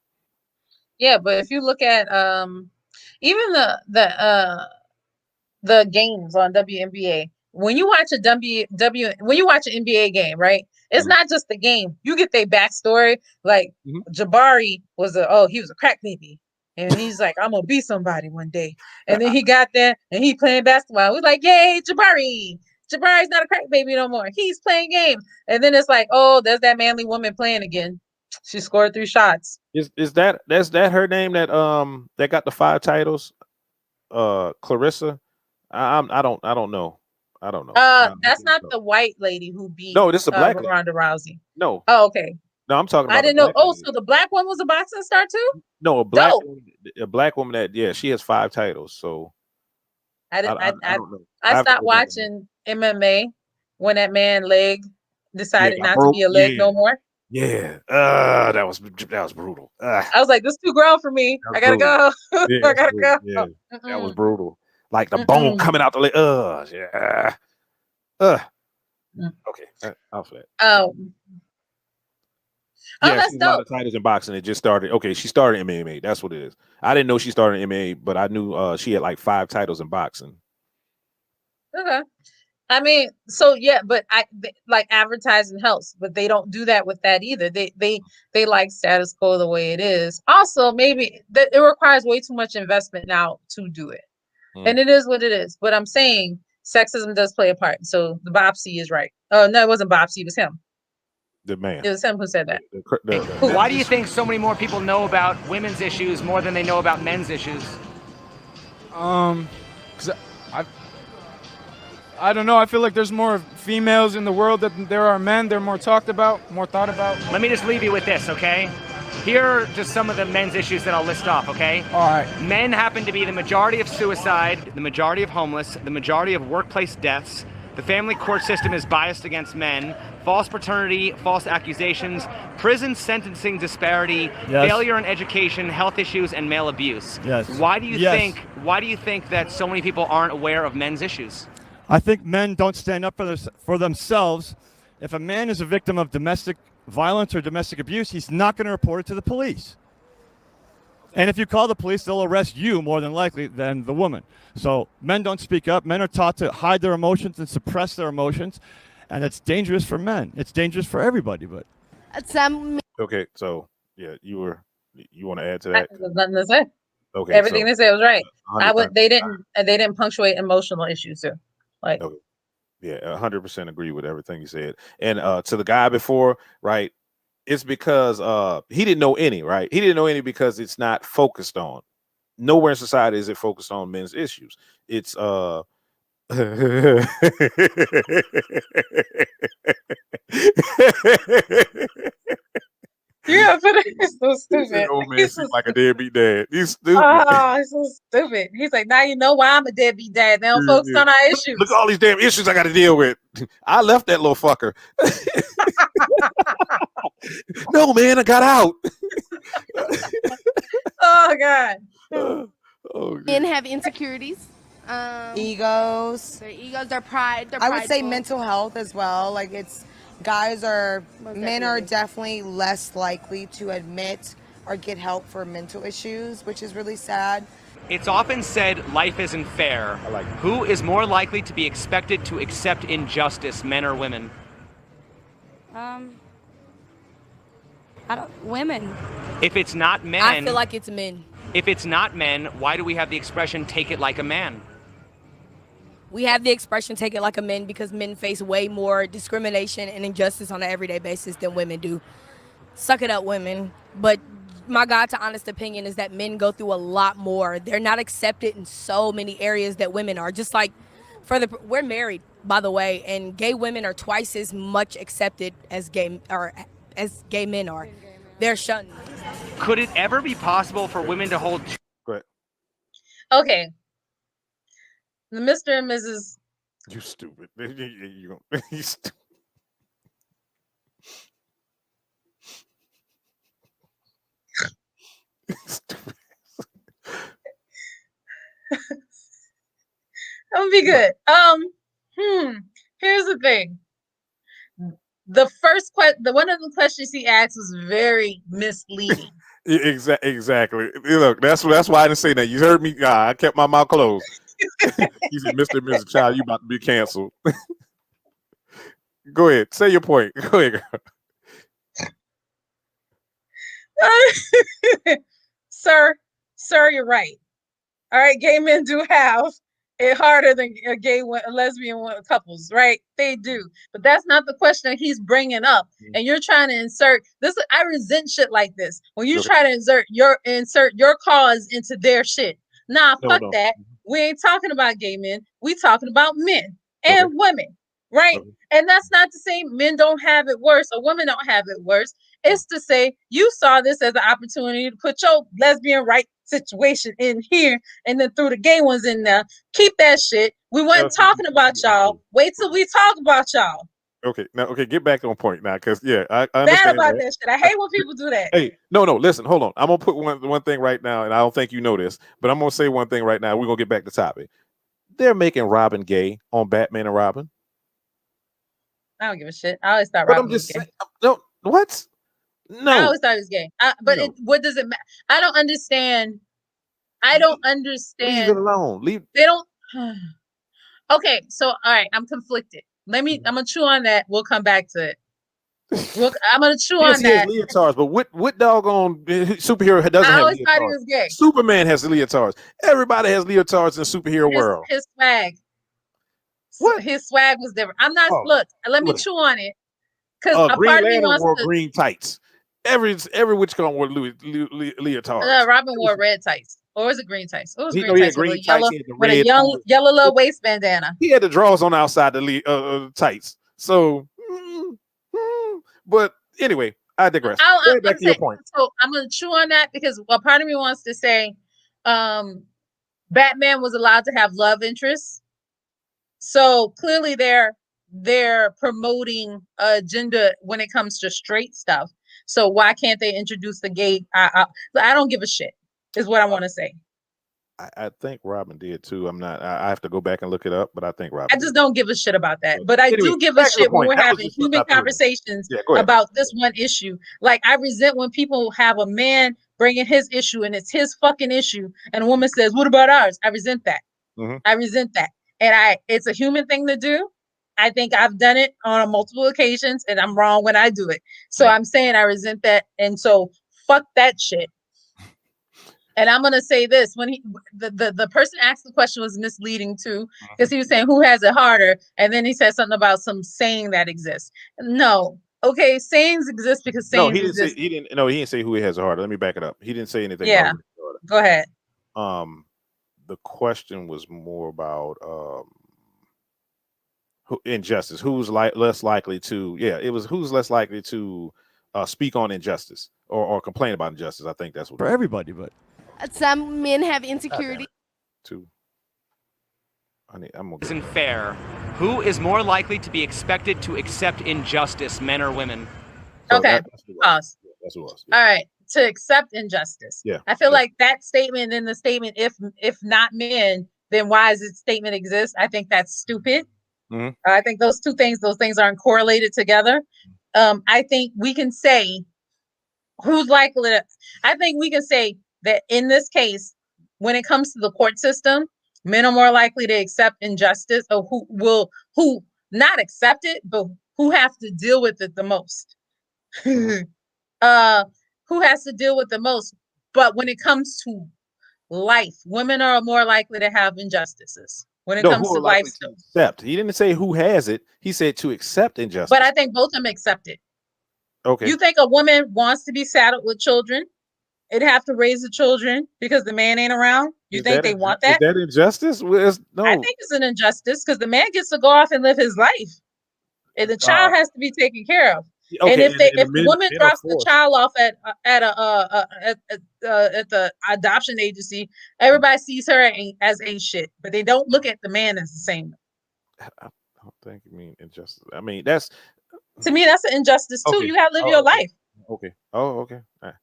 Speaker 1: Yeah, but if you look at even the games on WNBA. When you watch an NBA game, right? It's not just the game. You get their backstory. Like Jabari was he was a crack baby. And he's like, I'm gonna be somebody one day. And then he got there and he playing basketball. We're like, yay, Jabari. Jabari's not a crack baby no more. He's playing games. And then it's like, oh, there's that manly woman playing again. She scored 3 shots.
Speaker 10: Is that her name that got the 5 titles? Clarissa? I don't know. I don't know.
Speaker 1: That's not the white lady who beat.
Speaker 10: No, this is a black lady.
Speaker 1: Ronda Rousey.
Speaker 10: No.
Speaker 1: Oh, okay.
Speaker 10: No, I'm talking about.
Speaker 1: I didn't know. Oh, so the black one was a boxing star too?
Speaker 10: No, a black woman that she has 5 titles. So
Speaker 1: I stopped watching MMA when that man leg decided not to be a leg no more.
Speaker 10: Yeah. That was brutal.
Speaker 1: I was like, this is too grown for me. I gotta go. I gotta go.
Speaker 10: Yeah. That was brutal. Like the bone coming out the leg. Yeah. Okay. Off that. That's dope. A lot of titles in boxing. It just started. Okay, she started in MMA. That's what it is. I didn't know she started in MMA, but I knew she had like 5 titles in boxing.
Speaker 1: Okay. I mean, so yeah, but like advertising helps, but they don't do that with that either. They like status quo the way it is. Also, maybe it requires way too much investment now to do it. And it is what it is. But I'm saying sexism does play a part. So the Bopsy is right. Oh, no, it wasn't Bopsy. It was him.
Speaker 10: The man.
Speaker 1: It was him who said that.
Speaker 5: Why do you think so many more people know about women's issues more than they know about men's issues?
Speaker 9: Because I don't know. I feel like there's more females in the world than there are men. They're more talked about, more thought about.
Speaker 5: Let me just leave you with this, okay? Here are just some of the men's issues that I'll list off, okay?
Speaker 9: All right.
Speaker 5: Men happen to be the majority of suicide, the majority of homeless, the majority of workplace deaths. The family court system is biased against men. False paternity, false accusations, prison sentencing disparity, failure in education, health issues, and male abuse.
Speaker 3: Yes.
Speaker 5: Why do you think that so many people aren't aware of men's issues?
Speaker 3: I think men don't stand up for themselves. If a man is a victim of domestic violence or domestic abuse, he's not going to report it to the police. And if you call the police, they'll arrest you more than likely than the woman. So men don't speak up. Men are taught to hide their emotions and suppress their emotions. And it's dangerous for men. It's dangerous for everybody. But
Speaker 10: okay, so yeah, you want to add to that?
Speaker 1: There's nothing to say.
Speaker 10: Okay,
Speaker 1: everything they said was right. They didn't punctuate emotional issues too. Like.
Speaker 10: Okay. Yeah, 100% agree with everything you said. And to the guy before, right? It's because he didn't know any, right? He didn't know any because it's not focused on. Nowhere in society is it focused on men's issues. It's
Speaker 1: Yeah, but it's so stupid.
Speaker 10: Old man seems like a deadbeat dad. He's stupid.
Speaker 1: Oh, he's so stupid. He's like, now you know why I'm a deadbeat dad. They don't focus on our issues.
Speaker 10: Look at all these damn issues I got to deal with. I left that little fucker. No, man, I got out.
Speaker 1: Oh God.
Speaker 11: Men have insecurities.
Speaker 12: Egos.
Speaker 11: Their egos, their pride.
Speaker 12: I would say mental health as well. Like men are definitely less likely to admit or get help for mental issues, which is really sad.
Speaker 5: It's often said life isn't fair. Who is more likely to be expected to accept injustice, men or women?
Speaker 11: Women.
Speaker 5: If it's not men,
Speaker 11: I feel like it's men.
Speaker 5: If it's not men, why do we have the expression "take it like a man"?
Speaker 11: We have the expression "take it like a man" because men face way more discrimination and injustice on an everyday basis than women do. Suck it up, women. But my God, to honest opinion is that men go through a lot more. They're not accepted in so many areas that women are. Just like we're married, by the way, and gay women are twice as much accepted as gay men are. They're shunned.
Speaker 5: Could it ever be possible for women to hold?
Speaker 10: Go ahead.
Speaker 1: Okay. The Mr. and Mrs.
Speaker 10: You stupid. You stupid.
Speaker 1: That would be good. Here's the thing. The first one of the questions he asked was very misleading.
Speaker 10: Exactly. Look, that's why I didn't say that. You heard me. I kept my mouth closed. You said, "Mr. and Mrs. Child, you about to be canceled." Go ahead. Say your point. Go ahead,
Speaker 1: girl. Sir, you're right. All right, gay men do have it harder than lesbian couples, right? They do, but that's not the question that he's bringing up. And you're trying to insert this. I resent shit like this when you try to insert your cause into their shit. Nah, fuck that. We ain't talking about gay men. We talking about men and women, right? And that's not to say men don't have it worse or women don't have it worse. It's to say you saw this as an opportunity to put your lesbian right situation in here and then threw the gay ones in there. Keep that shit. We weren't talking about y'all. Wait till we talk about y'all.
Speaker 10: Okay, get back on point now, because I understand
Speaker 1: bad about that shit. I hate when people do that.
Speaker 10: Hey, no, listen, hold on. I'm gonna put one thing right now, and I don't think you know this, but I'm gonna say one thing right now. We're gonna get back to topic. They're making Robin gay on Batman and Robin.
Speaker 1: I don't give a shit. I always thought Robin was gay.
Speaker 10: No, what? No,
Speaker 1: I always thought he was gay. What does it matter? I don't understand.
Speaker 10: Leave it alone.
Speaker 1: They don't. Okay, so all right, I'm conflicted. I'm gonna chew on that. We'll come back to it. I'm gonna chew on that.
Speaker 10: Leotards, but what doggone superhero doesn't have leotards? I always thought he
Speaker 1: was gay.
Speaker 10: Superman has leotards. Everybody has leotards in the superhero world.
Speaker 1: His swag.
Speaker 10: What?
Speaker 1: His swag was different. I'm not. Look, let me chew on it. Because a
Speaker 10: Green
Speaker 1: part of me
Speaker 10: Lantern
Speaker 1: wants
Speaker 10: wore
Speaker 1: to.
Speaker 10: Green tights. Every witch con wore leotards.
Speaker 1: Robin wore red tights. Or was it green tights? It was green tights.
Speaker 10: Green tights
Speaker 1: with a yellow little waist bandana.
Speaker 10: He had the drawers on outside the tights. So, but anyway, I digress. Back to your point.
Speaker 1: So I'm going to chew on that because a part of me wants to say Batman was allowed to have love interests. So clearly they're promoting agenda when it comes to straight stuff. So why can't they introduce the gay? I don't give a shit is what I want to say.
Speaker 10: I think Robin did too. I have to go back and look it up, but I think Robin.
Speaker 1: I just don't give a shit about that. But I do give a shit when we're having human conversations about this one issue. Like I resent when people have a man bringing his issue and it's his fucking issue, and a woman says, "What about ours?" I resent that.
Speaker 10: Mm-hmm.
Speaker 1: I resent that, and it's a human thing to do. I think I've done it on multiple occasions, and I'm wrong when I do it. So I'm saying I resent that, and so fuck that shit. And I'm gonna say this: when the person asked the question was misleading too, because he was saying who has it harder, and then he said something about some saying that exists. No, okay, sayings exist because sayings exist.
Speaker 10: He didn't say who has it harder. Let me back it up. He didn't say anything.
Speaker 1: Yeah, go ahead.
Speaker 10: The question was more about injustice. Who's less likely to? Yeah, it was who's less likely to speak on injustice or complain about injustice. I think that's what
Speaker 3: for everybody, but.
Speaker 11: Some men have insecurity.
Speaker 5: Isn't fair. Who is more likely to be expected to accept injustice, men or women?
Speaker 1: So okay, pause.
Speaker 10: That's what it was.
Speaker 1: Yeah. All right, to accept injustice.
Speaker 10: Yeah,
Speaker 1: I feel like that statement in the statement, if not men, then why does this statement exist? I think that's stupid.
Speaker 10: Mm-hmm.
Speaker 1: I think those things aren't correlated together. I think we can say who's likely to. I think we can say that in this case, when it comes to the court system, men are more likely to accept injustice, or who not accept it, but who have to deal with it the most. who has to deal with the most. But when it comes to life, women are more likely to have injustices. When it
Speaker 10: No,
Speaker 1: comes
Speaker 10: who
Speaker 1: to
Speaker 10: are
Speaker 1: life
Speaker 10: likely to
Speaker 1: stuff.
Speaker 10: accept? He didn't say who has it. He said to accept
Speaker 1: But
Speaker 10: injustice.
Speaker 1: I think both of them accept it.
Speaker 10: Okay.
Speaker 1: You think a woman wants to be saddled with children? It'd have to raise the children because the man ain't around. You think they want
Speaker 10: Is
Speaker 1: that?
Speaker 10: that injustice? Well,
Speaker 1: I
Speaker 10: no.
Speaker 1: think it's an injustice because the man gets to go off and live his life, and the child has to be taken care of. And
Speaker 10: Okay.
Speaker 1: if they,
Speaker 10: And
Speaker 1: if
Speaker 10: the
Speaker 1: the woman
Speaker 10: men are
Speaker 1: drops the
Speaker 10: forced.
Speaker 1: child off at the adoption agency, everybody sees her as ain't shit, but they don't look at the man as the same.
Speaker 10: I don't think you mean injustice. I mean, that's
Speaker 1: To me, that's an injustice too.
Speaker 10: okay.
Speaker 1: You have to live
Speaker 10: Oh,
Speaker 1: your
Speaker 10: okay.
Speaker 1: life.
Speaker 10: Okay. Oh, okay. All right.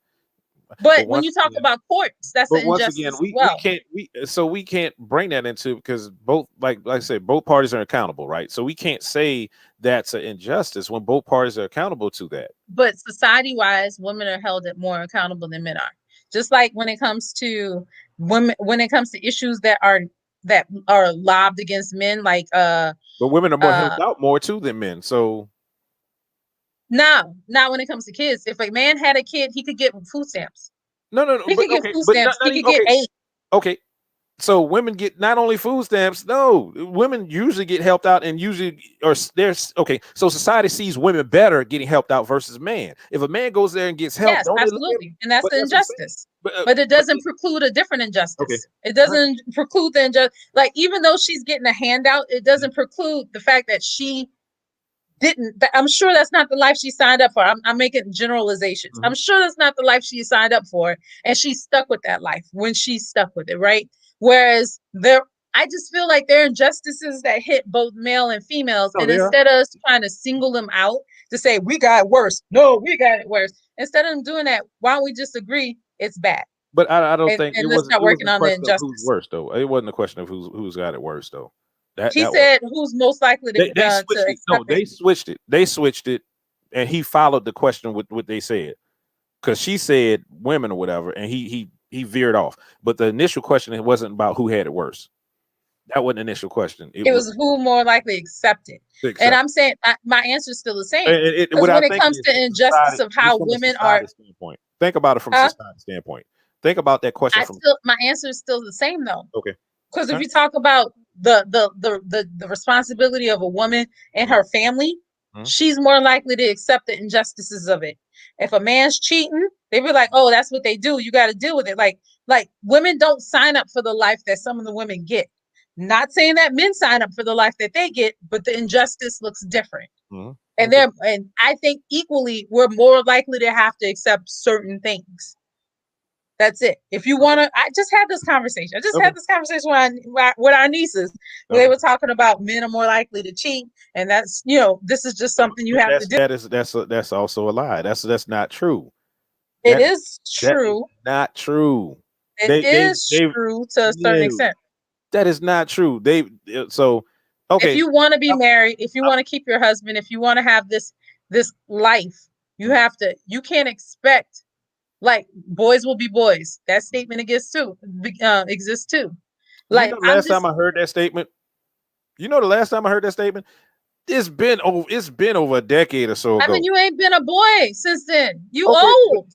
Speaker 1: But when you talk about courts, that's an
Speaker 10: once again,
Speaker 1: injustice as
Speaker 10: we
Speaker 1: well.
Speaker 10: we can't bring that into because both like I said, both parties are accountable, right? So we can't say that's an injustice when both parties are accountable to that.
Speaker 1: But society-wise, women are held more accountable than men are. Just like when it comes to women, when it comes to issues that are lobbed against men, like
Speaker 10: But women are more held out more too than men. So
Speaker 1: no, not when it comes to kids. If a man had a kid, he could get food stamps.
Speaker 10: no,
Speaker 1: He
Speaker 10: but
Speaker 1: could get
Speaker 10: okay,
Speaker 1: food
Speaker 10: but
Speaker 1: stamps.
Speaker 10: not
Speaker 1: He
Speaker 10: even
Speaker 1: could get
Speaker 10: okay.
Speaker 1: 8.
Speaker 10: Okay, so women get not only food stamps. No, women usually get helped out, and usually or there's okay. So society sees women better getting helped out versus man. If a man goes there and gets help,
Speaker 1: Yes,
Speaker 10: don't they look at him?
Speaker 1: absolutely, and that's
Speaker 10: But
Speaker 1: the
Speaker 10: that's what I'm saying.
Speaker 1: injustice. But it doesn't preclude a different
Speaker 10: Okay,
Speaker 1: injustice. It
Speaker 10: all right.
Speaker 1: doesn't preclude the injustice. Like even though she's getting a handout, it doesn't preclude the fact that she didn't. I'm sure that's not the life she signed up for. I'm making generalizations. I'm sure that's not the life she signed up for, and she's stuck with that life when she's stuck with it, right? Whereas I just feel like there are injustices that hit both male and females,
Speaker 10: Oh,
Speaker 1: and
Speaker 10: they are.
Speaker 1: instead of us trying to single them out to say we got it worse, no, we got it worse. Instead of them doing that, why don't we just agree it's bad?
Speaker 10: But I don't think
Speaker 1: And
Speaker 10: it
Speaker 1: let's
Speaker 10: wasn't.
Speaker 1: start
Speaker 10: It
Speaker 1: working
Speaker 10: wasn't a
Speaker 1: on the
Speaker 10: question of who's
Speaker 1: injustice.
Speaker 10: worse though. It wasn't a question of who's got it worse though.
Speaker 1: He
Speaker 10: That was
Speaker 1: said, "Who's most likely to
Speaker 10: they switched it. No,
Speaker 1: accept
Speaker 10: they
Speaker 1: it?"
Speaker 10: switched it. They switched it, and he followed the question with what they said because she said women or whatever, and he veered off. But the initial question it wasn't about who had it worse. That wasn't the initial question. It
Speaker 1: It
Speaker 10: was
Speaker 1: was who more likely accepted.
Speaker 10: to
Speaker 1: And
Speaker 10: accept.
Speaker 1: I'm saying my answer is still the same.
Speaker 10: What
Speaker 1: Because
Speaker 10: I
Speaker 1: when it
Speaker 10: think
Speaker 1: comes
Speaker 10: is
Speaker 1: to injustice of
Speaker 10: just
Speaker 1: how
Speaker 10: from a
Speaker 1: women are,
Speaker 10: society standpoint. Think about it from a
Speaker 1: huh?
Speaker 10: society standpoint. Think about that question from
Speaker 1: My answer is still the same though.
Speaker 10: okay.
Speaker 1: Because if
Speaker 10: Huh?
Speaker 1: you talk about the responsibility of a woman and her family, she's more likely to accept the injustices of it. If a man's cheating, they be like, "Oh, that's what they do. You got to deal with it." Like women don't sign up for the life that some of the women get. Not saying that men sign up for the life that they get, but the injustice looks different. And
Speaker 10: Okay.
Speaker 1: and I think equally we're more likely to have to accept certain things. That's it. If you want to, I just had this conversation. I just
Speaker 10: Okay.
Speaker 1: had this conversation with our nieces. Where they were talking about men are more likely to cheat, and that's this is just something you
Speaker 10: But
Speaker 1: have to do.
Speaker 10: that's also a lie. That's not true.
Speaker 1: It
Speaker 10: That
Speaker 1: is
Speaker 10: that is
Speaker 1: true.
Speaker 10: not true.
Speaker 1: It
Speaker 10: They
Speaker 1: is true to a certain
Speaker 10: no,
Speaker 1: extent.
Speaker 10: that is not true. So
Speaker 1: If
Speaker 10: okay.
Speaker 1: you want to be married, if you want to keep your husband, if you want to have this life, you have to. You can't expect like boys will be boys. That statement exists too.
Speaker 10: You
Speaker 1: Like
Speaker 10: know the
Speaker 1: I'm
Speaker 10: last
Speaker 1: just
Speaker 10: time I heard that statement? You know the last time I heard that statement? It's been over a decade or so
Speaker 1: I mean,
Speaker 10: ago.
Speaker 1: you ain't been a boy since then. You
Speaker 10: Okay.
Speaker 1: old.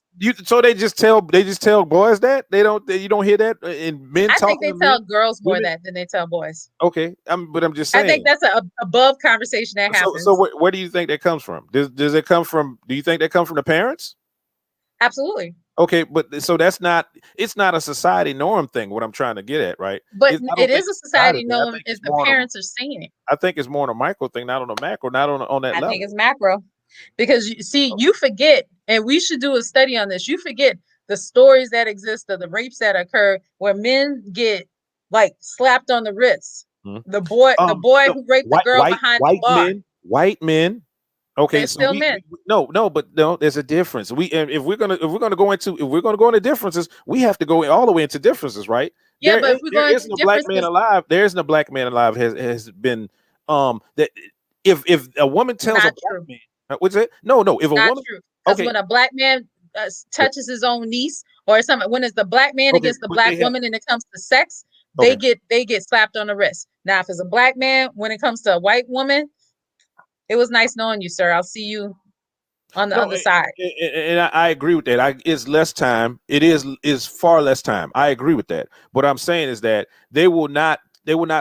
Speaker 10: So they just tell boys that you don't hear that in men
Speaker 1: I think
Speaker 10: talking
Speaker 1: they
Speaker 10: to men,
Speaker 1: tell girls more
Speaker 10: women.
Speaker 1: that than they tell boys.
Speaker 10: Okay, but I'm just
Speaker 1: I think
Speaker 10: saying.
Speaker 1: that's a above conversation that
Speaker 10: So
Speaker 1: happens.
Speaker 10: where do you think that comes from? Does it come from? Do you think that comes from the parents?
Speaker 1: Absolutely.
Speaker 10: Okay, but so it's not a society norm thing. What I'm trying to get at, right?
Speaker 1: But
Speaker 10: I
Speaker 1: it
Speaker 10: don't think
Speaker 1: is a
Speaker 10: it's a society
Speaker 1: society
Speaker 10: thing. I
Speaker 1: knowing
Speaker 10: think
Speaker 1: if
Speaker 10: it's
Speaker 1: the
Speaker 10: more on a
Speaker 1: parents are saying it.
Speaker 10: I think it's more on a micro thing, not on a macro, not on that
Speaker 1: I think
Speaker 10: level.
Speaker 1: it's macro. Because you forget, and we should do a study on this. You forget the stories that exist of the rapes that occur where men get like slapped on the wrist.
Speaker 10: Mhm.
Speaker 1: The boy
Speaker 10: No,
Speaker 1: who raped the girl behind the bar.
Speaker 10: white men. Okay,
Speaker 1: They're
Speaker 10: so
Speaker 1: still men.
Speaker 10: but no, there's a difference. If we're gonna go into differences, we have to go all the way into differences, right?
Speaker 1: Yeah, but if we're
Speaker 10: There
Speaker 1: going to
Speaker 10: isn't a black man
Speaker 1: differences,
Speaker 10: alive. There isn't a black man alive has been that if a woman tells a
Speaker 1: not
Speaker 10: black
Speaker 1: true.
Speaker 10: man what's it? No, if a
Speaker 1: Not
Speaker 10: woman
Speaker 1: true. Because
Speaker 10: okay,
Speaker 1: when a black man touches his own niece or something, when it's the black man
Speaker 10: okay,
Speaker 1: against the
Speaker 10: but
Speaker 1: black
Speaker 10: they have
Speaker 1: woman and it comes to sex,
Speaker 10: okay.
Speaker 1: they get slapped on the wrist. Now, if it's a black man, when it comes to a white woman, it was nice knowing you, sir. I'll see you on the
Speaker 10: No,
Speaker 1: other side.
Speaker 10: and I agree with that. It's less time. It is far less time. I agree with that. What I'm saying is that they will not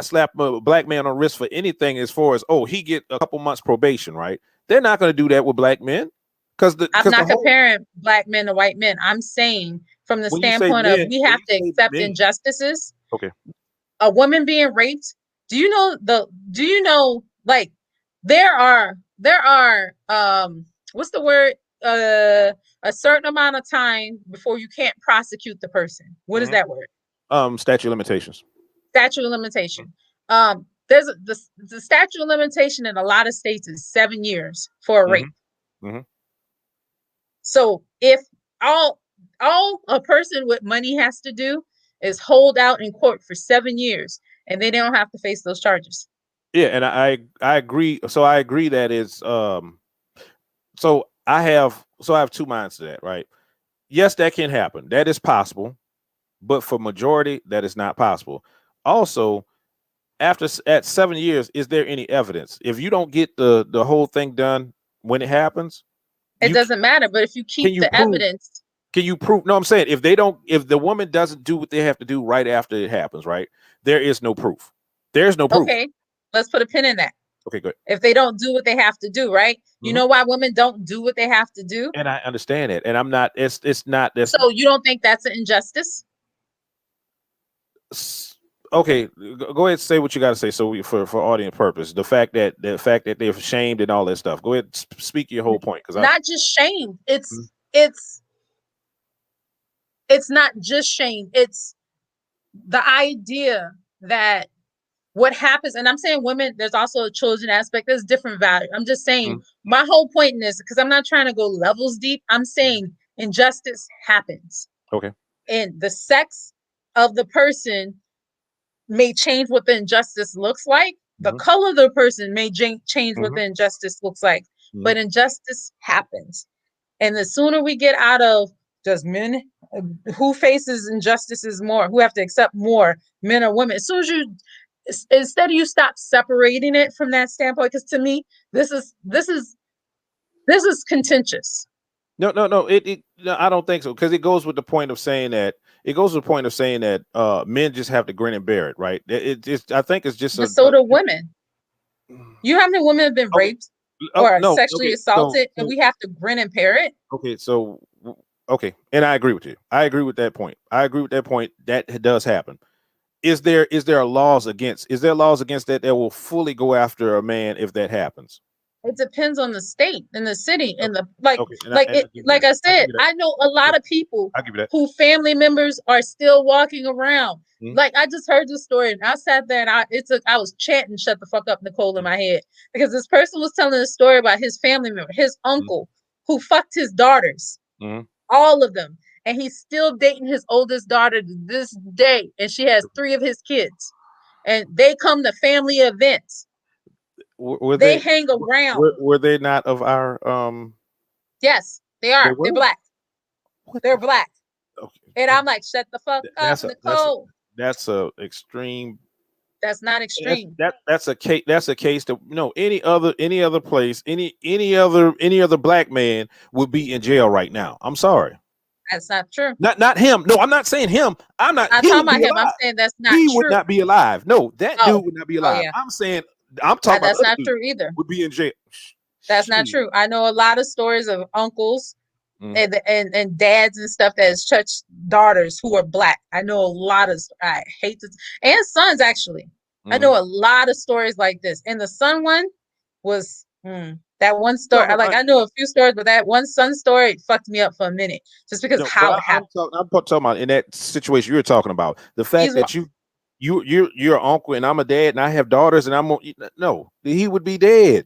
Speaker 10: slap a black man on the wrist for anything as far as, oh, he get a couple months probation, right? They're not going to do that with black men because
Speaker 1: I'm not comparing black men to white men. I'm saying from the
Speaker 10: when you say
Speaker 1: standpoint of
Speaker 10: men,
Speaker 1: we have to accept injustices.
Speaker 10: Okay.
Speaker 1: A woman being raped. Do you know like there are what's the word? A certain amount of time before you can't prosecute the person. What is that word?
Speaker 10: Statute of limitations.
Speaker 1: Statute of limitation. There's the statute of limitation in a lot of states is 7 years for a rape. So if all a person with money has to do is hold out in court for 7 years, and they don't have to face those charges.
Speaker 10: Yeah, and I agree. So I agree that it's so I have two minds to that, right? Yes, that can happen. That is possible, but for majority, that is not possible. Also, at 7 years, is there any evidence? If you don't get the whole thing done when it happens,
Speaker 1: it doesn't matter. But if you keep the evidence,
Speaker 10: can you prove? No, I'm saying if the woman doesn't do what they have to do right after it happens, right? There is no proof. There's no proof.
Speaker 1: Okay, let's put a pin in that.
Speaker 10: Okay, good.
Speaker 1: If they don't do what they have to do, right? You know why women don't do what they have to do?
Speaker 10: And I understand it. And I'm not, it's not this.
Speaker 1: So you don't think that's an injustice?
Speaker 10: Okay, go ahead and say what you got to say. So for audience purpose, the fact that they're shamed and all that stuff. Go ahead, speak your whole point. Because
Speaker 1: not just shame. It's not just shame. It's the idea that what happens, and I'm saying women, there's also a children aspect, there's different value. I'm just saying my whole point in this, because I'm not trying to go levels deep, I'm saying injustice happens.
Speaker 10: Okay.
Speaker 1: And the sex of the person may change what the injustice looks like. The color of the person may change what the injustice looks like. But injustice happens. And the sooner we get out of just men, who faces injustices more, who have to accept more, men or women, as soon as you instead of you stop separating it from that standpoint, because to me this is contentious.
Speaker 10: No, I don't think so, because it goes with the point of saying that men just have to grin and bear it, right? I think it's just
Speaker 1: so do women. You know how many women have been raped or sexually assaulted, and we have to grin and bear it?
Speaker 10: Okay, and I agree with you. I agree with that point. That does happen. Is there laws against that will fully go after a man if that happens?
Speaker 1: It depends on the state and the city and the I said, I know a lot of people who family members are still walking around. Like I just heard this story and I sat there and I was chanting "Shut the fuck up, Nicole" in my head, because this person was telling a story about his family member, his uncle, who fucked his daughters, all of them. And he's still dating his oldest daughter to this day. And she has 3 of his kids. And they come to family events. They hang around.
Speaker 10: Were they not of our
Speaker 1: Yes, they are. They're black. They're black.
Speaker 10: Okay.
Speaker 1: And I'm like, shut the fuck up, Nicole.
Speaker 10: That's a extreme.
Speaker 1: That's not extreme.
Speaker 10: That's a case. That's a case that any other place, any other black man would be in jail right now. I'm sorry.
Speaker 1: That's not true.
Speaker 10: Not him. No, I'm not saying him. I'm
Speaker 1: talking about him. I'm saying that's not true.
Speaker 10: He would not be alive. No, that dude would not be alive. Yeah. I'm saying I'm talking
Speaker 1: that's
Speaker 10: about
Speaker 1: not true either.
Speaker 10: Would be in jail.
Speaker 1: That's not true. I know a lot of stories of uncles and dads and stuff that has touched daughters who are black. I know a lot of and sons actually. I know a lot of stories like this. And the son one was that one story. I know a few stories, but that one son story fucked me up for a minute just because it happened.
Speaker 10: I'm talking about in that situation you're talking about. The fact that you're an uncle and I'm a dad and I have daughters and he would be dead.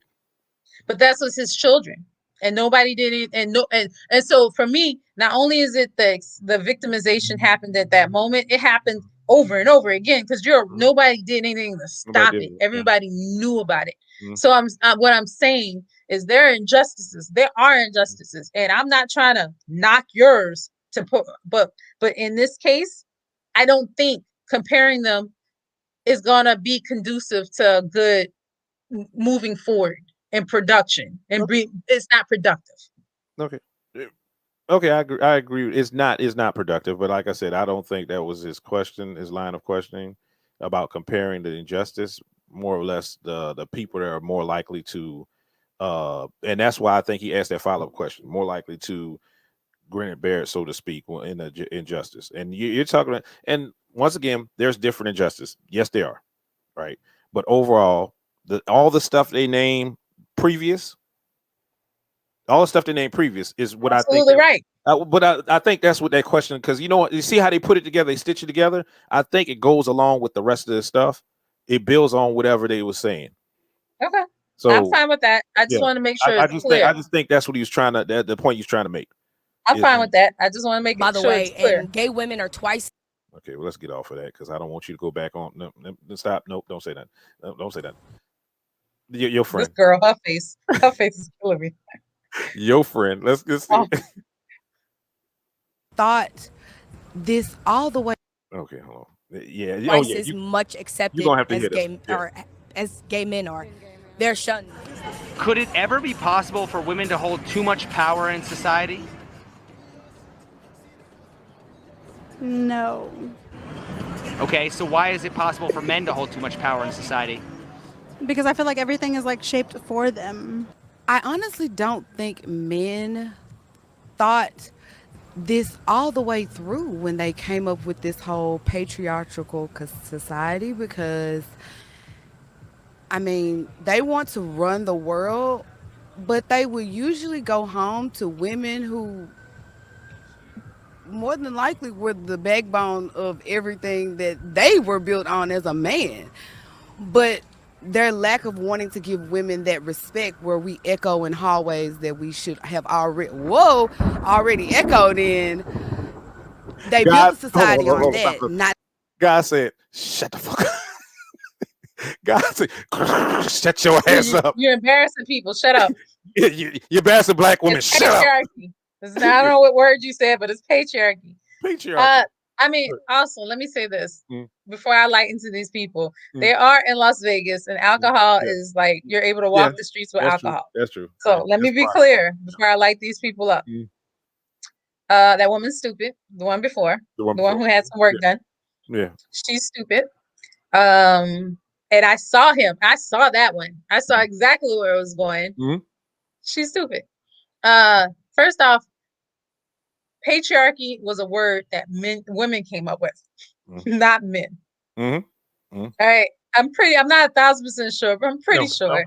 Speaker 1: But that's what's his children, and nobody did it. And so for me, not only is it the victimization happened at that moment, it happened over and over again because nobody did anything to stop it. Everybody knew about it. So what I'm saying is there are injustices. There are injustices, and I'm not trying to knock yours but in this case, I don't think comparing them is gonna be conducive to good moving forward in production, and it's not productive.
Speaker 10: Okay. Okay, I agree. I agree. It's not productive, but like I said, I don't think that was his question, his line of questioning about comparing the injustice. More or less, the people that are more likely to, and that's why I think he asked that follow up question, more likely to grin and bear it, so to speak, in the injustice. And you're talking about, and once again, there's different injustice. Yes, there are, right? But overall, all the stuff they name previous all the stuff they named previous is what I think.
Speaker 1: Absolutely right.
Speaker 10: But I think that's what that question, because you know what, you see how they put it together, they stitch it together. I think it goes along with the rest of the stuff. It builds on whatever they were saying.
Speaker 1: Okay. I'm
Speaker 10: So
Speaker 1: fine with that. I just
Speaker 10: yeah,
Speaker 1: want to make sure it's
Speaker 10: I
Speaker 1: clear.
Speaker 10: just think that's what he was trying to the point he's trying to make.
Speaker 1: I'm fine with that. I just want to make
Speaker 11: By
Speaker 1: it
Speaker 11: the
Speaker 1: sure it's
Speaker 11: way,
Speaker 1: clear.
Speaker 11: and gay women are twice.
Speaker 10: Okay, well let's get off of that because I don't want you to go back on. No, stop. Nope, don't say that. No, don't say that. Your
Speaker 1: This
Speaker 10: friend.
Speaker 1: girl, her face is killing me.
Speaker 10: Your friend. Let's see.
Speaker 1: Oh.
Speaker 6: Thought this all the way.
Speaker 10: Okay, hold on. Yeah.
Speaker 11: Twice as much accepted
Speaker 10: gonna have to
Speaker 11: as
Speaker 10: hear this.
Speaker 11: gay or as gay men are. They're shunned.
Speaker 5: Could it ever be possible for women to hold too much power in society?
Speaker 7: No.
Speaker 5: Okay, so why is it possible for men to hold too much power in society?
Speaker 7: Because I feel like everything is like shaped for them.
Speaker 6: I honestly don't think men thought this all the way through when they came up with this whole patriarchal society, because I mean, they want to run the world, but they will usually go home to women who more than likely were the backbone of everything that they were built on as a man. But their lack of wanting to give women that respect, where we echo in hallways that we should have already echoed in, they built a society on that. Not
Speaker 10: God said, shut the fuck up. God said, shut your ass up.
Speaker 1: You're embarrassing people. Shut up.
Speaker 10: You're embarrassing black women.
Speaker 1: It's
Speaker 10: Shut up.
Speaker 1: patriarchy. I don't know what word you said, but it's patriarchy.
Speaker 10: Patriarchy.
Speaker 1: I mean, also, let me say this
Speaker 10: Mm.
Speaker 1: before I lighten to these people. They are in Las Vegas, and alcohol is like you're able to walk the streets with alcohol.
Speaker 10: That's true.
Speaker 1: So let me be clear before I light these people up. That woman's stupid. The one before, the one who had some work done.
Speaker 10: Yeah,
Speaker 1: she's stupid. And I saw him. I saw that one. I saw exactly where it was going.
Speaker 10: Mm-hmm.
Speaker 1: She's stupid. First off, patriarchy was a word that women came up with, not men.
Speaker 10: Mm-hmm.
Speaker 1: All right. I'm not 1,000% sure, but I'm pretty sure.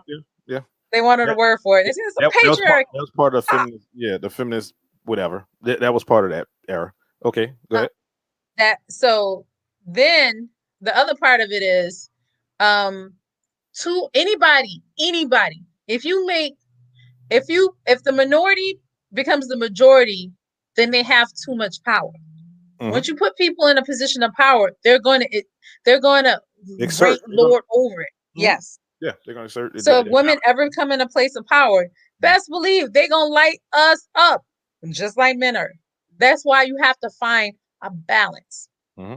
Speaker 10: Yeah.
Speaker 1: They wanted a word for it. It's a patriarchy.
Speaker 10: That was part of the feminist. Yeah, the feminist, whatever. That was part of that era. Okay, go ahead.
Speaker 1: So then the other part of it is, to anybody, if the minority becomes the majority, then they have too much power. Mm-hmm. Once you put people in a position of power, they're going to
Speaker 10: exert
Speaker 1: lord over it. Mm-hmm. Yes.
Speaker 10: Yeah, they're going to exert.
Speaker 1: So if women ever come in a place of power, best believe they're going to light us up, just like men are. That's why you have to find a balance.
Speaker 10: Mm-hmm.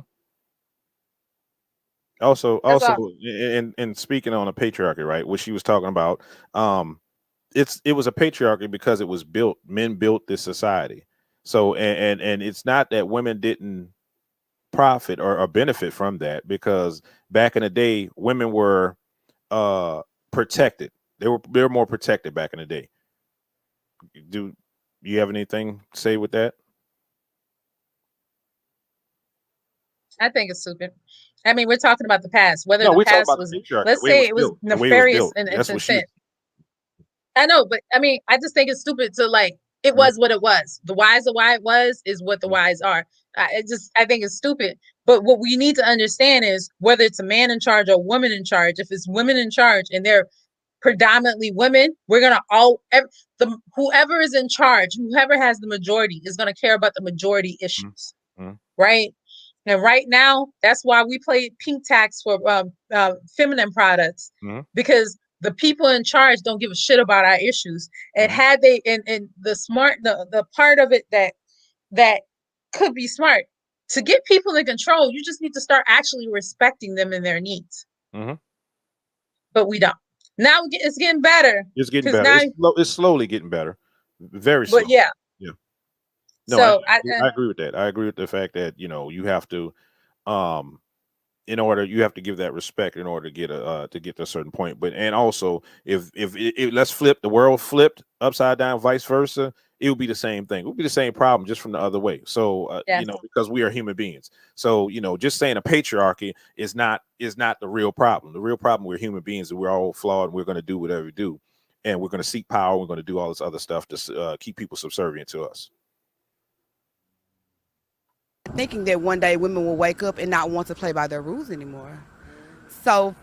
Speaker 10: Also, in speaking on a patriarchy, right? What she was talking about, it was a patriarchy because it was built. Men built this society. So and it's not that women didn't profit or benefit from that, because back in the day, women were protected. They were more protected back in the day. Do you have anything to say with that?
Speaker 1: I think it's stupid. I mean, we're talking about the past. Whether the past was, let's say it was nefarious in its intent. I know, but I mean, I just think it's stupid to it was what it was. The whys of why it was is what the whys are. I think it's stupid. But what we need to understand is whether it's a man in charge or a woman in charge, if it's women in charge and they're predominantly women, we're going to whoever is in charge, whoever has the majority is going to care about the majority issues. Right? And right now, that's why we play pink tax for feminine products, because the people in charge don't give a shit about our issues. And had they, and the part of it that could be smart to get people in control, you just need to start actually respecting them and their needs. But we don't. Now it's getting better.
Speaker 10: It's getting better. It's slowly getting better. Very
Speaker 1: But
Speaker 10: slow.
Speaker 1: yeah.
Speaker 10: Yeah. No,
Speaker 1: So
Speaker 10: I agree with that. I agree with the fact that you have to, um, you have to give that respect in order to get to a certain point. But and also if let's flip the world flipped upside down, vice versa, it would be the same thing. It would be the same problem just from the other way. So
Speaker 1: yes.
Speaker 10: because we are human beings. So just saying a patriarchy is not the real problem. The real problem, we're human beings and we're all flawed and we're going to do whatever we do, and we're going to seek power. We're going to do all this other stuff to keep people subservient to us.
Speaker 6: Thinking that one day women will wake up and not want to play by their rules anymore. So,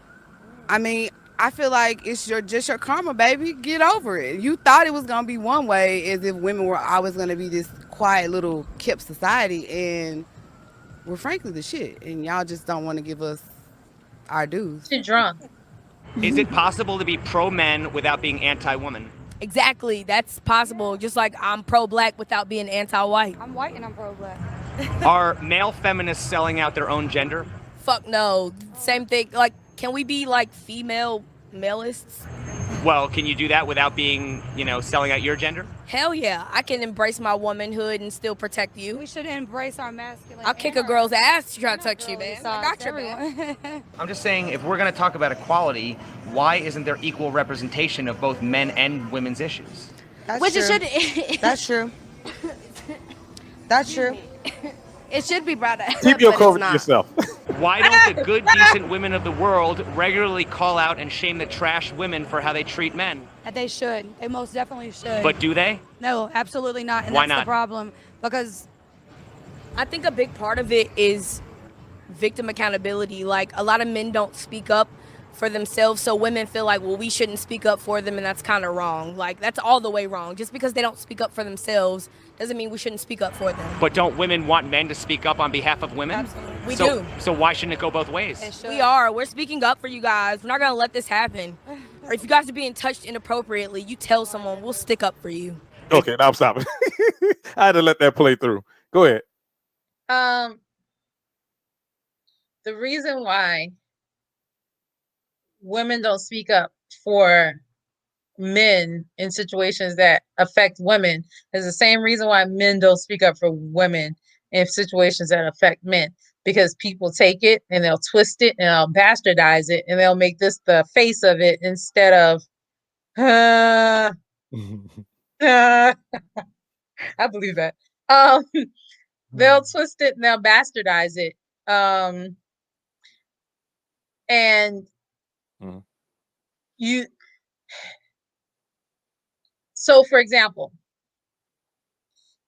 Speaker 6: I mean, I feel like it's just your karma, baby. Get over it. You thought it was gonna be one way, as if women were always gonna be this quiet little kept society, and we're frankly the shit. And y'all just don't want to give us our dues.
Speaker 1: Too drunk.
Speaker 5: Is it possible to be pro men without being anti woman?
Speaker 11: Exactly, that's possible. Just like I'm pro-black without being anti-white.
Speaker 4: I'm white and I'm pro-black.
Speaker 5: Are male feminists selling out their own gender?
Speaker 11: Fuck no. Same thing. Like, can we be like female maleists?
Speaker 5: Well, can you do that without being, selling out your gender?
Speaker 11: Hell yeah. I can embrace my womanhood and still protect you.
Speaker 4: We should embrace our masculine.
Speaker 11: I'll kick a girl's ass to try to touch you, man. I got you, man.
Speaker 5: I'm just saying, if we're going to talk about equality, why isn't there equal representation of both men and women's issues?
Speaker 12: That's
Speaker 4: Which
Speaker 12: true.
Speaker 4: it should.
Speaker 12: That's true. That's true.
Speaker 4: It should be brought up.
Speaker 10: Keep your
Speaker 4: but
Speaker 10: cover
Speaker 4: it's
Speaker 10: to
Speaker 4: not.
Speaker 10: yourself.
Speaker 5: Why don't the good, decent women of the world regularly call out and shame the trash women for how they treat men?
Speaker 4: That they should. They most definitely should.
Speaker 5: But do they?
Speaker 4: No, absolutely not. And
Speaker 5: Why
Speaker 4: that's
Speaker 5: not?
Speaker 4: the problem. Because
Speaker 11: I think a big part of it is victim accountability. Like, a lot of men don't speak up for themselves, so women feel like, well, we shouldn't speak up for them, and that's kind of wrong. Like, that's all the way wrong. Just because they don't speak up for themselves doesn't mean we shouldn't speak up for them.
Speaker 5: But don't women want men to speak up on behalf of women?
Speaker 11: Absolutely. We
Speaker 5: So-
Speaker 11: do.
Speaker 5: So why shouldn't it go both ways?
Speaker 11: We are. We're speaking up for you guys. We're not going to let this happen. Or if you guys are being touched inappropriately, you tell someone, we'll stick up for you.
Speaker 10: Okay, now I'm stopping. I had to let that play through. Go ahead.
Speaker 1: The reason why women don't speak up for men in situations that affect women is the same reason why men don't speak up for women in situations that affect men, because people take it and they'll twist it and they'll bastardize it and they'll make this the face of it instead of I believe that. They'll twist it and they'll bastardize it. And you, so for example,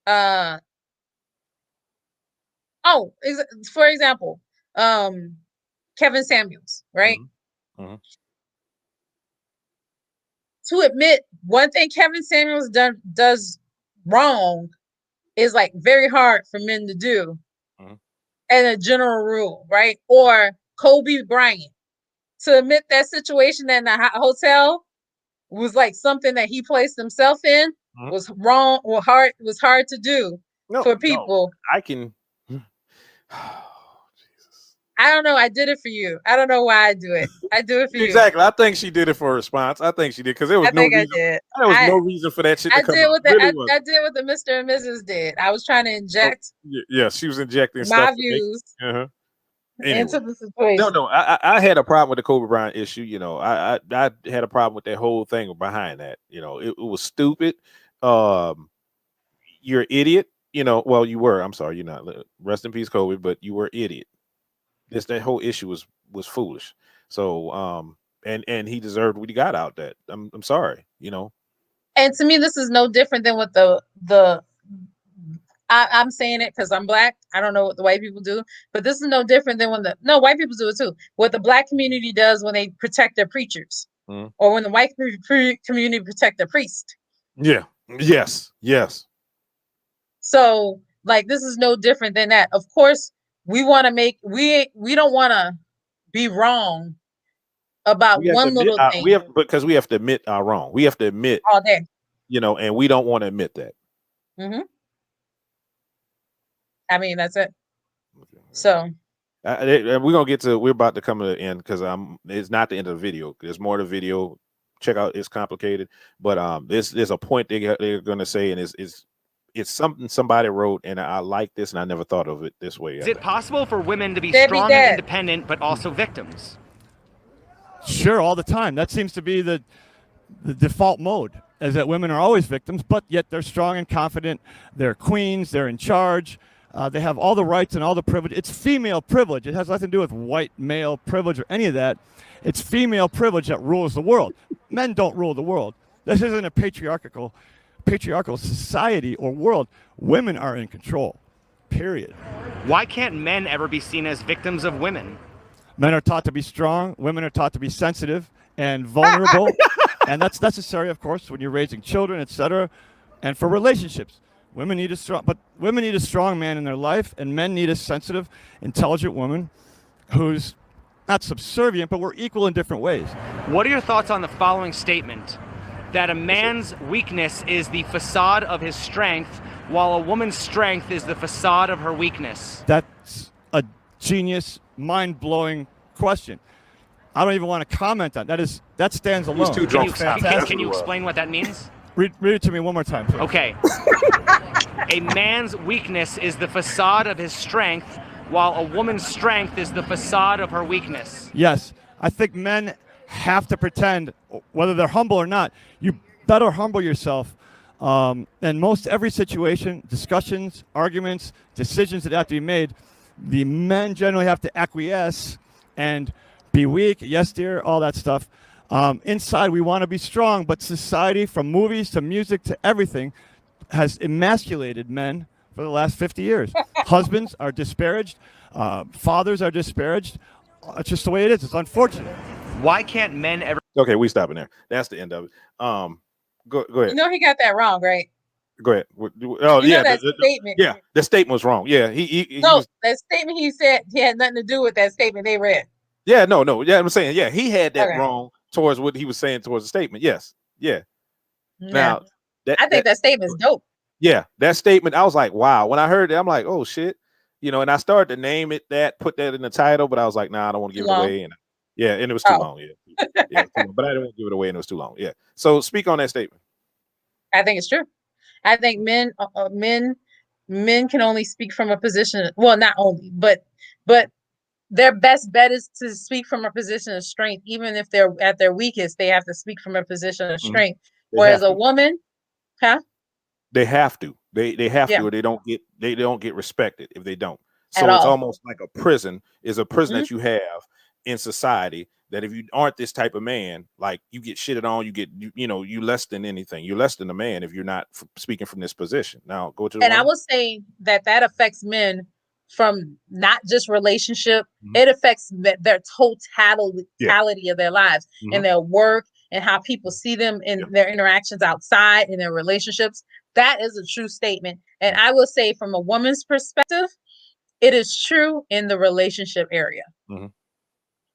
Speaker 1: for example, Kevin Samuels, right? To admit one thing Kevin Samuels does wrong is like very hard for men to do, and a general rule, right? Or Kobe Bryant, to admit that situation in the hotel was like something that he placed himself in was wrong or hard. Was hard to do for people.
Speaker 10: I can.
Speaker 1: I don't know. I did it for you. I don't know why I do it. I do it for you.
Speaker 10: Exactly. I think she did it for a response. I think she did because there was no reason. There was no reason for that shit to come out.
Speaker 1: I did what the Mr. and Mrs. did. I was trying to inject.
Speaker 10: Yeah, she was injecting
Speaker 1: my
Speaker 10: stuff
Speaker 1: views
Speaker 10: anyway.
Speaker 1: into the situation.
Speaker 10: No. I had a problem with the Kobe Bryant issue. I had a problem with that whole thing behind that. It was stupid. You're an idiot. Well, you were. I'm sorry. You're not. Rest in peace, Kobe. But you were an idiot. That whole issue was foolish. So and he deserved what he got out that. I'm sorry.
Speaker 1: And to me, this is no different than what I'm saying it because I'm black. I don't know what the white people do, but this is no different than white people do it too. What the black community does when they protect their preachers, or when the white community protect their priest.
Speaker 10: Yeah. Yes.
Speaker 1: So like this is no different than that. Of course, we want to we don't want to be wrong about one little thing.
Speaker 10: Because we have to admit our wrong. We have to admit
Speaker 1: all day.
Speaker 10: And we don't want to admit that.
Speaker 1: I mean, that's it. So
Speaker 10: we're about to come to the end because it's not the end of the video. There's more to the video. check out It's Complicated. But there's a point they're going to say, and it's something somebody wrote, and I like this, and I never thought of it this way.
Speaker 5: Is it possible for women to be
Speaker 1: Debbie
Speaker 5: strong
Speaker 1: Dad.
Speaker 5: and independent, but also victims?
Speaker 3: Sure, all the time. That seems to be the default mode, is that women are always victims, but yet they're strong and confident. They're queens. They're in charge. They have all the rights and all the privilege. It's female privilege. It has nothing to do with white male privilege or any of that. It's female privilege that rules the world. Men don't rule the world. This isn't a patriarchal society or world. Women are in control, period.
Speaker 5: Why can't men ever be seen as victims of women?
Speaker 3: Men are taught to be strong. Women are taught to be sensitive and vulnerable. And that's necessary, of course, when you're raising children, etc. And for relationships. Women need a strong man in their life, and men need a sensitive, intelligent woman who's not subservient, but we're equal in different ways.
Speaker 5: What are your thoughts on the following statement? That a man's weakness is the facade of his strength, while a woman's strength is the facade of her weakness.
Speaker 3: That's a genius, mind-blowing question. I don't even want to comment on that. That stands alone.
Speaker 10: He's too drunk.
Speaker 5: Can you explain what that means?
Speaker 3: Read it to me one more time, please.
Speaker 5: Okay. A man's weakness is the facade of his strength, while a woman's strength is the facade of her weakness.
Speaker 3: Yes. I think men have to pretend, whether they're humble or not. You better humble yourself. In most every situation, discussions, arguments, decisions that have to be made, the men generally have to acquiesce and be weak, yes dear, all that stuff. Inside we want to be strong, but society, from movies to music to everything, has emasculated men for the last 50 years. Husbands are disparaged, fathers are disparaged. It's just the way it is. It's unfortunate.
Speaker 5: Why can't men ever...
Speaker 10: Okay, we stopping there. That's the end of it. Go ahead.
Speaker 1: You know he got that wrong, right?
Speaker 10: Go ahead.
Speaker 1: Oh, yeah, that statement.
Speaker 10: Yeah, the statement was wrong. Yeah,
Speaker 1: that statement he said he had nothing to do with that statement they read.
Speaker 10: Yeah, no. Yeah, I'm saying, yeah, he had that wrong towards what he was saying towards the statement. Yes, yeah. Now,
Speaker 1: I think that statement's dope.
Speaker 10: Yeah, that statement, I was like, wow. When I heard it, I'm like, oh shit, and I started to name it put that in the title, but I was like, nah, I don't want to give it away. And and it was too long. Yeah, but I didn't want to give it away, and it was too long. Yeah. So speak on that statement.
Speaker 1: I think it's true. I think men can only speak from a position. Well, not only, but their best bet is to speak from a position of strength. Even if they're at their weakest, they have to speak from a position of strength. Whereas a woman,
Speaker 10: they have to. They have to, or they don't get respected if they don't. So it's almost like a prison that you have in society, that if you aren't this type of man, like, you get shitted on, you less than anything. You're less than a man if you're not speaking from this position. Now go to
Speaker 1: I will say that affects men from not just relationship. It affects their totality of their lives and their work and how people see them in their interactions outside, in their relationships. That is a true statement. And I will say, from a woman's perspective, it is true in the relationship area.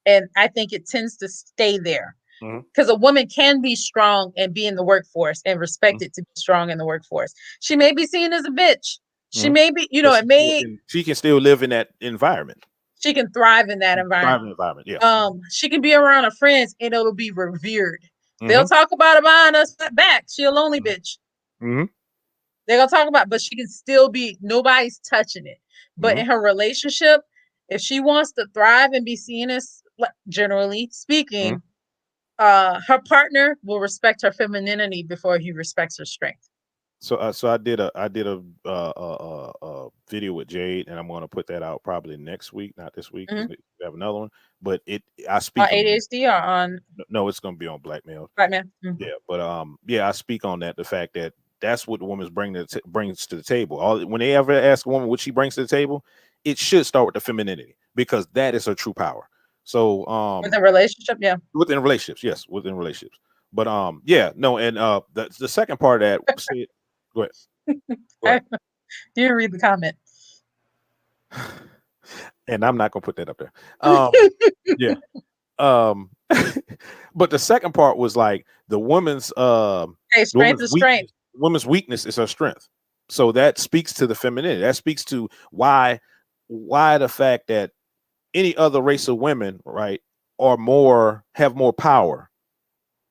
Speaker 1: And I think it tends to stay there, because a woman can be strong and be in the workforce and respected to be strong in the workforce. She may be seen as a bitch. She may be,
Speaker 10: she can still live in that environment.
Speaker 1: She can thrive in that environment. She can be around her friends and it'll be revered. They'll talk about her behind us back. She a lonely bitch. They're gonna talk about, but she can still be, nobody's touching it. But in her relationship, if she wants to thrive and be seen as, generally speaking, her partner will respect her femininity before he respects her strength.
Speaker 10: So I did a video with Jade, and I'm going to put that out probably next week, not this week. We have another one, but I speak
Speaker 1: on ADHD or on.
Speaker 10: No, it's going to be on blackmail. Yeah, but I speak on that, the fact that that's what the woman brings to the table. When they ever ask a woman what she brings to the table, it should start with the femininity, because that is her true power. So
Speaker 1: within relationship,
Speaker 10: within relationships, yes, within relationships. But and the second part of that. Go ahead.
Speaker 1: You didn't read the comment.
Speaker 10: And I'm not gonna put that up there. But the second part was like the woman's
Speaker 1: strength is strength.
Speaker 10: Woman's weakness is her strength. So that speaks to the femininity. That speaks to why the fact that any other race of women, right, have more power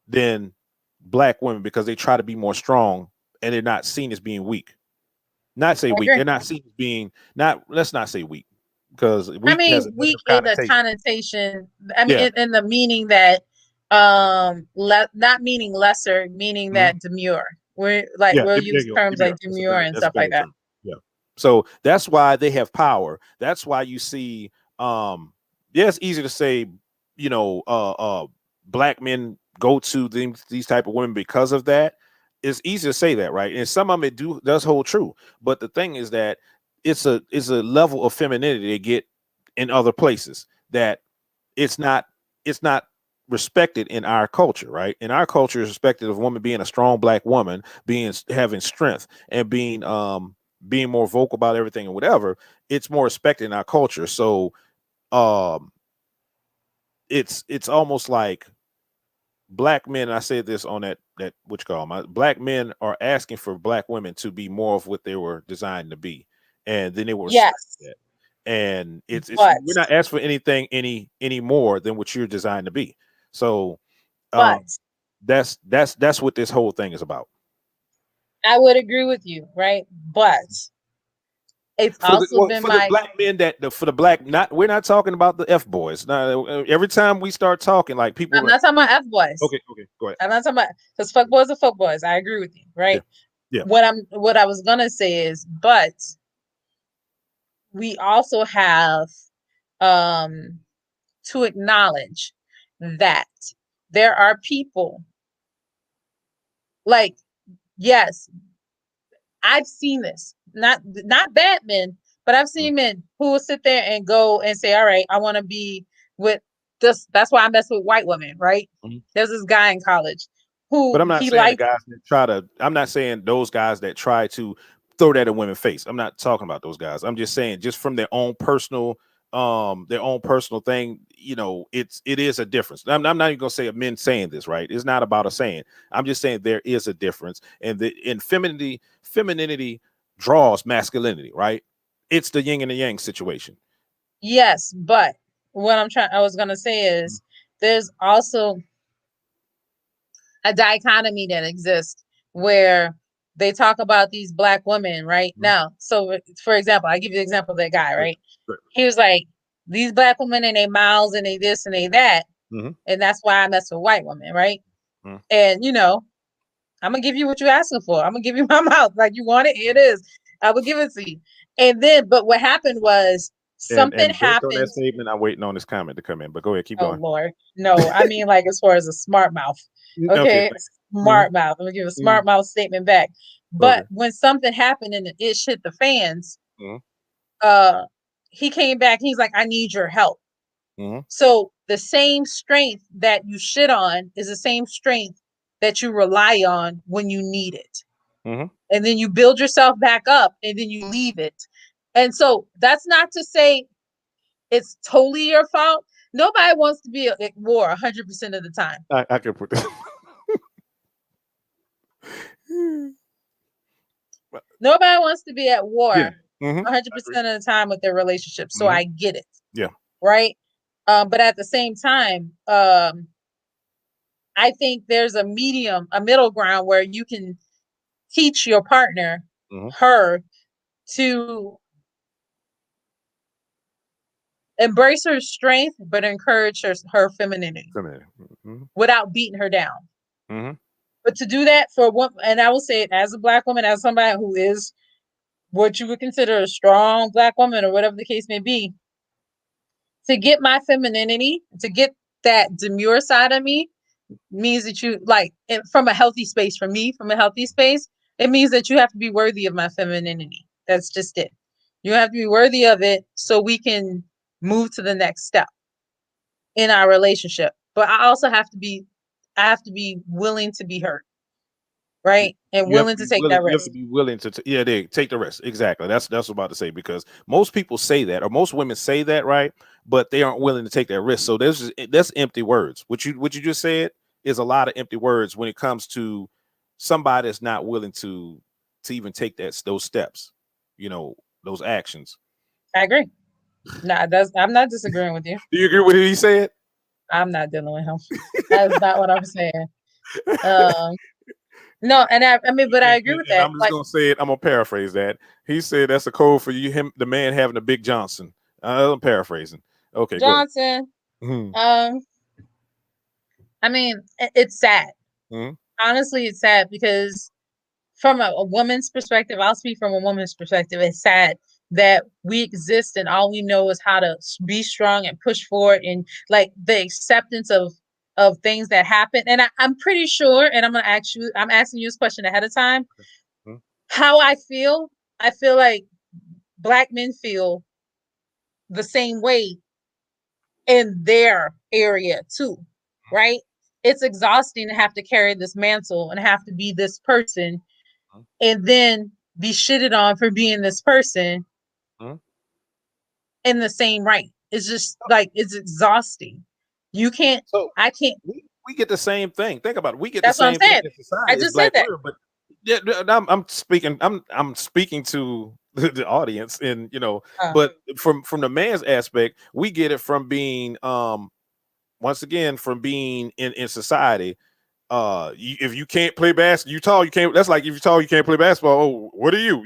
Speaker 10: than black women because they try to be more strong and they're not seen as being weak. Not say
Speaker 1: I
Speaker 10: weak.
Speaker 1: agree.
Speaker 10: They're not seen as being not. Let's not say weak because
Speaker 1: I
Speaker 10: weak has a
Speaker 1: mean,
Speaker 10: negative
Speaker 1: weak in the
Speaker 10: connotation.
Speaker 1: connotation. I mean,
Speaker 10: Yeah.
Speaker 1: in the meaning that, not meaning lesser, meaning
Speaker 10: Mhm.
Speaker 1: that demure. We're like
Speaker 10: Yeah,
Speaker 1: we'll
Speaker 10: there
Speaker 1: use
Speaker 10: you go.
Speaker 1: terms like
Speaker 10: Demure.
Speaker 1: demure and
Speaker 10: That's a
Speaker 1: stuff like
Speaker 10: better
Speaker 1: that.
Speaker 10: term. Yeah. So that's why they have power. That's why you see, yeah, it's easy to say, you know, black men go to these type of women because of that. It's easy to say that, right? And some of it does hold true. But the thing is that it's a level of femininity they get in other places that it's not it's not respected in our culture, right? In our culture, is respected of a woman being a strong black woman, having strength and being more vocal about everything and whatever. It's more respected in our culture. So um it's almost like black men, and I said this on that what you call them, black men are asking for black women to be more of what they were designed to be, and then they will respect
Speaker 1: Yes,
Speaker 10: that. And it's
Speaker 1: but
Speaker 10: we're not asking for anything any more than what you're designed to be. So
Speaker 1: but
Speaker 10: um that's what this whole thing is about.
Speaker 1: I would agree with you, right? But it's also been
Speaker 10: For the
Speaker 1: my.
Speaker 10: black men for the black, not we're not talking about the F boys. Now every time we start talking, like people
Speaker 1: I'm
Speaker 10: like,
Speaker 1: not talking about F boys.
Speaker 10: okay, go ahead.
Speaker 1: I'm not talking about because fuck boys are fuck boys. I agree with you,
Speaker 10: Yeah,
Speaker 1: right?
Speaker 10: yeah.
Speaker 1: What I was gonna say is, but we also have um to acknowledge that there are people like, yes, I've seen this. Not bad men, but I've
Speaker 10: Mhm.
Speaker 1: seen men who will sit there and go and say, "All right, I want to be with this." That's why I mess with white women, right?
Speaker 10: Mhm.
Speaker 1: There's this guy in college
Speaker 10: But
Speaker 1: who
Speaker 10: I'm not
Speaker 1: he
Speaker 10: saying the
Speaker 1: liked.
Speaker 10: guys that try to. I'm not saying those guys that try to throw that in women's face. I'm not talking about those guys. I'm just saying, just from their own personal thing. You know, it is a difference. I'm not even gonna say a men saying this, right? It's not about a saying. I'm just saying there is a difference, and in femininity draws masculinity, right? It's the yin and the yang situation.
Speaker 1: Yes, but I was gonna say is there's also a dichotomy that exists where they talk about these black women right now. So, for example, I give you the example of that guy, right? He was like, these black women and they mouths and they this and they that,
Speaker 10: Mm-hmm.
Speaker 1: and that's why I mess with white women, right?
Speaker 10: Mm-hmm.
Speaker 1: And I'm gonna give you what you're asking for. I'm gonna give you my mouth. Like you want it, here it is. I will give it to you. And then, but what happened was something
Speaker 10: And based on that
Speaker 1: happened.
Speaker 10: statement, I'm waiting on this comment to come in. But go ahead, keep
Speaker 1: Oh
Speaker 10: going.
Speaker 1: Lord, no, I mean like as far as a smart mouth.
Speaker 10: Okay.
Speaker 1: Okay,
Speaker 10: Mm-hmm.
Speaker 1: smart mouth. I'm gonna give a smart mouth statement back.
Speaker 10: Okay.
Speaker 1: But when something happened and it hit the fans,
Speaker 10: Mm-hmm.
Speaker 1: he came back. He's like, I need your help.
Speaker 10: Mm-hmm.
Speaker 1: So the same strength that you shit on is the same strength that you rely on when you need it.
Speaker 10: Mm-hmm.
Speaker 1: And then you build yourself back up and then you leave it. And so that's not to say it's totally your fault. Nobody wants to be at war 100% of the time.
Speaker 10: I can put this.
Speaker 1: Nobody wants to be at war
Speaker 10: Mm-hmm.
Speaker 1: 100% of the time with their relationship. So
Speaker 10: Mm-hmm.
Speaker 1: I get it.
Speaker 10: Yeah.
Speaker 1: Right. But at the same time, I think there's a middle ground where you can teach your partner,
Speaker 10: Mm-hmm.
Speaker 1: her, to embrace her strength, but encourage her femininity
Speaker 10: Mm-hmm.
Speaker 1: without beating her down.
Speaker 10: Mm-hmm.
Speaker 1: But to do that for one, and I will say it as a black woman, as somebody who is what you would consider a strong black woman or whatever the case may be, to get my femininity, to get that demure side of me, means that you like from a healthy space. For me, from a healthy space, it means that you have to be worthy of my femininity. That's just it. You have to be worthy of it so we can move to the next step in our relationship. But I have to be willing to be hurt, right? And
Speaker 10: You have to
Speaker 1: willing to
Speaker 10: be
Speaker 1: take
Speaker 10: willing.
Speaker 1: that
Speaker 10: You have to
Speaker 1: risk.
Speaker 10: be willing to. They take the risk. Exactly. That's what I'm about to say, because most people say that, or most women say that, right? But they aren't willing to take that risk. So that's empty words. What you just said is a lot of empty words when it comes to somebody that's not willing to even take those steps. Those actions.
Speaker 1: I agree. Nah, I'm not disagreeing with you.
Speaker 10: Do you agree with what he said?
Speaker 1: I'm not dealing with him. That's not what I'm saying. Um, no, and I mean, but I agree with
Speaker 10: And
Speaker 1: that.
Speaker 10: I'm just
Speaker 1: Like
Speaker 10: gonna say it. I'm gonna paraphrase that. He said that's a code for you, him, the man having a big Johnson. I'm paraphrasing. Okay, go ahead.
Speaker 1: Johnson.
Speaker 10: Mhm.
Speaker 1: I mean, it's sad.
Speaker 10: Mhm.
Speaker 1: Honestly, it's sad because from a woman's perspective, I'll speak from a woman's perspective. It's sad that we exist and all we know is how to be strong and push forward and like the acceptance of things that happen. And I'm pretty sure, and I'm asking you this question ahead of time.
Speaker 10: Mhm.
Speaker 1: How I feel like black men feel the same way in their area too, right? It's exhausting to have to carry this mantle and have to be this person and then be shitted on for being this person
Speaker 10: Mhm.
Speaker 1: in the same right. It's just like it's exhausting. You can't
Speaker 10: So
Speaker 1: I can't
Speaker 10: we get the same thing. Think about it. We get the
Speaker 1: that's what I'm
Speaker 10: same thing
Speaker 1: saying.
Speaker 10: in
Speaker 1: I
Speaker 10: society as
Speaker 1: just said
Speaker 10: black
Speaker 1: that.
Speaker 10: women, but yeah, I'm speaking. I'm speaking to the audience, and but from the man's aspect, we get it from being once again from being in society. If you can't play basketball, you tall, you can't. That's like if you tall, you can't play basketball. Oh, what are you?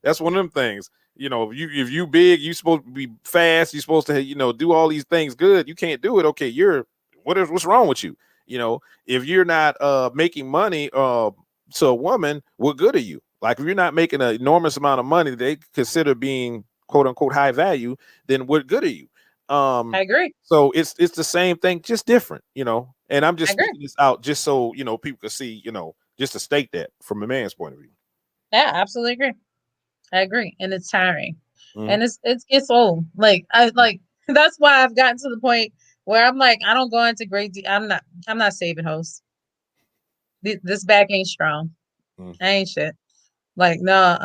Speaker 10: That's one of them things. If you big, you supposed to be fast. You supposed to do all these things good. You can't do it. Okay, what's wrong with you? If you're not making money to a woman, what good are you? Like if you're not making an enormous amount of money they consider being quote unquote high value, then what good are you?
Speaker 1: I agree.
Speaker 10: So it's the same thing, just different, And I'm
Speaker 1: I
Speaker 10: just
Speaker 1: agree.
Speaker 10: speaking this out just so people can see, just to state that from a man's point of view.
Speaker 1: Yeah, absolutely agree. I agree. And it's tiring.
Speaker 10: Mhm.
Speaker 1: And it's old. Like I like that's why I've gotten to the point where I'm like, I don't go into I'm not saving hosts. This back ain't strong.
Speaker 10: Mhm.
Speaker 1: I ain't shit. Like, no,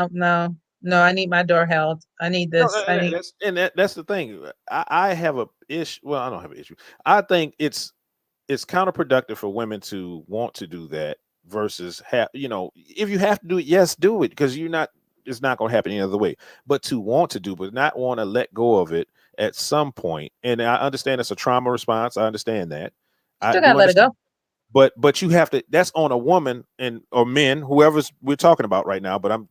Speaker 1: no, I need my door held. I need
Speaker 10: No,
Speaker 1: this. I need
Speaker 10: that's the thing. I have a issue. Well, I don't have an issue. I think it's counterproductive for women to want to do that versus if you have to do it, yes, do it because it's not going to happen any other way. But to want to do, but not want to let go of it at some point, and I understand it's a trauma response. I understand that. I
Speaker 1: still
Speaker 10: do
Speaker 1: gotta let it
Speaker 10: understand.
Speaker 1: go.
Speaker 10: But you have to. That's on a woman and or men, whoever's we're talking about right now. But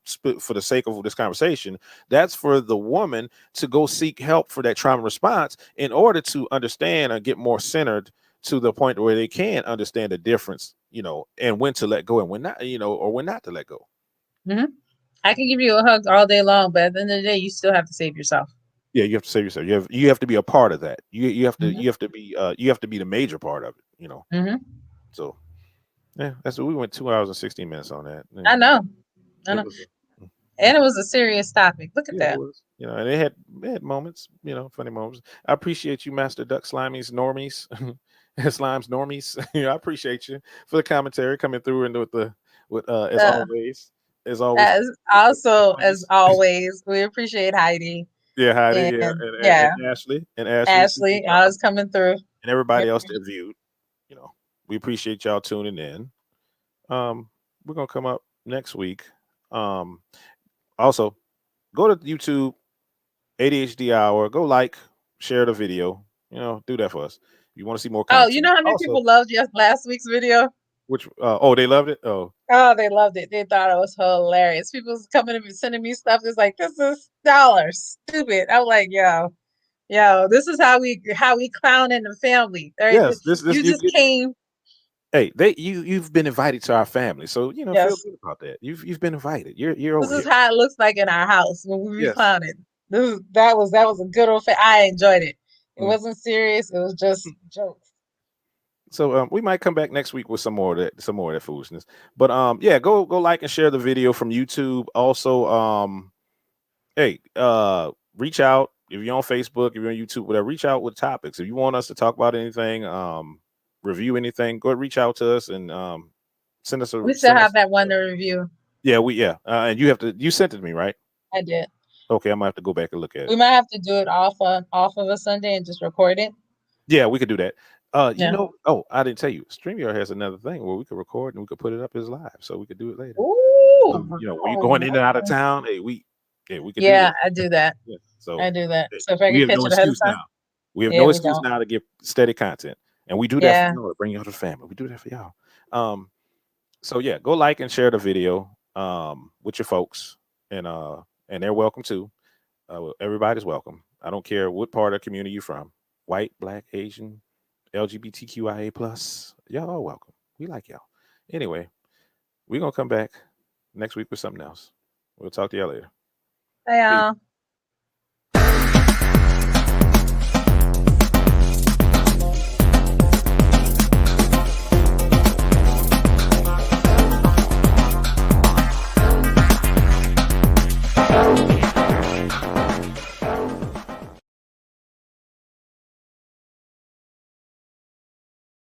Speaker 10: for the sake of this conversation, that's for the woman to go seek help for that trauma response in order to understand and get more centered to the point where they can understand the difference, and when to let go and when not, or when not to let go.
Speaker 1: Hmm. I can give you a hug all day long, but at the end of the day, you still have to save yourself.
Speaker 10: Yeah, you have to save yourself. You have to be a part of that. You have to
Speaker 1: Hmm.
Speaker 10: you have to be the major part of it.
Speaker 1: Hmm.
Speaker 10: So yeah, that's what we went 2 hours and 16 minutes on that. Yeah.
Speaker 1: I know. I
Speaker 10: It
Speaker 1: know.
Speaker 10: was.
Speaker 1: And it was a serious topic. Look at
Speaker 10: Yeah, it
Speaker 1: that.
Speaker 10: was. And they had moments, funny moments. I appreciate you, Master Duck Slimies Normies, Slimes Normies. I appreciate you for the commentary coming through and with as
Speaker 1: Uh,
Speaker 10: always, as always.
Speaker 1: as also as always, we appreciate Heidi
Speaker 10: Yeah, Heidi, yeah,
Speaker 1: and
Speaker 10: and
Speaker 1: yeah,
Speaker 10: Ashley,
Speaker 1: Ashley. I was coming through.
Speaker 10: and everybody else that viewed. We appreciate y'all tuning in. We're gonna come up next week. Also, go to YouTube ADHD Hour. Go share the video. Do that for us. If you want to see more
Speaker 1: Oh, you
Speaker 10: content.
Speaker 1: know how many
Speaker 10: Also,
Speaker 1: people loved just last week's video?
Speaker 10: which oh, they loved it. Oh,
Speaker 1: Oh, they loved it. They thought it was hilarious. People was coming and sending me stuff. It's like, this is dollars. Stupid. I'm like, yo, this is how we clown in the family. All right.
Speaker 10: yes. This
Speaker 1: You
Speaker 10: you
Speaker 1: just
Speaker 10: get.
Speaker 1: came.
Speaker 10: Hey, you've been invited to our family, so feel
Speaker 1: Yes.
Speaker 10: good about that. You've been invited. You're
Speaker 1: This
Speaker 10: over
Speaker 1: is
Speaker 10: here.
Speaker 1: how it looks like in our house when we be
Speaker 10: Yes.
Speaker 1: clowning. That was a good old I enjoyed it. It
Speaker 10: Mm.
Speaker 1: wasn't serious. It was just jokes.
Speaker 10: So we might come back next week with some more of that foolishness. But yeah, go like and share the video from YouTube. Also, hey, reach out if you're on Facebook, if you're on YouTube, whatever. Reach out with topics if you want us to talk about anything, review anything. Go ahead, reach out to us and send us
Speaker 1: We still have
Speaker 10: a.
Speaker 1: that one to review.
Speaker 10: Yeah, and you sent it to me, right?
Speaker 1: I did.
Speaker 10: Okay, I might have to go back and look at
Speaker 1: We
Speaker 10: it.
Speaker 1: might have to do it off of a Sunday and just record it.
Speaker 10: Yeah, we could do that.
Speaker 1: Yeah.
Speaker 10: Oh, I didn't tell you. StreamYard has another thing where we could record and we could put it up as live, so we could do it later.
Speaker 1: Ooh.
Speaker 10: When you're going in and out of town, hey, we could do
Speaker 1: Yeah,
Speaker 10: this.
Speaker 1: I do that.
Speaker 10: Yeah.
Speaker 1: I
Speaker 10: So
Speaker 1: do that. So if I
Speaker 10: we
Speaker 1: can
Speaker 10: have
Speaker 1: catch
Speaker 10: no
Speaker 1: it ahead of
Speaker 10: excuse
Speaker 1: time.
Speaker 10: now. We have
Speaker 1: Yeah,
Speaker 10: no
Speaker 1: we
Speaker 10: excuse
Speaker 1: don't.
Speaker 10: now to give steady content, and we do that for
Speaker 1: Yeah.
Speaker 10: y'all to bring y'all to the family. We do that for y'all. So yeah, go like and share the video with your folks, and they're welcome too. Everybody's welcome. I don't care what part of the community you're from, white, black, Asian, LGBTQIA plus. Y'all are welcome. We like y'all. Anyway, we're gonna come back next week with something else. We'll talk to y'all later.
Speaker 1: Bye, y'all.